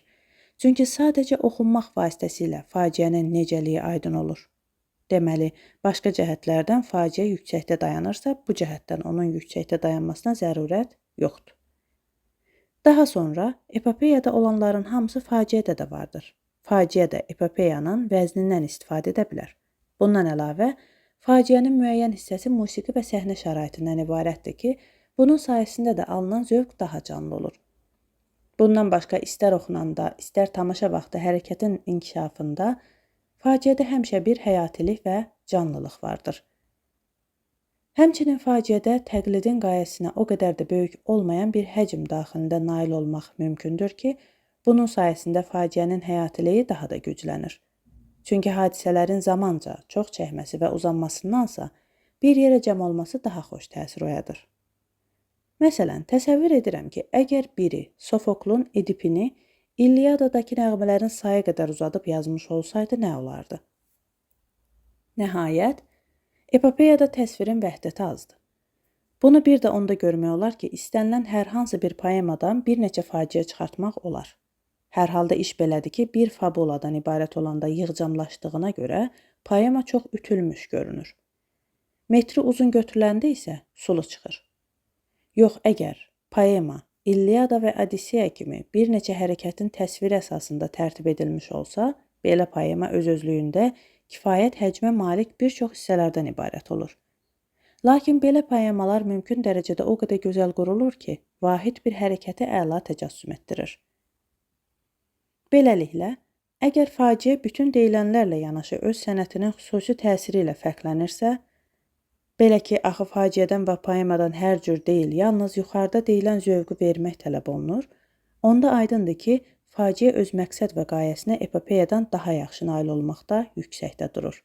Çünki sadəcə oxunmaq vasitəsilə faciənin necəliyi aydın olur. Deməli, başqa cəhətlərdən faciə yüksəkdə dayanırsa, bu cəhətdən onun yüksəkdə dayanmasına zərurət yoxdur. Daha sonra, epopeyada olanların hamısı faciədə də vardır. Faciə də epopeyanın vəznindən istifadə edə bilər. Bundan əlavə, faciənin müəyyən hissəsi musiqi və səhnə şəraitindən ibarətdir ki, bunun sayəsində də alınan zövq daha canlı olur. Bundan başqa istər oxunanda, istər tamaşa vaxtı hərəkətin inkişafında faciədə həmişə bir həyatilik və canlılıq vardır. Həmçinin faciədə təqlidin qayəsinə o qədər də böyük olmayan bir həcm daxilində nail olmaq mümkündür ki, bunun sayəsində faciənin həyatiliyi daha da güclənir. Çünki hadisələrin zamanca çox çəkməsi və uzanmasındansa bir yerə cəm olması daha xoş təsir oyadır. Məsələn, təsəvvür edirəm ki, əgər biri Sofoklun Edipini İlyadadakı nəğmələrin sayı qədər uzadıb yazmış olsaydı, nə olardı? Nəhayət, epopeyada təsvirin vəhdəti azdır. Bunu bir də onda görmək olar ki, istənilən hər hansı bir poemadan bir neçə faciə çıxartmaq olar. Hər halda iş belədir ki, bir fabuladan ibarət olanda yığcamlaşdığına görə poema çox ütülmüş görünür. Metri uzun götürüləndə isə sulu çıxır. Yox, əgər poema İlyada və Odiseya kimi bir neçə hərəkətin təsviri əsasında tərtib edilmiş olsa, belə poema öz-özlüyündə kifayət həcmə malik bir çox hissələrdən ibarət olur. Lakin belə poemalar mümkün dərəcədə o qədər gözəl qurulur ki, vahid bir hərəkəti əla təcəssüm etdirir. Beləliklə, əgər faciə bütün deyilənlərlə yanaşı öz sənətinin xüsusi təsiri ilə fərqlənirsə, belə ki, axı faciədən və poemadan hər cür deyil, yalnız yuxarıda deyilən zövqü vermək tələb olunur, onda aydındır ki, faciə öz məqsəd və qayəsinə epopeyadan daha yaxşı nail olmaqda yüksəkdə durur.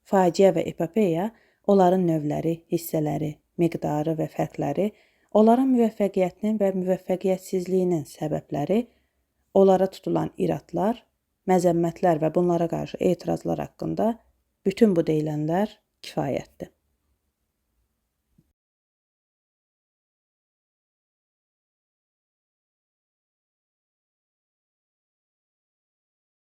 Faciə və epopeya, onların növləri, hissələri, miqdarı və fərqləri, onların müvəffəqiyyətinin və müvəffəqiyyətsizliyinin səbəbləri, onlara tutulan iradlar, məzəmmətlər və bunlara qarşı etirazlar haqqında bütün bu deyilənlər kifayətdir.